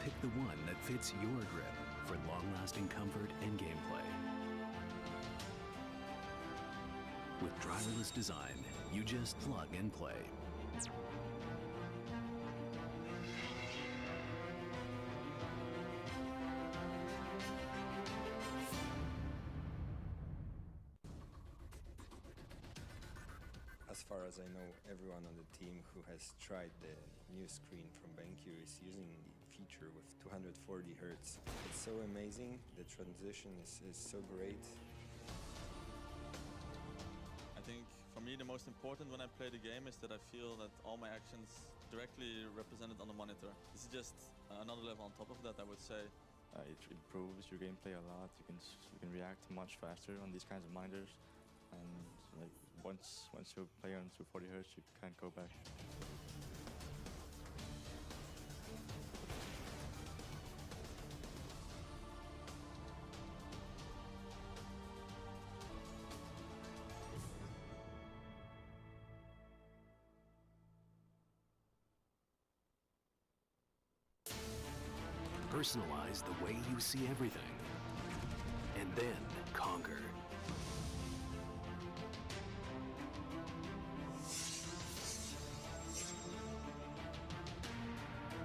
Pick the one that fits your grip for long-lasting comfort and gameplay. With driverless design, you just plug and play. As far as I know, everyone on the team who has tried the new screen from BenQ is using the feature with 240 Hz. It's so amazing, the transition is so great. I think for me the most important when I play the game is that I feel that all my actions directly represented on the monitor. This is just another level on top of that, I would say. It improves your gameplay a lot. You can react much faster on these kinds of minders, and like once you play on 240 Hz, you can't go back. Personalize the way you see everything, and then conquer.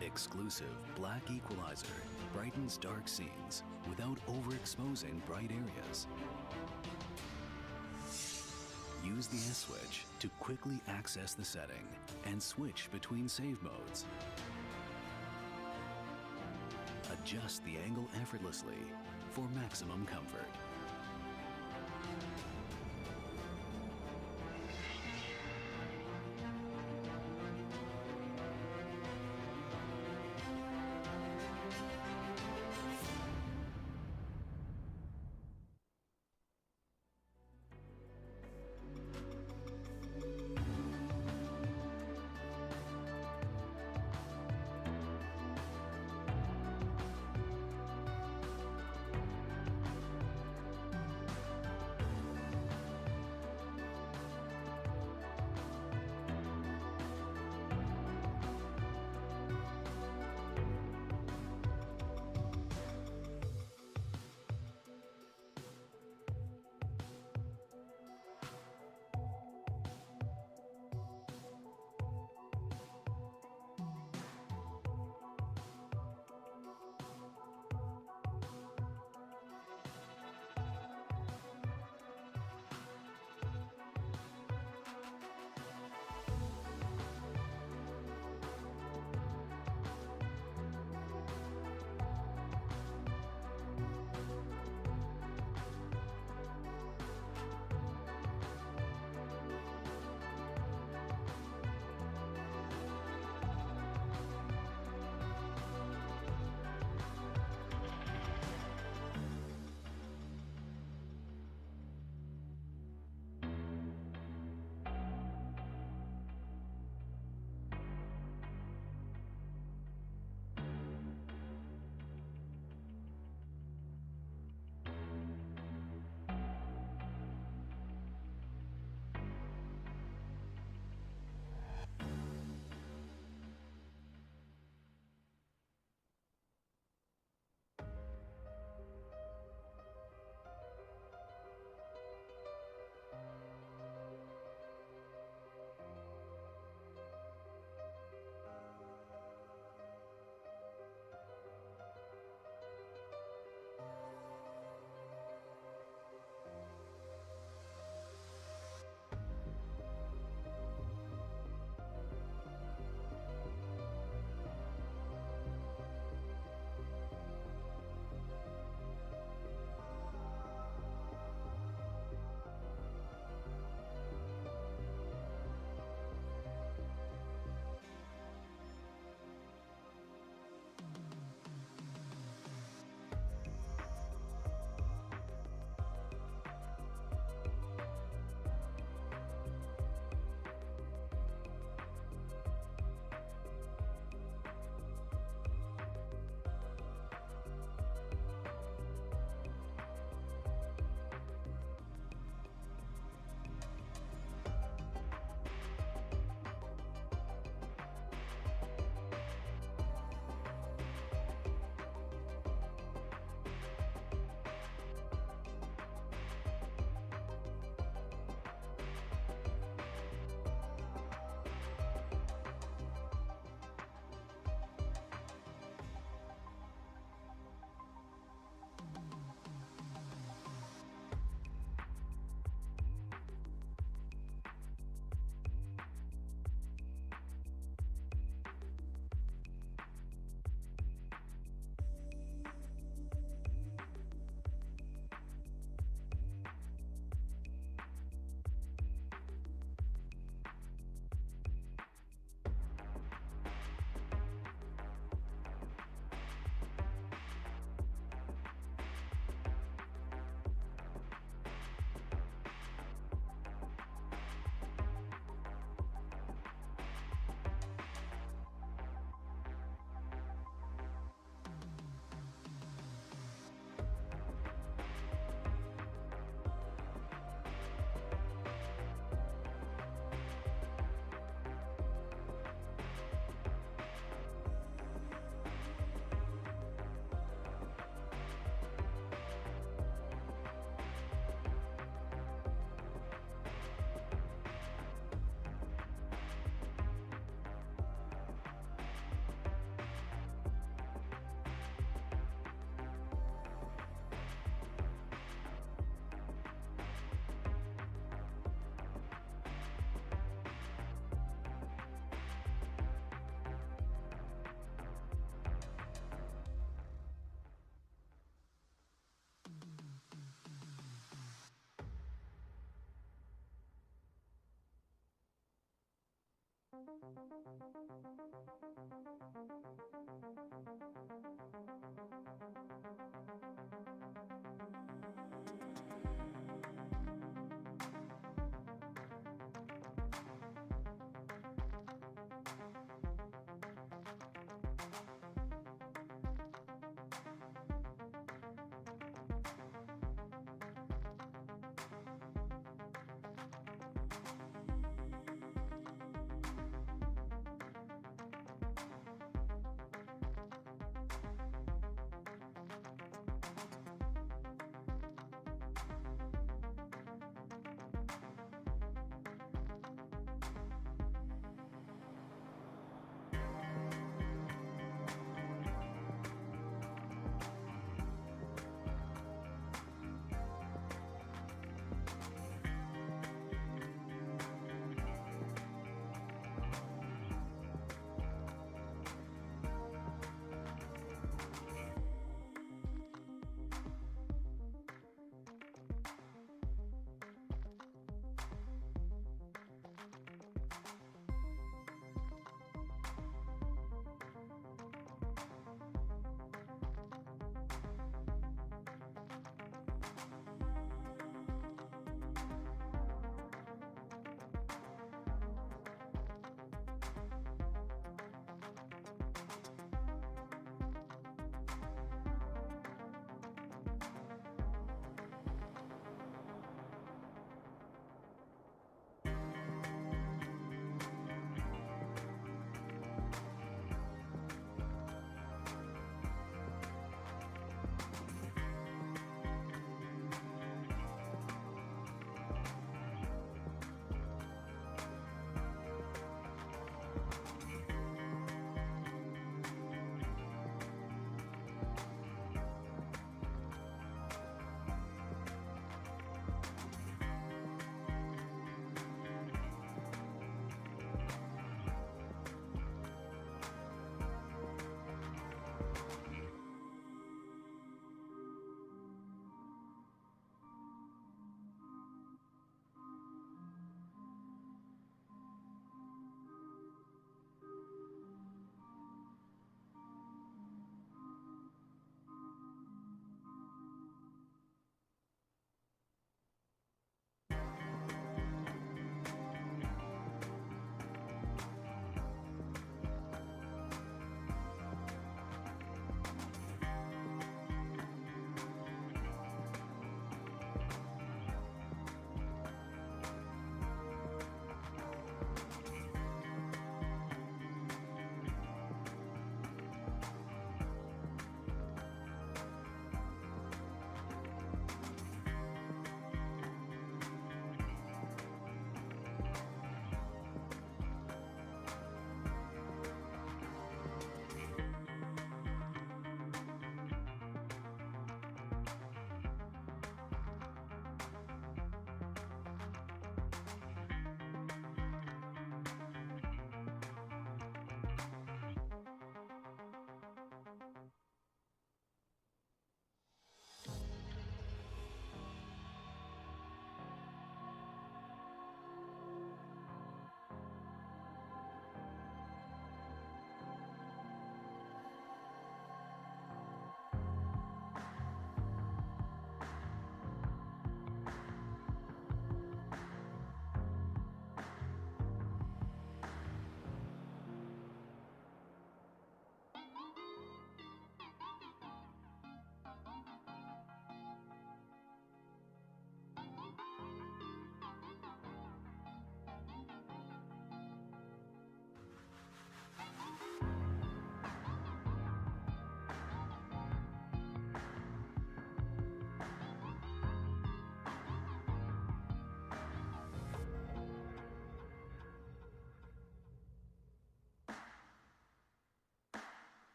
Exclusive black equalizer brightens dark scenes without overexposing bright areas. Use the S switch to quickly access the setting and switch between save modes. Adjust the angle effortlessly for maximum comfort.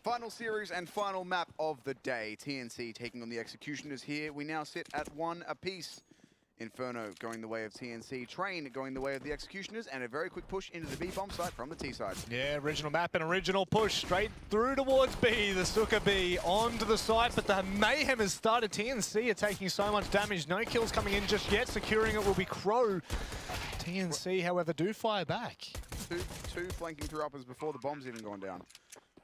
Final series and final map of the day. TNC taking on the Executioners here. We now sit at 1 apiece. Inferno going the way of TNC, Train going the way of the Executioners, and a very quick push into the B bomb site from the T side. Yeah, original map and original push straight through towards B. The Suka B onto the site, but the mayhem has started. TNC are taking so much damage. No kills coming in just yet. Securing it will be Crow. TNC, however, do fire back. Two flanking through uppers before the bomb's even gone down.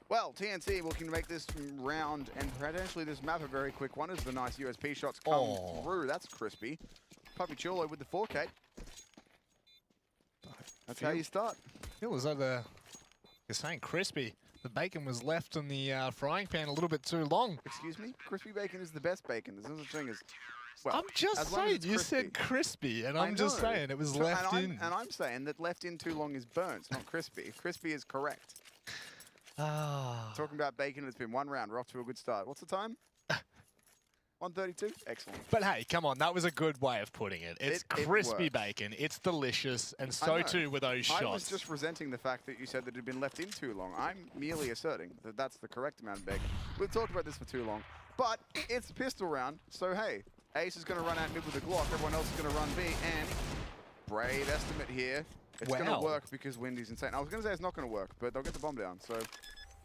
Well, TNC looking to make this round and potentially this map a very quick one as the nice USP shots come through. That's crispy. Puppy Chulo with the 4K. That's how you start. It was like you're saying crispy. The bacon was left in the frying pan a little bit too long. Excuse me? Crispy bacon is the best bacon. There's no such thing as... Well, I'm just saying, you said crispy, and I'm just saying it was left in. And I'm saying that left in too long is burnt, not crispy. Crispy is correct. Talking about bacon, it's been 1 round. We're off to a good start. What's the time? 1:32? Excellent. But hey, come on, that was a good way of putting it. It's crispy bacon, it's delicious, and so too were those shots. I was just resenting the fact that you said that it had been left in too long. I'm merely asserting that that's the correct amount of bacon. We've talked about this for too long. But it's pistol round, so hey, Ace is going to run out mid with a Glock, everyone else is going to run B, and brave estimate here. It's going to work because Windy's insane. I was going to say it's not going to work, but they'll get the bomb down, so...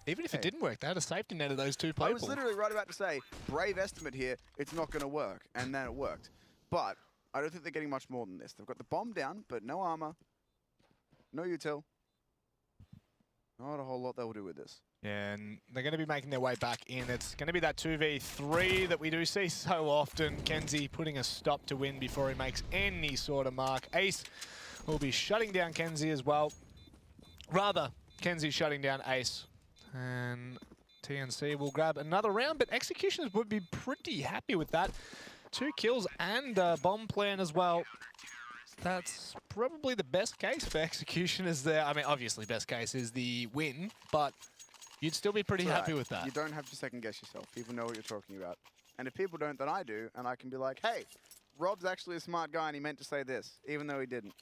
Even if it didn't work, they had a safety net of those two people. I was literally right about to say, brave estimate here, it's not going to work, and then it worked. But I don't think they're getting much more than this. They've got the bomb down, but no armor, no util. Not a whole lot they'll do with this. Yeah, and they're going to be making their way back in. It's going to be that 2v3 that we do see so often. Kenzie putting a stop to win before he makes any sort of mark. Ace will be shutting down Kenzie as well. Rather, Kenzie shutting down Ace. And TNC will grab another round, but Executioners would be pretty happy with that. 2 kills and a bomb plan as well. That's probably the best case for Executioners there. I mean, obviously, best case is the win, but you'd still be pretty happy with that. You don't have to second guess yourself. People know what you're talking about. And if people don't, then I do, and I can be like, hey, Rob's actually a smart guy, and he meant to say this, even though he didn't.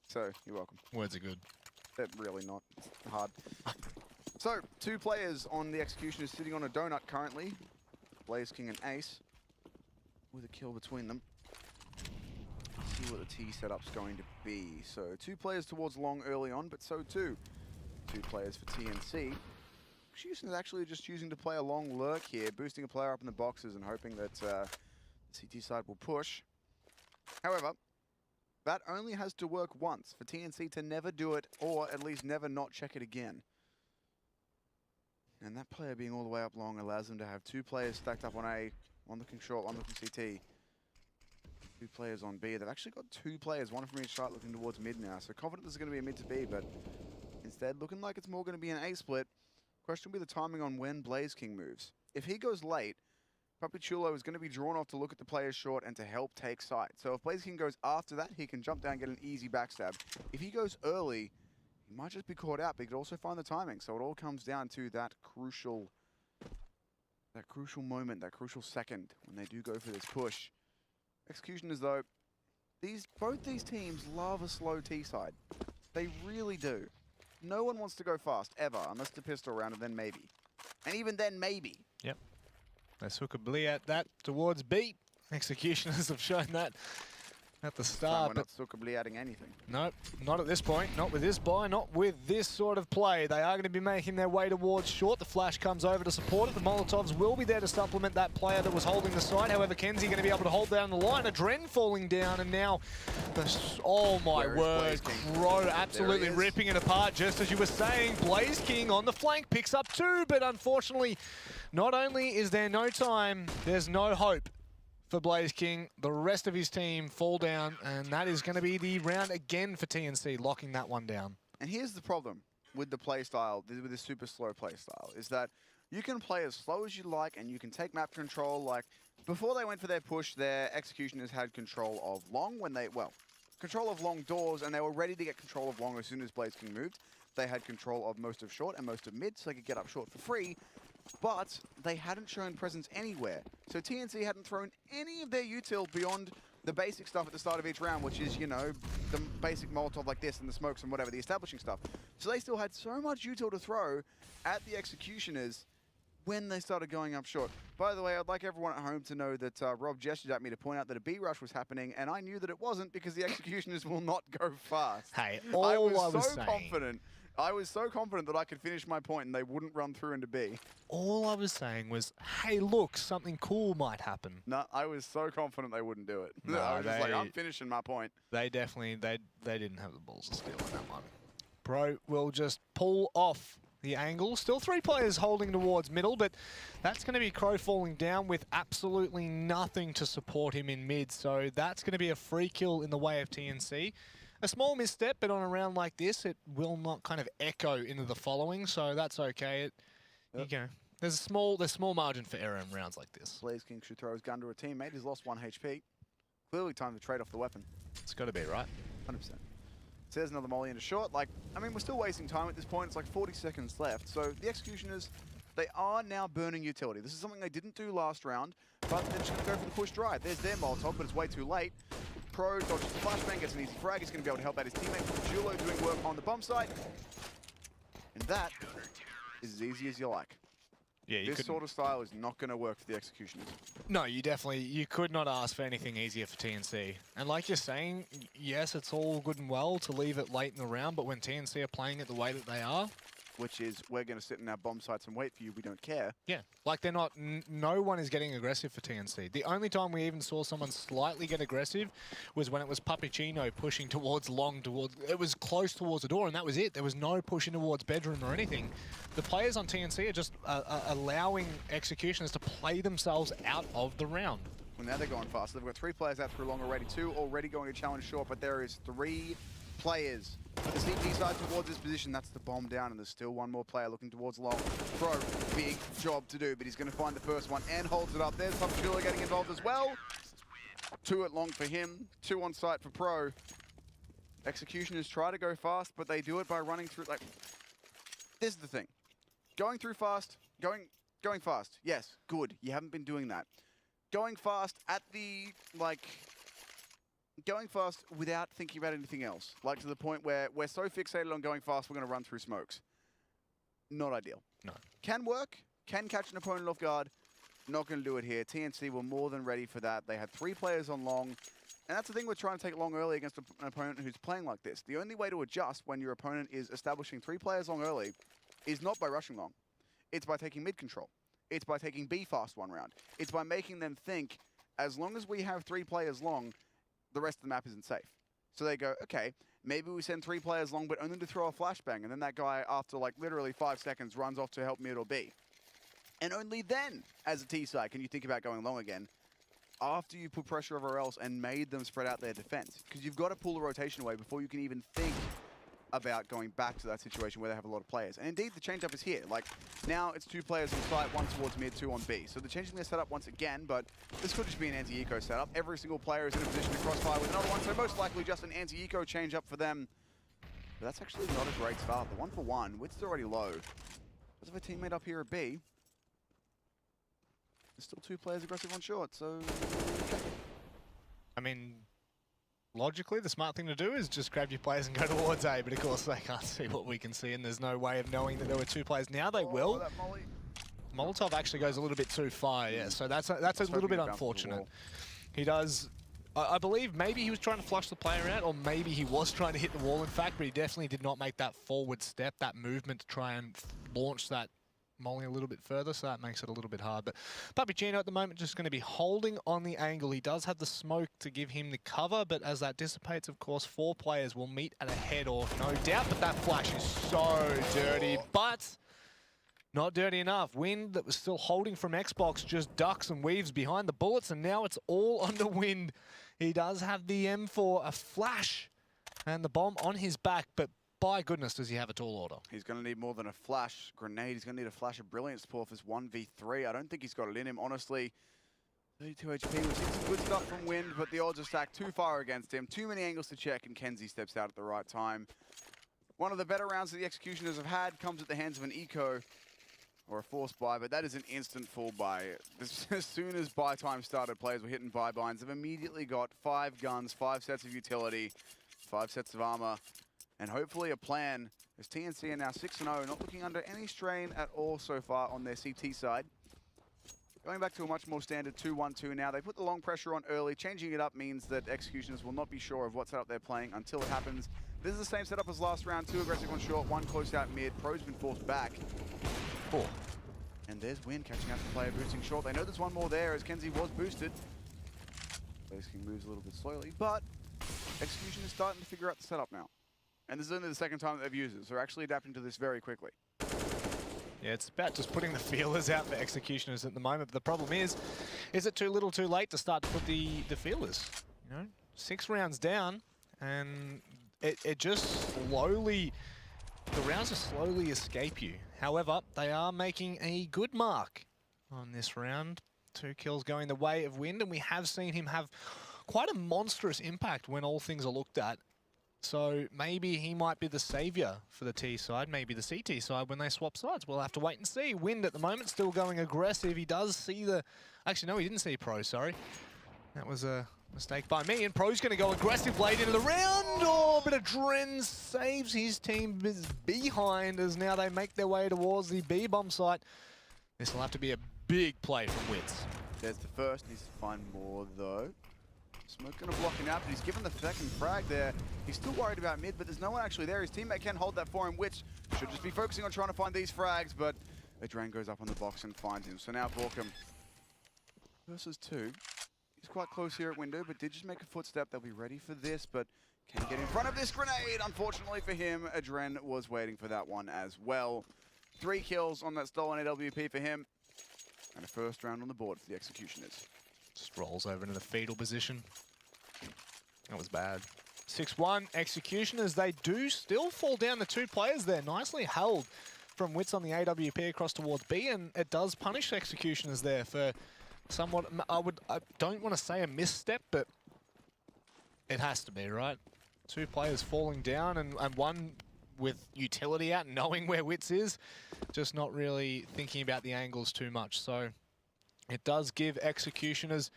So, you're welcome. Words are good. They're really not. It's hard. So, 2 players on the Executioners sitting on a donut currently. Blaze King and Ace. With a kill between them. Let's see what the T setup's going to be. So, 2 players towards long early on, but so too 2 players for TNC. Executioners actually just choosing to play a long lurk here, boosting a player up in the boxes and hoping that the CT side will push. However, that only has to work once for TNC to never do it, or at least never not check it again. And that player being all the way up long allows them to have 2 players stacked up on A, one looking short, one looking CT. 2 players on B. They've actually got 2 players, one from each side looking towards mid now. So confident there's going to be a mid to B, but instead looking like it's more going to be an A split. Question will be the timing on when Blaze King moves. If he goes late, Puppy Chulo is going to be drawn off to look at the players short and to help take site. So if Blaze King goes after that, he can jump down and get an easy backstab. If he goes early, he might just be caught out, but he could also find the timing. So it all comes down to that crucial moment, that crucial second when they do go for this push. Executioners, though, both these teams love a slow T side. They really do. No one wants to go fast, ever, unless the pistol round, and then maybe. And even then, maybe. Yep. Let's hook a blee at that towards B. Executioners have shown that at the start. We're not succubly adding anything. Nope, not at this point. Not with this buy, not with this sort of play. They are going to be making their way towards short. The flash comes over to support it. The Molotovs will be there to supplement that player that was holding the side. However, Kenzie going to be able to hold down the line. Adren falling down, and now oh my word, Crow absolutely ripping it apart. Just as you were saying, Blaze King on the flank picks up 2, but unfortunately, not only is there no time, there's no hope for Blaze King. The rest of his team fall down, and that is going to be the round again for TNC, locking that one down. And here's the problem with the play style, with this super slow play style, is that you can play as slow as you like, and you can take map control. Like, before they went for their push, their Executioners had control of long when they, well, control of long doors, and they were ready to get control of long as soon as Blaze King moved. They had control of most of short and most of mid, so they could get up short for free. But they hadn't shown presence anywhere. So TNC hadn't thrown any of their util beyond the basic stuff at the start of each round, which is, you know, the basic Molotov like this and the smokes and whatever, the establishing stuff. So they still had so much util to throw at the Executioners, when they started going up short. By the way, I'd like everyone at home to know that Rob gestured at me to point out that a B rush was happening, and I knew that it wasn't because the executioners will not go fast. Hey, I all was so saying, confident. I was so confident that I could finish my point and they wouldn't run through into B. all I was saying was, hey, look, something cool might happen. No, I was so confident they wouldn't do it. No, I was just like, they- I'm finishing my point. They definitely, they didn't have the balls to steal in that one. Pro will just pull off the angle. Still 3 players holding towards middle, but that's going to be Crow falling down with absolutely nothing to support him in mid. So that's going to be a free kill in the way of TNC. A small misstep, but on a round like this, it will not kind of echo into the following, so that's okay. You go. There's small margin for error in rounds like this. Blaze King should throw his gun to a teammate. He's lost 1 HP. Clearly time to trade off the weapon. It's got to be, right? 100%. So there's another molly into short. Like, I mean, we're still wasting time at this point. It's like 40 seconds left. So the executioners, they are now burning utility. This is something they didn't do last round, but they're just going to go for the push drive. There's their Molotov, but it's way too late. Pro dodges the flashbang, gets an easy frag. He's going to be able to help out his teammate. Julo doing work on the bomb site. And that is as easy as you like. Yeah, This sort of style is not going to work for the executioners. No, you could not ask for anything easier for TNC. And like you're saying, yes, it's all good and well to leave it late in the round, but when TNC are playing it the way that they are, Which is, we're going to sit in our bomb sites and wait for you. We don't care. yeah, like they're not, no one is getting aggressive for TNC. The only time we even saw someone slightly get aggressive was when it was Papicino pushing towards long, it was close towards the door, and that was it. There was no pushing towards bedroom or anything. The players on TNC are just allowing executioners to play themselves out of the round. Well, now they're going fast. They've got 3 players out through long already. 2 already going to challenge short, but there is 3 players. The CT side towards this position, that's the bomb down, and there's still 1 more player looking towards long. Pro, big job to do, but he's going to find the first one and holds it up. There's Papachula getting involved as well. 2 at long for him, 2 on site for Pro. Executioners try to go fast, but they do it by running through, like, this is the thing. Going through fast, going fast, yes, good. You haven't been doing that. Going fast at the, like, going fast without thinking about anything else. Like to the point where we're so fixated on going fast, we're going to run through smokes. Not ideal. No. Can work, can catch an opponent off guard. Not going to do it here. TNC were more than ready for that. They had 3 players on long. And that's the thing with trying to take long early against an opponent who's playing like this. The only way to adjust when your opponent is establishing 3 players long early is not by rushing long. It's by taking mid control. It's by taking B fast 1 round. It's by making them think, as long as we have 3 players long, the rest of the map isn't safe. So they go, okay, maybe we send 3 players long, but only to throw a flashbang, and then that guy, after like literally 5 seconds, runs off to help mid or B. And only then, as a T side, can you think about going long again, after you put pressure everywhere else and made them spread out their defense. Because you've got to pull the rotation away before you can even think about going back to that situation where they have a lot of players. And indeed, the change-up is here. Like, now it's 2 players on site, 1 towards mid, 2 on B. So they're changing their setup once again, but this could just be an anti-eco setup. Every single player is in a position to crossfire with another one, so most likely just an anti-eco change-up for them. But that's actually not a great start. The 1-for-1, width's already low. Does have a teammate up here at B. There's still 2 players aggressive on short, so... Okay. I mean, logically, the smart thing to do is just grab your players and go towards A, but of course they can't see what we can see, and there's no way of knowing that there were 2 players. Now they will. That molly. Molotov actually goes a little bit too far, yeah, so that's a little bit unfortunate. He does, I believe maybe he was trying to flush the player out, or maybe he was trying to hit the wall in fact, but he definitely did not make that forward step, that movement to try and launch that molly a little bit further, so that makes it a little bit hard. But Papicino at the moment just going to be holding on the angle. He does have the smoke to give him the cover, but as that dissipates, of course, 4 players will meet at a head or no doubt, but that flash is so dirty, but not dirty enough. Wind that was still holding from Xbox just ducks and weaves behind the bullets, and now it's all under Wind. He does have the M4, a flash, and the bomb on his back, but by goodness, does he have a tall order? He's going to need more than a flash grenade. He's going to need a flash of brilliance to pull off his 1v3. I don't think he's got it in him, honestly. 32 HP. We've seen some good stuff from Wind, but the odds are stacked too far against him. Too many angles to check, and Kenzie steps out at the right time. One of the better rounds that the Executioners have had comes at the hands of an eco or a forced buy, but that is an instant full buy. As soon as buy time started, players were hitting buy binds. They've immediately got 5 guns, 5 sets of utility, 5 sets of armor, and hopefully a plan As TNC are now 6-0, not looking under any strain at all so far on their CT side. Going back to a much more standard 2-1-2 now. They put the long pressure on early. Changing it up means that Executioners will not be sure of what setup they're playing until it happens. This is the same setup as last round. 2 aggressive on short, 1 close out mid. Pro's been forced back. 4. And there's Win catching up to player boosting short. They know there's one more there as Kenzie was boosted. Basically moves a little bit slowly, but Execution is starting to figure out the setup now. And this is only the second time that they've used it, so they're actually adapting to this very quickly. Yeah, it's about just putting the feelers out for Executioners at the moment. But the problem is it too little too late to start to put the feelers? You know, 6 rounds down, and it just slowly, the rounds just slowly escape you. However, they are making a good mark on this round. 2 kills going the way of Wind, and we have seen him have quite a monstrous impact when all things are looked at. So maybe he might be the saviour for the T side, maybe the CT side when they swap sides. We'll have to wait and see. Wind at the moment still going aggressive. He does see the... Actually, no, he didn't see Pro, sorry. That was a mistake by me. And Pro's going to go aggressive late into the round. Oh, but Adren saves his team behind as now they make their way towards the B-bomb site. This will have to be a big play from Wits. There's the first. Needs to find more, though. Smoke going to block him out, but he's given the second frag there. He's still worried about mid, but there's no one actually there. His teammate can hold that for him, which should just be focusing on trying to find these frags, but Adren goes up on the box and finds him. So now Borkum versus 2. He's quite close here at window, but did just make a footstep. They'll be ready for this, but can get in front of this grenade. Unfortunately for him, Adren was waiting for that one as well. 3 kills on that stolen AWP for him, and a first round on the board for the Executioners. Just rolls over into the fetal position. That was bad. 6-1 Executioners. They do still fall down the 2 players there. Nicely held from Wits on the AWP across towards B, and it does punish Executioners there for somewhat, I don't want to say a misstep, but it has to be, right? 2 players falling down and one with utility out, knowing where Wits is, just not really thinking about the angles too much. So it does give Executioners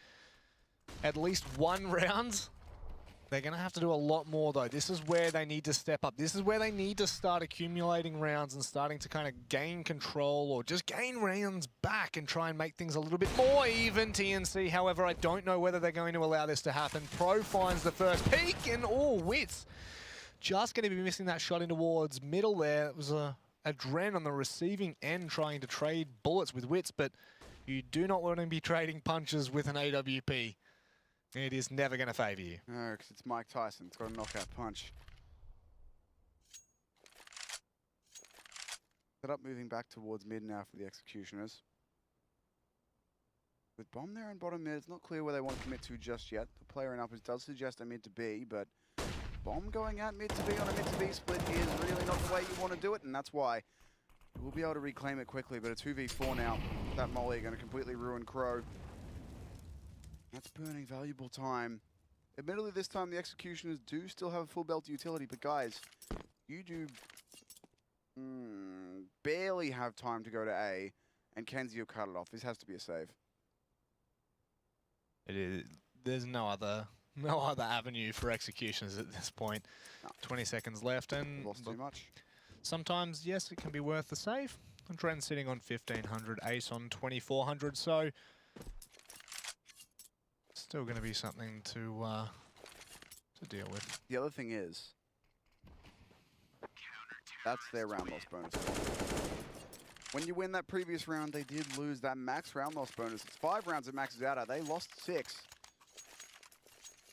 at least 1 round. They're going to have to do a lot more, though. This is where they need to step up. This is where they need to start accumulating rounds and starting to kind of gain control or just gain rounds back and try and make things a little bit more even. TNC, however, I don't know whether they're going to allow this to happen. Pro finds the first peak, and Wits just going to be missing that shot in towards middle there. It was a Adren on the receiving end trying to trade bullets with Wits, but you do not want to be trading punches with an AWP. It is never going to favour you. No, because it's Mike Tyson. It's got a knockout punch. Set up moving back towards mid now for the Executioners. With Bomb there in bottom mid, it's not clear where they want to commit to just yet. The player in uppers does suggest a mid to B, but Bomb going out mid to B on a mid to B split is really not the way you want to do it, and that's why we'll be able to reclaim it quickly, but a 2v4 now. That molly going to completely ruin Crow. That's burning valuable time. Admittedly, this time the Executioners do still have a full belt utility, but guys, you do barely have time to go to A, and Kenzie will cut it off. This has to be a save. It is. There's no other avenue for Executioners at this point. No. 20 seconds left, and Lost too much. sometimes, yes, it can be worth the save. Dren sitting on 1,500, Ace on 2,400, so still going to be something to deal with. The other thing is, that's their round loss bonus. When you win that previous round, they did lose that max round loss bonus. It's 5 rounds it maxes out at. They lost 6.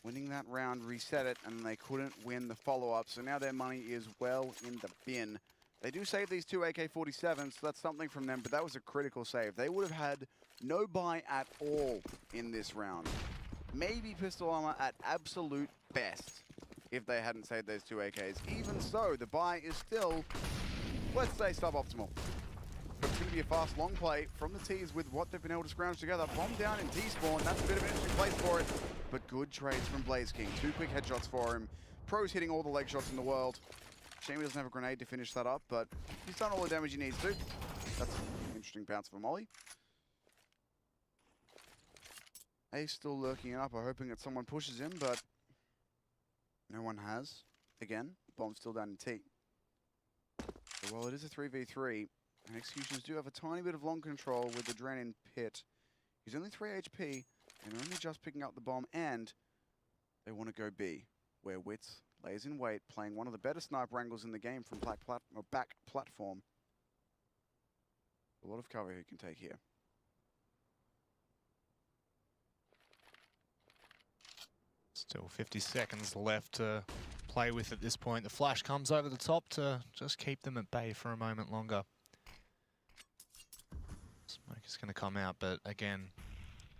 Winning that round reset it, and they couldn't win the follow-up, so now their money is well in the bin. They do save these 2 AK-47s, so that's something from them, but that was a critical save. They would have had no buy at all in this round. Maybe pistol armor at absolute best if they hadn't saved those 2 AKs. Even so, the buy is still, let's say, suboptimal. But it's going to be a fast, long play from the T's with what they've been able to scrounge together. Bomb down in T-spawn, that's a bit of an interesting place for it. But good trades from Blaze King. 2 quick headshots for him. Pro's hitting all the leg shots in the world. Shame he doesn't have a grenade to finish that up, but he's done all the damage he needs to. That's an interesting bounce for Molly. Ace still lurking up, hoping that someone pushes him, but no one has. Again, Bomb's still down in T. So while it is a 3v3, and Executioners do have a tiny bit of long control with the Dren in pit. He's only 3 HP, and only just picking up the bomb, and they want to go B, where Wits lays in wait, playing one of the better sniper angles in the game from back platform. A lot of cover he can take here. Still 50 seconds left to play with at this point. The flash comes over the top to just keep them at bay for a moment longer. Smoke is going to come out, but again,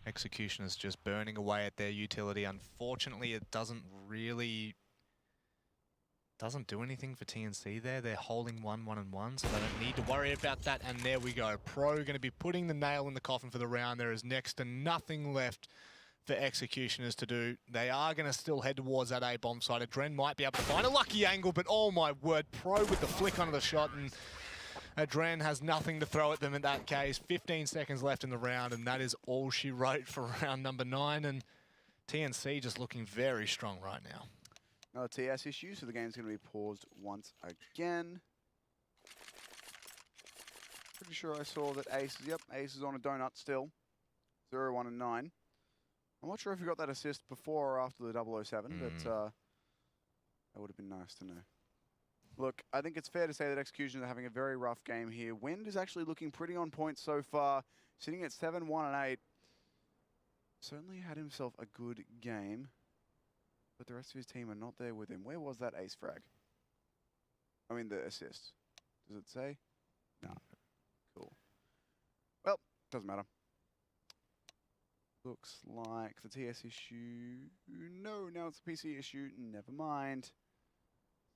Execution is just burning away at their utility. Unfortunately, it doesn't do anything for TNC there. They're holding 1-1-1, so they don't need to worry about that. And there we go. Pro going to be putting the nail in the coffin for the round. There is next to nothing left for Executioners to do. They are going to still head towards that A bomb site. Adren might be able to find a lucky angle, but oh my word, Pro with the flick onto the shot, and Adren has nothing to throw at them in that case. 15 seconds left in the round, and that is all she wrote for round number 9. And TNC just looking very strong right now. Another TS issue, so the game's going to be paused once again. Pretty sure I saw that Ace is on a donut still. 0, 1, and 9. I'm not sure if he got that assist before or after the 007, but that would have been nice to know. Look, I think it's fair to say that Execution are having a very rough game here. Wind is actually looking pretty on point so far, sitting at 7, 1, and 8. Certainly had himself a good game, but the rest of his team are not there with him. Where was that ace frag? I mean, the assist. Does it say? No. Cool. Well, doesn't matter. Looks like the TS issue. No, now it's a PC issue. Never mind.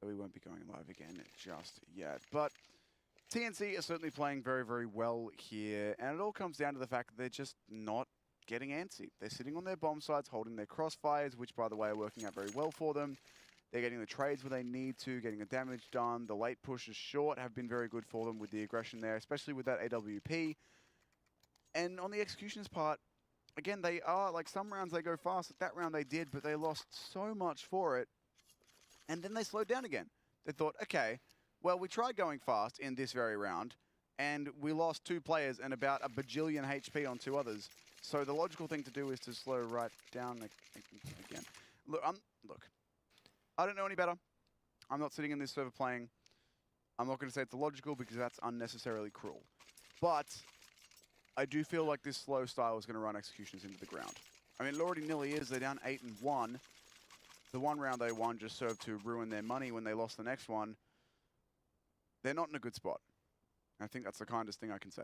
So we won't be going live again just yet. But TNC are certainly playing very, very well here. And it all comes down to the fact that they're just not getting antsy. They're sitting on their bomb sites, holding their crossfires, which, by the way, are working out very well for them. They're getting the trades where they need to, getting the damage done. The late pushes short have been very good for them with the aggression there, especially with that AWP. And on the Executioner's part, again, they are, like, some rounds they go fast. That round they did, but they lost so much for it. And then they slowed down again. They thought, okay, well, we tried going fast in this very round, and we lost 2 players and about a bajillion HP on 2 others. So the logical thing to do is to slow right down again. Look, I don't know any better. I'm not sitting in this server playing. I'm not going to say it's illogical because that's unnecessarily cruel. But I do feel like this slow style is going to run Executioners into the ground. I mean, it already nearly is. They're down 8 and 1. The one round they won just served to ruin their money when they lost the next one. They're not in a good spot. I think that's the kindest thing I can say.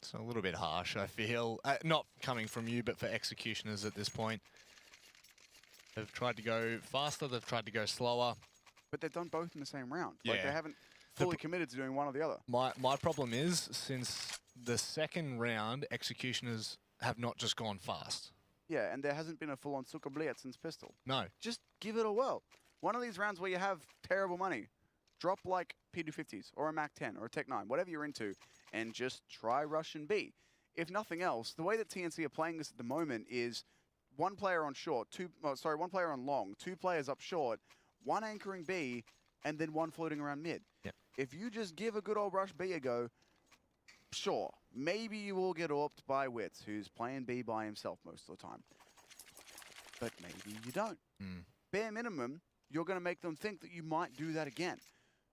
It's a little bit harsh, I feel. Not coming from you, but for Executioners at this point. They've tried to go faster, they've tried to go slower. But they've done both in the same round. Yeah. Like, they haven't fully committed to doing one or the other. My problem is, since the second round, Executioners have not just gone fast. Yeah, and there hasn't been a full-on Zuckerblitzens pistol. No. Just give it a whirl. One of these rounds where you have terrible money, drop like P250s or a Mac 10 or a Tech 9, whatever you're into, and just try Russian B. If nothing else, the way that TNC are playing this at the moment is 1 player on short, 1 player on long, 2 players up short, 1 anchoring B, and then 1 floating around mid. Yep. If you just give a good old rush B a go, sure, maybe you will get AWPed by Wits, who's playing B by himself most of the time. But maybe you don't. Bare minimum, you're going to make them think that you might do that again.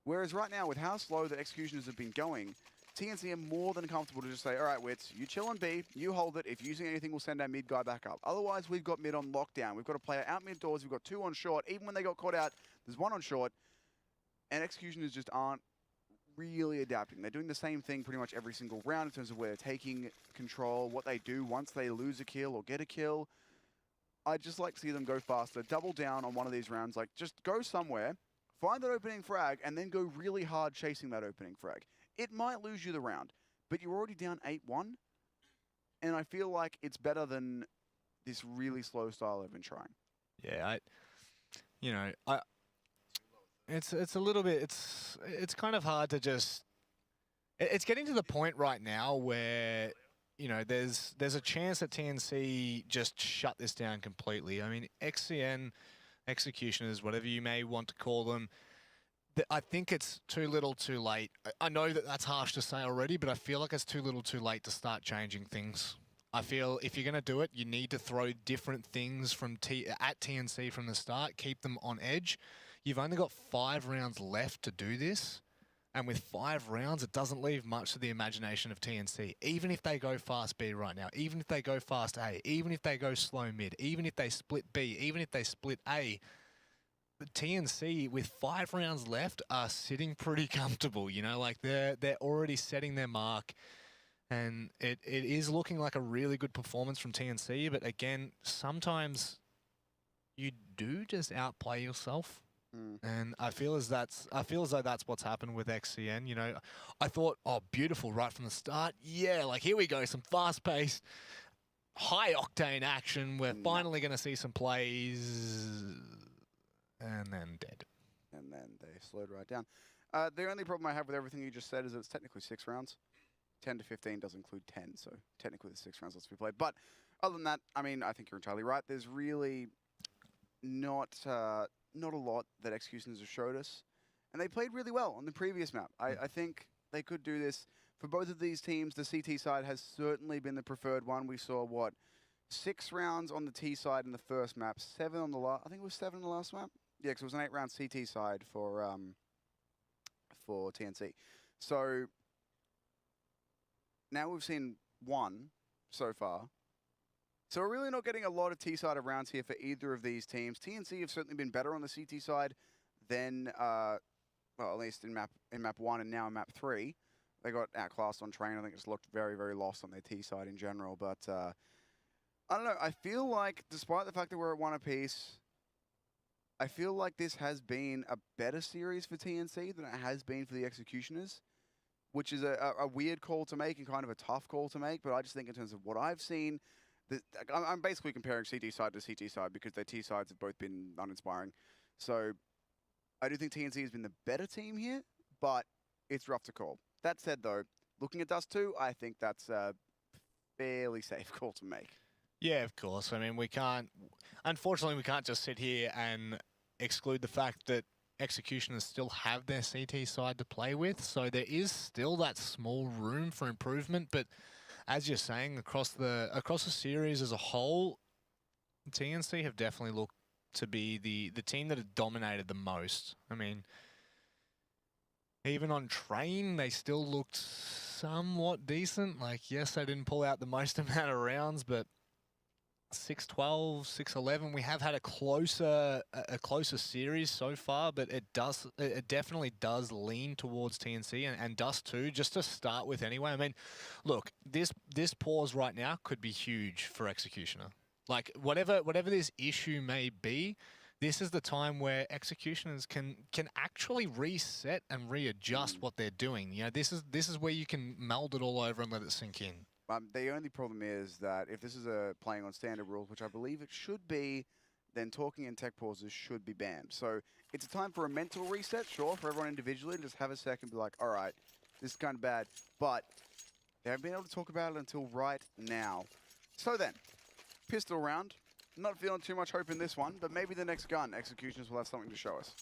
Whereas right now, with how slow the Executioners have been going, TNC are more than comfortable to just say, all right, Wits, you chill on B, you hold it. If using anything, we'll send our mid guy back up. Otherwise, we've got mid on lockdown. We've got a player out mid doors. We've got 2 on short. Even when they got caught out, there's 1 on short. And Executioners just aren't really adapting. They're doing the same thing pretty much every single round in terms of where they're taking control, what they do once they lose a kill or get a kill. I'd just like to see them go faster, double down on one of these rounds, like just go somewhere, find that opening frag, and then go really hard chasing that opening frag. It might lose you the round, but you're already down 8-1, and I feel like it's better than this really slow style I've been trying. Yeah, it's a little bit, it's kind of hard to just, it's getting to the point right now where, you know, there's a chance that TNC just shut this down completely. I mean, XCN, Executioners, whatever you may want to call them, I think it's too little too late. I know that that's harsh to say already, but I feel like it's too little too late to start changing things. I feel if you're going to do it, you need to throw different things from at TNC from the start, keep them on edge. You've only got 5 rounds left to do this. And with 5 rounds, it doesn't leave much to the imagination of TNC. Even if they go fast B right now, even if they go fast A, even if they go slow mid, even if they split B, even if they split A, the TNC with 5 rounds left are sitting pretty comfortable. You know, like they're already setting their mark. And it is looking like a really good performance from TNC. But again, sometimes you do just outplay yourself. And I feel as though that's what's happened with XCN. You know, I thought, oh, beautiful right from the start. Yeah, like here we go, some fast-paced, high-octane action. We're finally going to see some plays, and then dead. And then they slowed right down. The only problem I have with everything you just said is that it's technically 6 rounds. 10 to 15 does include 10, so technically the 6 rounds lets be played. But other than that, I mean, I think you're entirely right. There's really not a lot that Executioners have showed us. And they played really well on the previous map. I think they could do this. For both of these teams, the CT side has certainly been the preferred one. We saw, what, 6 rounds on the T side in the first map, 7 on the last, I think it was 7 on the last map? Yeah, because it was an 8-round CT side for TNC. So now we've seen 1 so far. So we're really not getting a lot of T-side of rounds here for either of these teams. TNC have certainly been better on the CT side than, well, at least in map 1 and now in map 3. They got outclassed on train. I think it's looked very, very lost on their T side in general. But I don't know. I feel like, despite the fact that we're at 1 apiece, I feel like this has been a better series for TNC than it has been for the Executioners, which is a weird call to make and kind of a tough call to make. But I just think in terms of what I've seen, I'm basically comparing CT side to CT side because their T sides have both been uninspiring. So I do think TNC has been the better team here, but it's rough to call. That said, though, looking at Dust 2, I think that's a fairly safe call to make. Yeah, of course. I mean, unfortunately, we can't just sit here and exclude the fact that Executioners still have their CT side to play with. So there is still that small room for improvement, but as you're saying, across the series as a whole, TNC have definitely looked to be the team that have dominated the most. I mean, even on train, they still looked somewhat decent. Like, yes, they didn't pull out the most amount of rounds, but 6-12, 6-11, we have had a closer series so far, but it definitely does lean towards TNC and Dust 2, just to start with anyway. I mean, look, this pause right now could be huge for Executioner. Like, whatever this issue may be, this is the time where Executioners can actually reset and readjust what they're doing. You know, this is where you can meld it all over and let it sink in. The only problem is that if this is playing on standard rules, which I believe it should be, then talking in tech pauses should be banned. So it's a time for a mental reset, sure, for everyone individually, to just have a second, be like, all right, this is kind of bad. But they haven't been able to talk about it until right now. So then, pistol round. Not feeling too much hope in this one, but maybe the next gun, Executioners will have something to show us.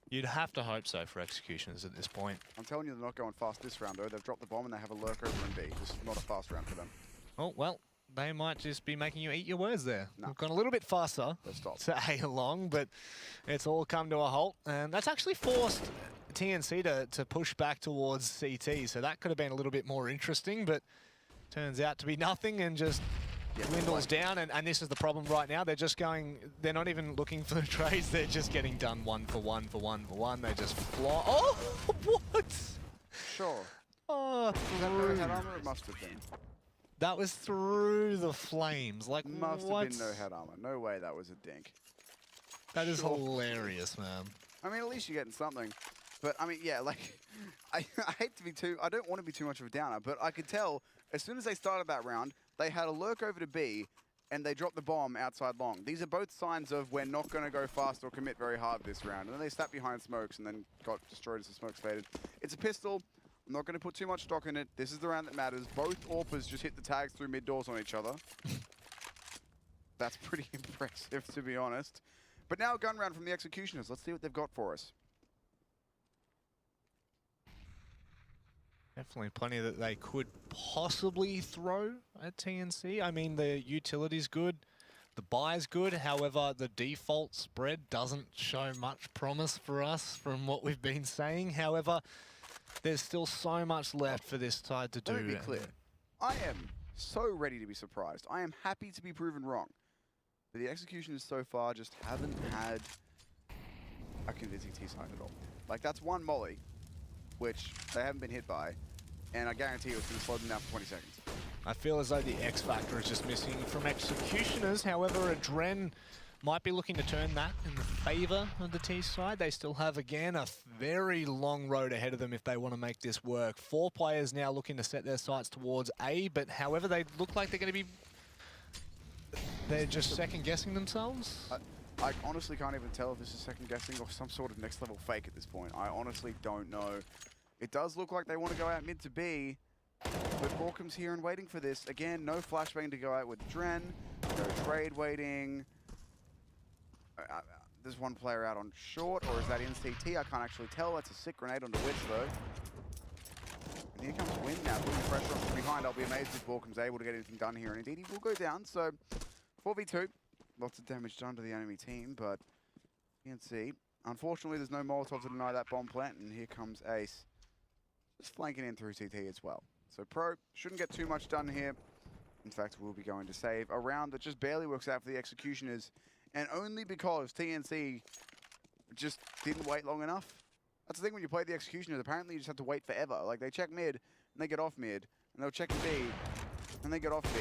You'd have to hope so for Executioners at this point. I'm telling you they're not going fast this round, though. They've dropped the bomb and they have a lurk over in B. This is not a fast round for them. Oh, well, they might just be making you eat your words there. No. We've gone a little bit faster to A along, but it's all come to a halt. And that's actually forced TNC to push back towards CT, so that could have been a little bit more interesting, but turns out to be nothing and just dwindles down, and this is the problem right now. They're just going, they're not even looking for the trades, they're just getting done 1 for 1 for 1 for 1. They just fly. Oh, what? Sure. Oh, was that no head armor? It must have been. That was through the flames. Like, must what? have been no head armor. No way that was a dink. That is hilarious, man. I mean, at least you're getting something. But, I mean, yeah, like, I hate to be I don't want to be too much of a downer, but I could tell as soon as they started that round, they had a lurk over to B, and they dropped the bomb outside long. These are both signs of we're not going to go fast or commit very hard this round. And then they sat behind smokes and then got destroyed as the smokes faded. It's a pistol. I'm not going to put too much stock in it. This is the round that matters. Both AWPers just hit the tags through mid doors on each other. That's pretty impressive, to be honest. But now a gun round from the Executioners. Let's see what they've got for us. Definitely plenty that they could possibly throw at TNC. I mean, the utility's good, the buy's good. However, the default spread doesn't show much promise for us from what we've been saying. However, there's still so much left for this side to do. Let me be clear. I am so ready to be surprised. I am happy to be proven wrong. But the Executioners so far just haven't had a convincing T-side at all. Like, that's one molly, which they haven't been hit by, and I guarantee it was going to slow them down for 20 seconds. I feel as though the X factor is just missing from Executioners. However, Adren might be looking to turn that in the favor of the T side. They still have, again, a very long road ahead of them if they want to make this work. 4 players now looking to set their sights towards A, but however, they look like they're going to be... They're just second-guessing themselves? I honestly can't even tell if this is second-guessing or some sort of next-level fake at this point. I honestly don't know. It does look like they want to go out mid to B, but Borkum's here and waiting for this. Again, no flashbang to go out with Dren, no trade waiting. There's one player out on short, or is that in CT? I can't actually tell. That's a sick grenade onto Wits, though. And here comes Win now, putting pressure on from behind. I'll be amazed if Borkum's able to get anything done here, and indeed he will go down. So 4v2, lots of damage done to the enemy team, but TNC, unfortunately there's no Molotov to deny that bomb plant, and here comes Ace, just flanking in through CT as well. So Pro shouldn't get too much done here. In fact, we'll be going to save a round that just barely works out for the Executioners, and only because TNC just didn't wait long enough. That's the thing when you play the Executioners, apparently you just have to wait forever. Like, they check mid, and they get off mid, and they'll check B, and they get off B,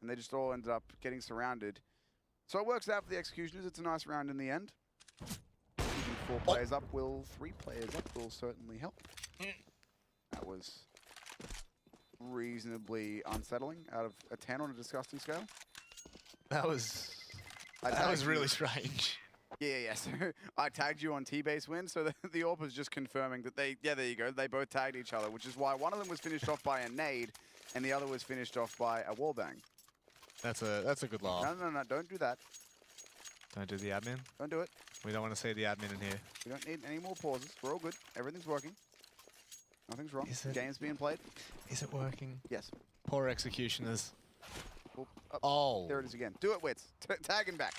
and they just all ended up getting surrounded. So it works out for the Executioners. It's a nice round in the end. Keeping 4 players up will, 3 players up will certainly help. That was reasonably unsettling out of a 10 on a disgusting scale. That was really strange. Yeah. So I tagged you on T-base win, so the AWP was just confirming that they, yeah, there you go, they both tagged each other, which is why one of them was finished off by a nade, and the other was finished off by a wallbang. That's a good laugh. No, don't do that. Don't do the admin. Don't do it. We don't want to see the admin in here. We don't need any more pauses. We're all good. Everything's working. Nothing's wrong. The game's being played. Is it working? Yes. Poor Executioners. Oh. There it is again. Do it, Wits. Tag him back.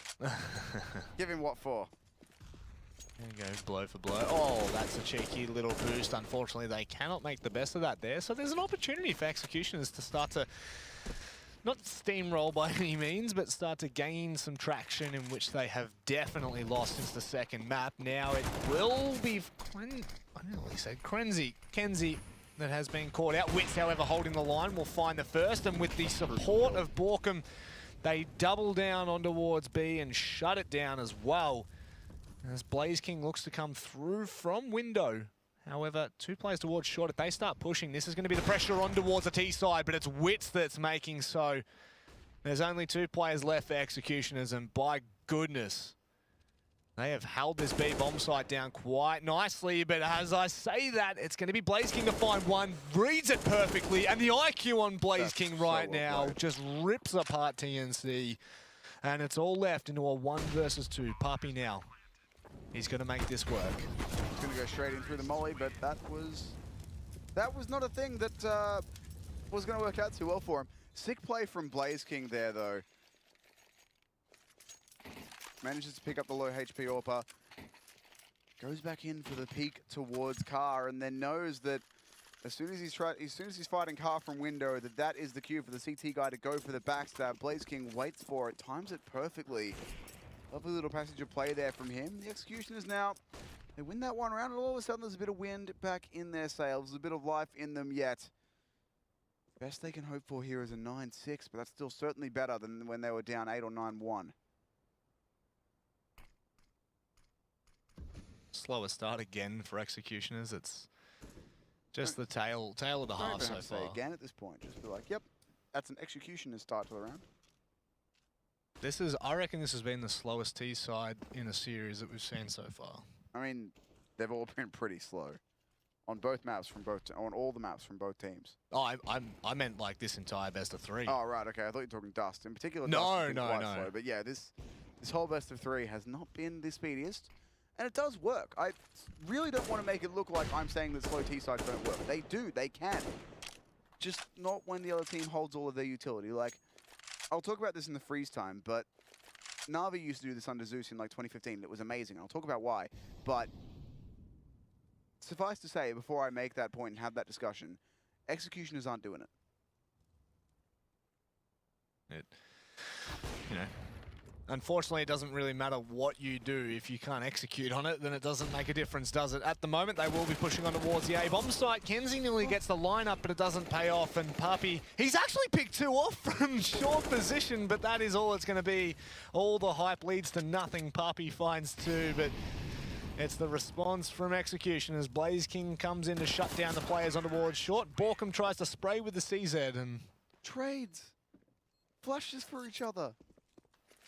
Give him what for? There you go, blow for blow. Oh, that's a cheeky little boost. Unfortunately, they cannot make the best of that there. So there's an opportunity for Executioners to start to, not steamroll by any means, but start to gain some traction in which they have definitely lost since the second map. Now it will be, I don't know what he said, Kenzie that has been caught out. Wits, however, holding the line, will find the first, and with the support of Borkum, they double down on towards B and shut it down as well. As Blaze King looks to come through from window. However, 2 players towards short. If they start pushing, this is going to be the pressure on towards the T side, but it's Wits that's making so. There's only 2 players left for Executioners, and by goodness, they have held this B bomb site down quite nicely. But as I say that, it's going to be Blaze King to find one, reads it perfectly, and the IQ on Blaze King right now just rips apart TNC. And it's all left into a 1 versus 2. Puppy now. He's going to make this work. He's going to go straight in through the molly, but that was not a thing that was going to work out too well for him. Sick play from Blaze King there, though. Manages to pick up the low HP AWPer. Goes back in for the peek towards Car, and then knows that as soon as he's fighting Car from window, that is the cue for the CT guy to go for the backstab. Blaze King waits for it, times it perfectly. Lovely little passage of play there from him. The Executioners now, they win that one round, and all of a sudden there's a bit of wind back in their sails. There's a bit of life in them yet. Best they can hope for here is a 9-6, but that's still certainly better than when they were down 8 or 9-1. Slower start again for Executioners. It's just the tail of the half so far. Again at this point, just be like, yep, that's an Executioners start to the round. I reckon this has been the slowest T side in a series that we've seen so far. I mean, they've all been pretty slow on both maps on all the maps from both teams. Oh, I meant like this entire best of 3. Oh right, okay. I thought you were talking Dust in particular. No, Dust no. Slow, but yeah, this This whole best of 3 has not been the speediest, and it does work. I really don't want to make it look like I'm saying that slow T-sides don't work. They do, they can. Just not when the other team holds all of their utility. Like, I'll talk about this in the freeze time, but Na'Vi used to do this under Zeus in like 2015. It was amazing. I'll talk about why. But suffice to say, before I make that point and have that discussion, executioners aren't doing it. You know, unfortunately, it doesn't really matter what you do. If you can't execute on it, then it doesn't make a difference, does it? At the moment, they will be pushing on towards the A-bomb site. Kenzie nearly gets the lineup, but it doesn't pay off. And Papi, he's actually picked 2 off from short position, but that is all it's going to be. All the hype leads to nothing. Papi finds 2, but it's the response from execution as Blaze King comes in to shut down the players on towards short. Borkum tries to spray with the CZ and... Trades. Flushes for each other.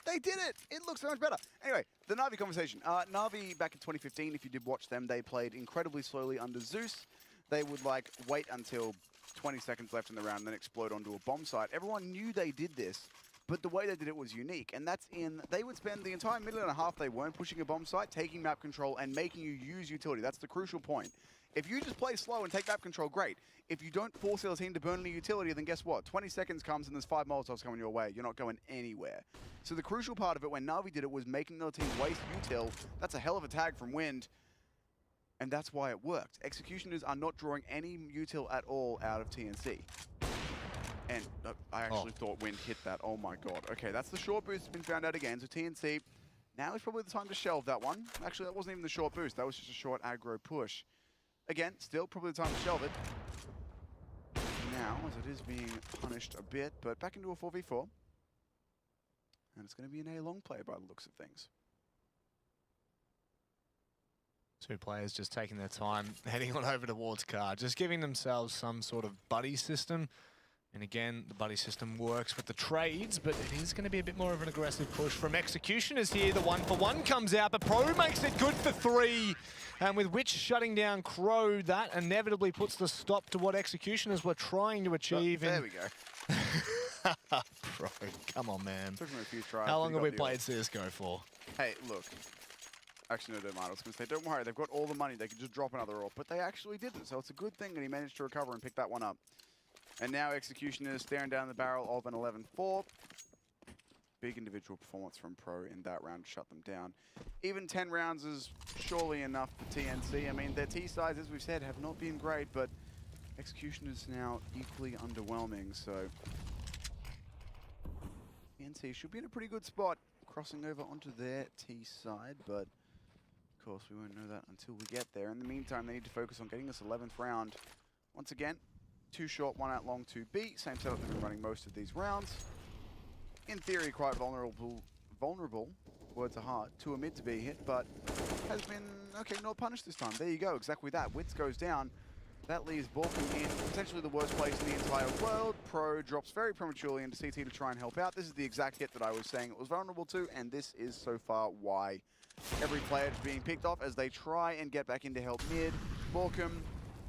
They did it! It looks so much better. Anyway, the Na'Vi conversation. Na'Vi, back in 2015, if you did watch them, they played incredibly slowly under Zeus. They would, like, wait until 20 seconds left in the round and then explode onto a bomb site. Everyone knew they did this, but the way they did it was unique. And that's in, they would spend the entire minute and a half they weren't pushing a bomb site, taking map control and making you use utility. That's the crucial point. If you just play slow and take map control, great. If you don't force the other team to burn any utility, then guess what? 20 seconds comes and there's 5 Molotovs coming your way. You're not going anywhere. So the crucial part of it when Na'Vi did it was making the other team waste util. That's a hell of a tag from Wind. And that's why it worked. Executioners are not drawing any util at all out of TNC. And I actually thought Wind hit that. Oh my god. Okay, that's the short boost that's been found out again. So TNC, now is probably the time to shelve that one. Actually, that wasn't even the short boost. That was just a short aggro push. Again, still probably the time to shelve it. Now, as it is being punished a bit, but back into a 4v4. And it's going to be an A-long play by the looks of things. 2 players just taking their time, heading on over towards car, just giving themselves some sort of buddy system. And again, the buddy system works with the trades, but it is going to be a bit more of an aggressive push from Executioners here. The 1-for-1 comes out, but Pro makes it good for 3. And with Witch shutting down Crow, that inevitably puts the stop to what Executioners were trying to achieve. There we go. Pro, come on, man. Took me a few tries. How long have we played CSGO for? Hey, look. Actually, no, don't mind. I was going to say, don't worry, they've got all the money. They could just drop another AWP, but they actually didn't. So it's a good thing that he managed to recover and pick that one up. And now Executioners staring down the barrel of an 11-4. Big individual performance from Pro in that round to shut them down. Even 10 rounds is surely enough for TNC. I mean, their T-sides, as we've said, have not been great, but Executioners now equally underwhelming, so TNC should be in a pretty good spot, crossing over onto their T-side, but of course we won't know that until we get there. In the meantime, they need to focus on getting this 11th round. Once again, 2 short, 1 out long, 2 B. Same setup they've been running most of these rounds. In theory, quite vulnerable, words are hard, to a mid to be hit, but has been, okay, not punished this time. There you go, exactly that. Witz goes down. That leaves Borkum in potentially the worst place in the entire world. Pro drops very prematurely into CT to try and help out. This is the exact hit that I was saying it was vulnerable to, and this is so far why. Every player is being picked off as they try and get back into help mid. Borkum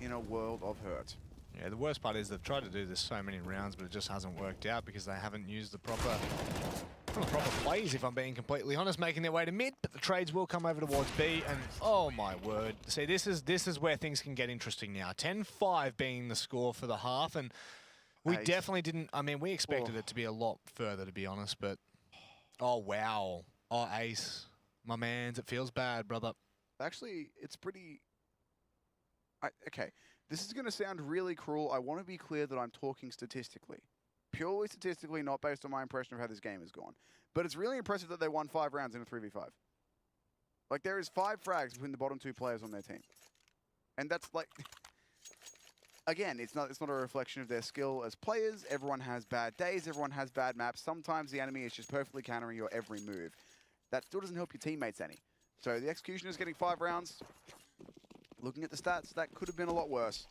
in a world of hurt. Yeah, the worst part is they've tried to do this so many rounds, but it just hasn't worked out because they haven't used the proper plays, if I'm being completely honest, making their way to mid, but the trades will come over towards B, and oh my word. See, this is where things can get interesting now. 10-5 being the score for the half, and we definitely didn't, I mean, we expected it to be a lot further, to be honest, but oh wow. Oh, Ace, my mans, it feels bad, brother. Actually, it's pretty, okay. This is going to sound really cruel. I want to be clear that I'm talking statistically. Purely statistically, not based on my impression of how this game has gone. But it's really impressive that they won 5 rounds in a 3v5. Like, there is 5 frags between the bottom 2 players on their team. And that's like... Again, it's not a reflection of their skill as players. Everyone has bad days. Everyone has bad maps. Sometimes the enemy is just perfectly countering your every move. That still doesn't help your teammates any. So the Executioners getting 5 rounds... Looking at the stats, that could have been a lot worse.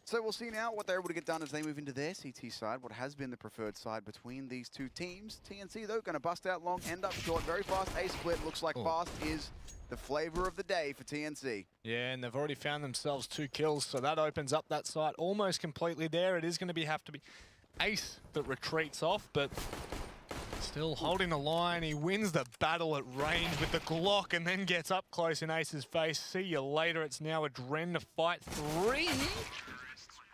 So we'll see now what they're able to get done as they move into their CT side, what has been the preferred side between these 2 teams. TNC, though, going to bust out long, end up short, very fast A-split. Looks like fast is the flavor of the day for TNC. Yeah, and they've already found themselves 2 kills, so that opens up that site almost completely there. It is going to have to be Ace that retreats off, but Still holding the line. He wins the battle at range with the Glock and then gets up close in Ace's face. See you later. It's now Adren to fight 3.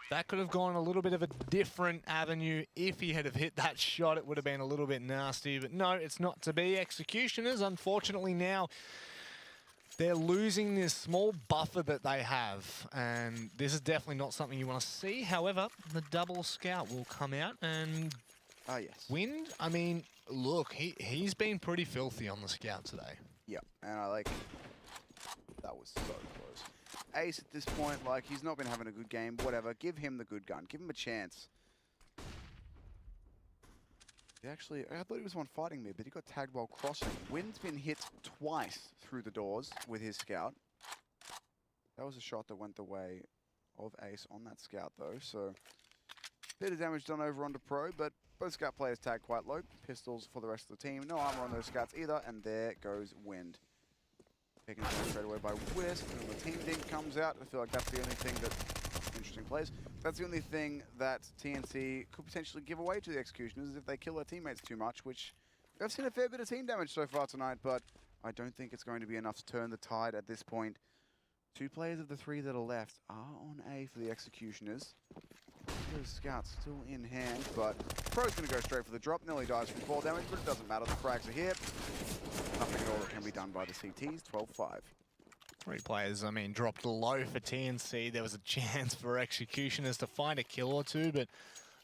That could have gone a little bit of a different avenue. If he had have hit that shot, it would have been a little bit nasty. But no, it's not to be. Executioners, unfortunately, now they're losing this small buffer that they have. And this is definitely not something you want to see. However, the double scout will come out and yes. Wind, I mean, look, he's been pretty filthy on the scout today. Yep, and I like... That was so close. Ace at this point, like, he's not been having a good game, whatever. Give him the good gun. Give him a chance. He actually, I thought he was one fighting me, but he got tagged while crossing. Wind's been hit twice through the doors with his scout. That was a shot that went the way of Ace on that scout, though, so... Bit of damage done over onto Pro, but both scout players tagged quite low. Pistols for the rest of the team. No armor on those scouts either, and there goes Wind. Taken down straight away by Wisp, and the team dink comes out. I feel like that's the only thing that... Interesting plays. That's the only thing that TNC could potentially give away to the Executioners is if they kill their teammates too much, which I've seen a fair bit of team damage so far tonight, but I don't think it's going to be enough to turn the tide at this point. 2 players of the 3 that are left are on A for the Executioners. Those scouts still in hand, but Pro's going to go straight for the drop. Nearly dies from fall damage, but it doesn't matter. The frags are here. Nothing at all that can be done by the CTs. 12-5. 3 players, I mean, dropped low for TNC. There was a chance for Executioners to find a kill or 2, but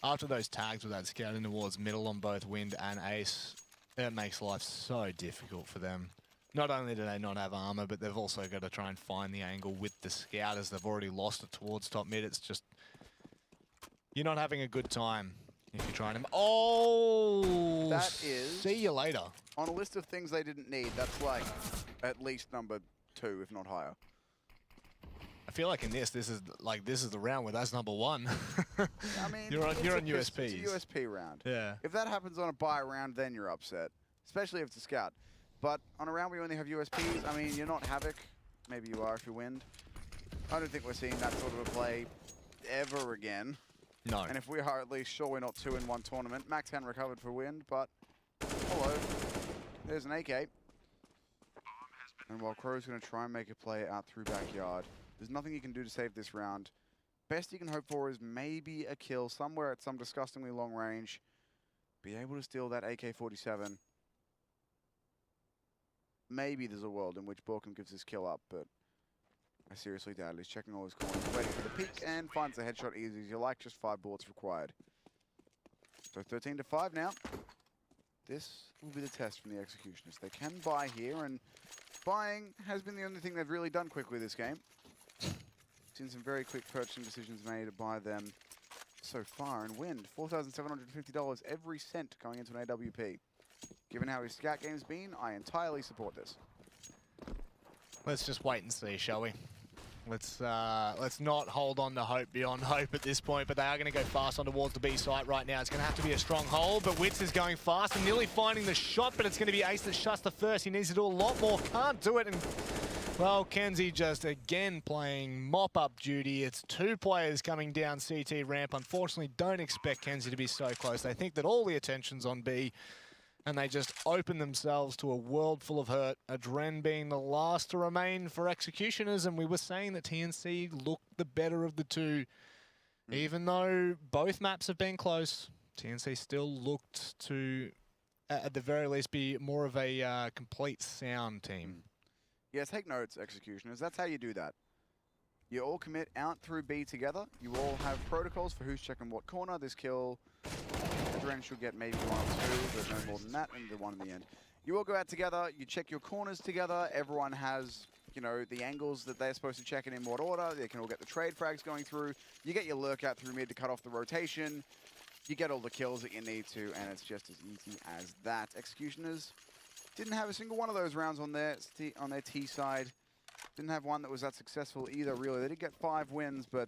after those tags with that scouting towards middle on both Wind and Ace, it makes life so difficult for them. Not only do they not have armor, but they've also got to try and find the angle with the scout as they've already lost it towards top mid. It's just... You're not having a good time if you're trying to... Oh! That is... See you later. On a list of things they didn't need, that's like at least number 2, if not higher. I feel like in this is the round where that's number 1. I mean, you're on USPs. It's a USP round. Yeah. If that happens on a buy round, then you're upset, especially if it's a scout. But on a round where you only have USPs, I mean, you're not Havoc. Maybe you are if you win. I don't think we're seeing that sort of a play ever again. No. And if we are at least sure we're not 2 in 1 tournament. Max hand recovered for Wind, but hello. There's an AK. And while Crow's going to try and make a play out through backyard, there's nothing he can do to save this round. Best he can hope for is maybe a kill somewhere at some disgustingly long range. Be able to steal that AK-47. Maybe there's a world in which Borkum gives his kill up, but I seriously doubt it. He's checking all his corners, waiting for the peek, and finds the headshot easy as you like. Just 5 bullets required. So 13-5 now. This will be the test from the Executioners. They can buy here, and buying has been the only thing they've really done quickly this game. Seen some very quick purchasing decisions made by them so far, and Wind, $4,750 every cent going into an AWP. Given how his scout game's been, I entirely support this. Let's just wait and see, shall we? Let's not hold on to hope beyond hope at this point, but they are going to go fast on towards the B site right now. It's going to have to be a strong hold, but Witz is going fast and nearly finding the shot, but it's going to be Ace that shuts the first. He needs to do a lot more, can't do it, and well, Kenzie just again playing mop-up duty. It's 2 players coming down CT ramp. Unfortunately, don't expect Kenzie to be so close. They think that all the attention's on B, and they just open themselves to a world full of hurt. Adren being the last to remain for Executioners, and we were saying that TNC looked the better of the 2. Even though both maps have been close, TNC still looked to, at the very least, be more of a complete sound team. Yeah, take notes, Executioners. That's how you do that. You all commit out through B together. You all have protocols for who's checking what corner. This kill, Adren should get maybe 1 or 2, but no more than that, and the 1 in the end. You all go out together. You check your corners together. Everyone has, you know, the angles that they're supposed to check in what order. They can all get the trade frags going through. You get your lurk out through mid to cut off the rotation. You get all the kills that you need to, and it's just as easy as that. Executioners didn't have a single one of those rounds on their T side. Didn't have one that was that successful either, really. They did get 5 wins, but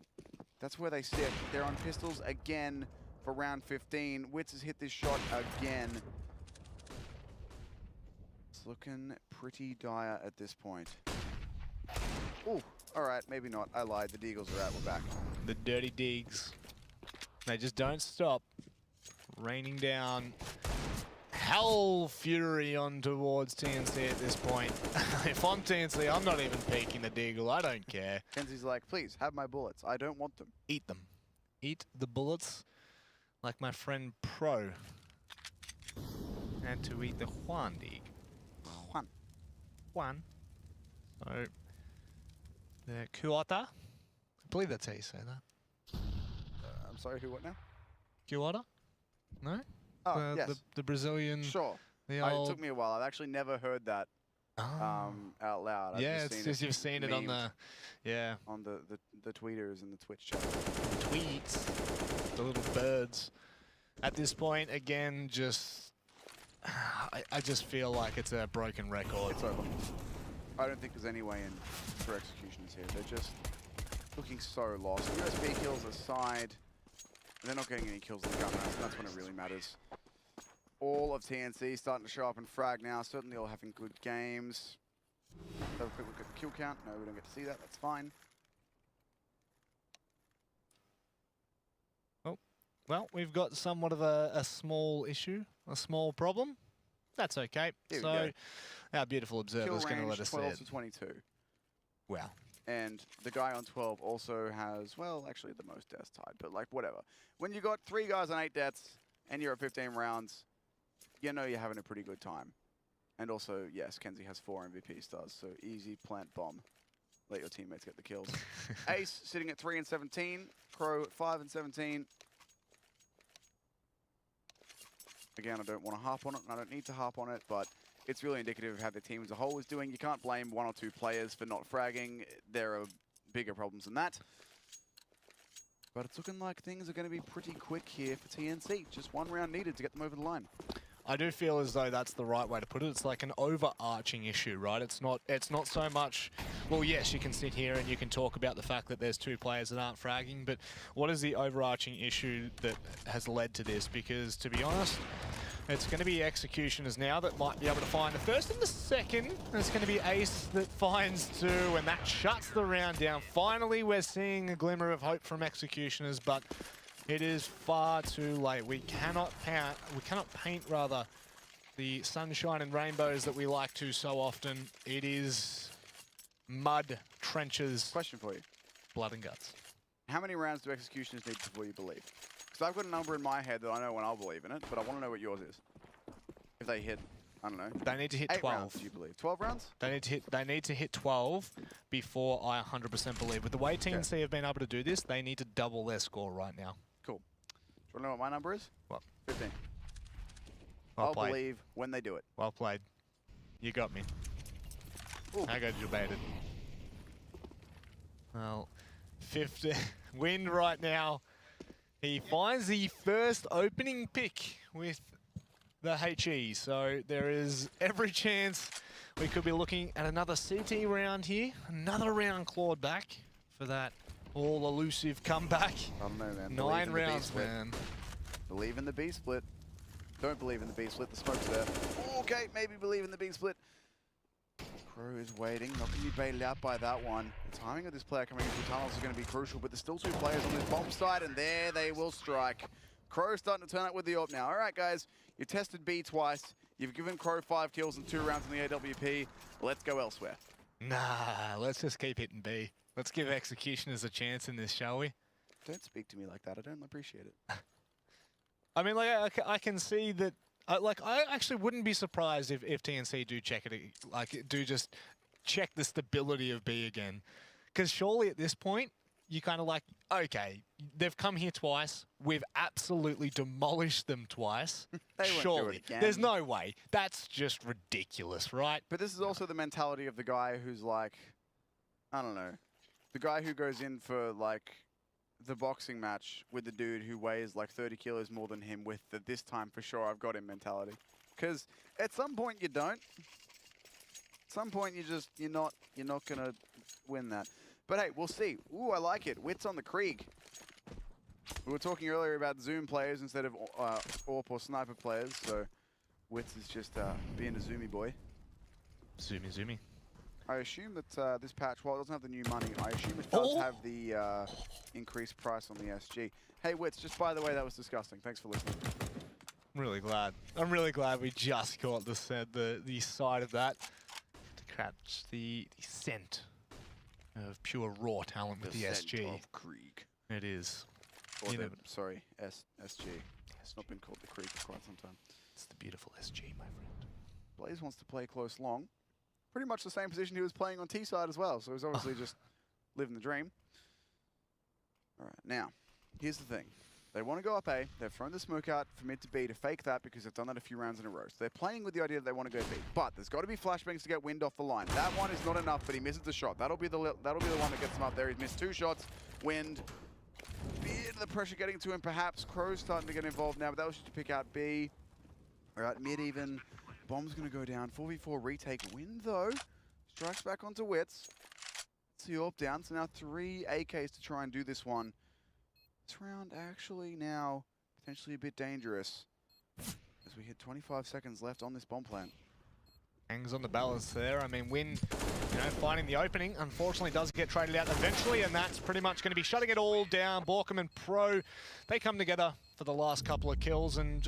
that's where they sit. They're on pistols again for round 15. Witz has hit this shot again. It's looking pretty dire at this point. Ooh, all right, maybe not. I lied. The Deagles are out. We're back. The dirty Deags. They just don't stop. Raining down hell fury on towards TNC at this point. If I'm TNC, I'm not even peeking the deagle. I don't care. Kenzie's like, please, have my bullets. I don't want them. Eat them. Eat the bullets like my friend Pro. And to eat the Juan dig. Juan. So, the Kuota. I believe that's how you say that. I'm sorry, who, what now? Kuota? No? Oh, yes. The Brazilian. Sure. The It old... took me a while. I've actually never heard that Oh. out loud. I've Yeah, just it's seen just you've seen it on memed the tweeters and the Twitch chat. tweets, the little birds. At this point, again, just I just feel like it's a broken record. It's over. I don't think there's any way in for executions here. They're just looking so lost. USB kills aside, they're not getting any kills in the gun rounds, and that's when it really matters. All of TNC starting to show up in frag now. Certainly all having good games. Have a quick look at the kill count. No, we don't get to see that. That's fine. Well, we've got somewhat of a small issue, a small problem. That's okay. Here we So go. our beautiful observer's Kill going to range let us 12 in. to 22. Wow. And the guy on 12 also has, well, actually the most deaths tied, but like whatever. When you got 3 guys on 8 deaths and you're at 15 rounds, you know you're having a pretty good time. And also, yes, Kenzie has 4 MVP stars, so easy plant bomb. Let your teammates get the kills. Ace sitting at 3 and 17. Crow 5 and 17. Again, I don't want to harp on it, and I don't need to harp on it, but it's really indicative of how the team as a whole is doing. You can't blame 1 or 2 players for not fragging. There are bigger problems than that. But it's looking like things are going to be pretty quick here for TNC. Just 1 round needed to get them over the line. I do feel as though that's the right way to put it. It's like an overarching issue, right? It's not so much, well, yes, you can sit here and you can talk about the fact that there's 2 players that aren't fragging, but what is the overarching issue that has led to this? Because, to be honest, it's going to be executioners now that might be able to find the first and the second. It's going to be Ace that finds 2, and that shuts the round down. Finally, we're seeing a glimmer of hope from executioners, but it is far too late. We cannot paint the sunshine and rainbows that we like to so often. It is mud, trenches, Question for you. blood and guts. How many rounds do executioners need before you believe? Because I've got a number in my head that I know when I'll believe in it, but I want to know what yours is. If they hit, I don't know. They need to hit 8 12. rounds, do you believe? 12 rounds? They need to hit 12 before I 100% believe. With the way TNC have been able to do this, they need to double their score right now. Cool. Do you want to know what my number is? What? 15. Well I'll played. believe when they do it. Well played. You got me. Ooh. I got you baited. Well, 50 win right now. He finds the first opening pick with the HE, so there is every chance we could be looking at another CT round here. Another round clawed back for that all elusive comeback. I don't know, man. 9 rounds, man. Believe in the B split. Don't believe in the B split. The smoke's there. Okay, maybe believe in the B split. Crow is waiting. Not going to be baited out by that one. The timing of this player coming into the tunnels is going to be crucial, but there's still 2 players on this bomb side, and there they will strike. Crow starting to turn up with the AWP now. All right, guys. You tested B twice. You've given Crow 5 kills and 2 rounds in the AWP. Let's go elsewhere. Nah, let's just keep hitting B. Let's give executioners a chance in this, shall we? Don't speak to me like that. I don't appreciate it. I mean, like, I can see that. I actually wouldn't be surprised if TNC do check it, do just check the stability of B again. Because surely at this point, you kind of like, okay, they've come here twice. We've absolutely demolished them twice. They won't do surely. it again. There's no way. That's just ridiculous, right? But this is also the mentality of the guy who's like, I don't know, the guy who goes in for like the boxing match with the dude who weighs like 30 kilos more than him with the "this time for sure I've got him" mentality. Because at some point you don't. At some point you're not gonna win that. But hey, we'll see. Ooh, I like it. Wits on the Krieg. We were talking earlier about Zoom players instead of AWP or sniper players, so Wits is just being a Zoomy boy. Zoomy. I assume that this patch, while it doesn't have the new money, I assume it does have the increased price on the SG. Hey, Wits, just by the way, that was disgusting. Thanks for listening. I'm really glad. I'm really glad we just caught the side of that to catch the scent of pure raw talent with the SG. Of Krieg. It is. Or You the, know, sorry, SG. It's not been called the Krieg for quite some time. it's the beautiful SG, my friend. Blaze wants to play close long. Pretty much the same position he was playing on T side as well, so he's obviously just living the dream. All right, now, here's the thing. They want to go up A. They've thrown the smoke out for mid to B to fake that because they've done that a few rounds in a row. So they're playing with the idea that they want to go B. But there's got to be flashbangs to get Wind off the line. That one is not enough, but he misses the shot. That'll be the one that gets him up there. He's missed 2 shots. Wind, bit of the pressure getting to him perhaps. Crow's starting to get involved now, but that was just to pick out B. All right, mid even. Bomb's going to go down. 4v4 retake. Wind though. Strikes back onto Wits. It's the AWP down. So now 3 AKs to try and do this one. This round actually now potentially a bit dangerous as we hit 25 seconds left on this bomb plant. Hangs on the balance there. I mean, Win, finding the opening, unfortunately does get traded out eventually, and that's pretty much going to be shutting it all down. Borkham and Pro, they come together for the last couple of kills and just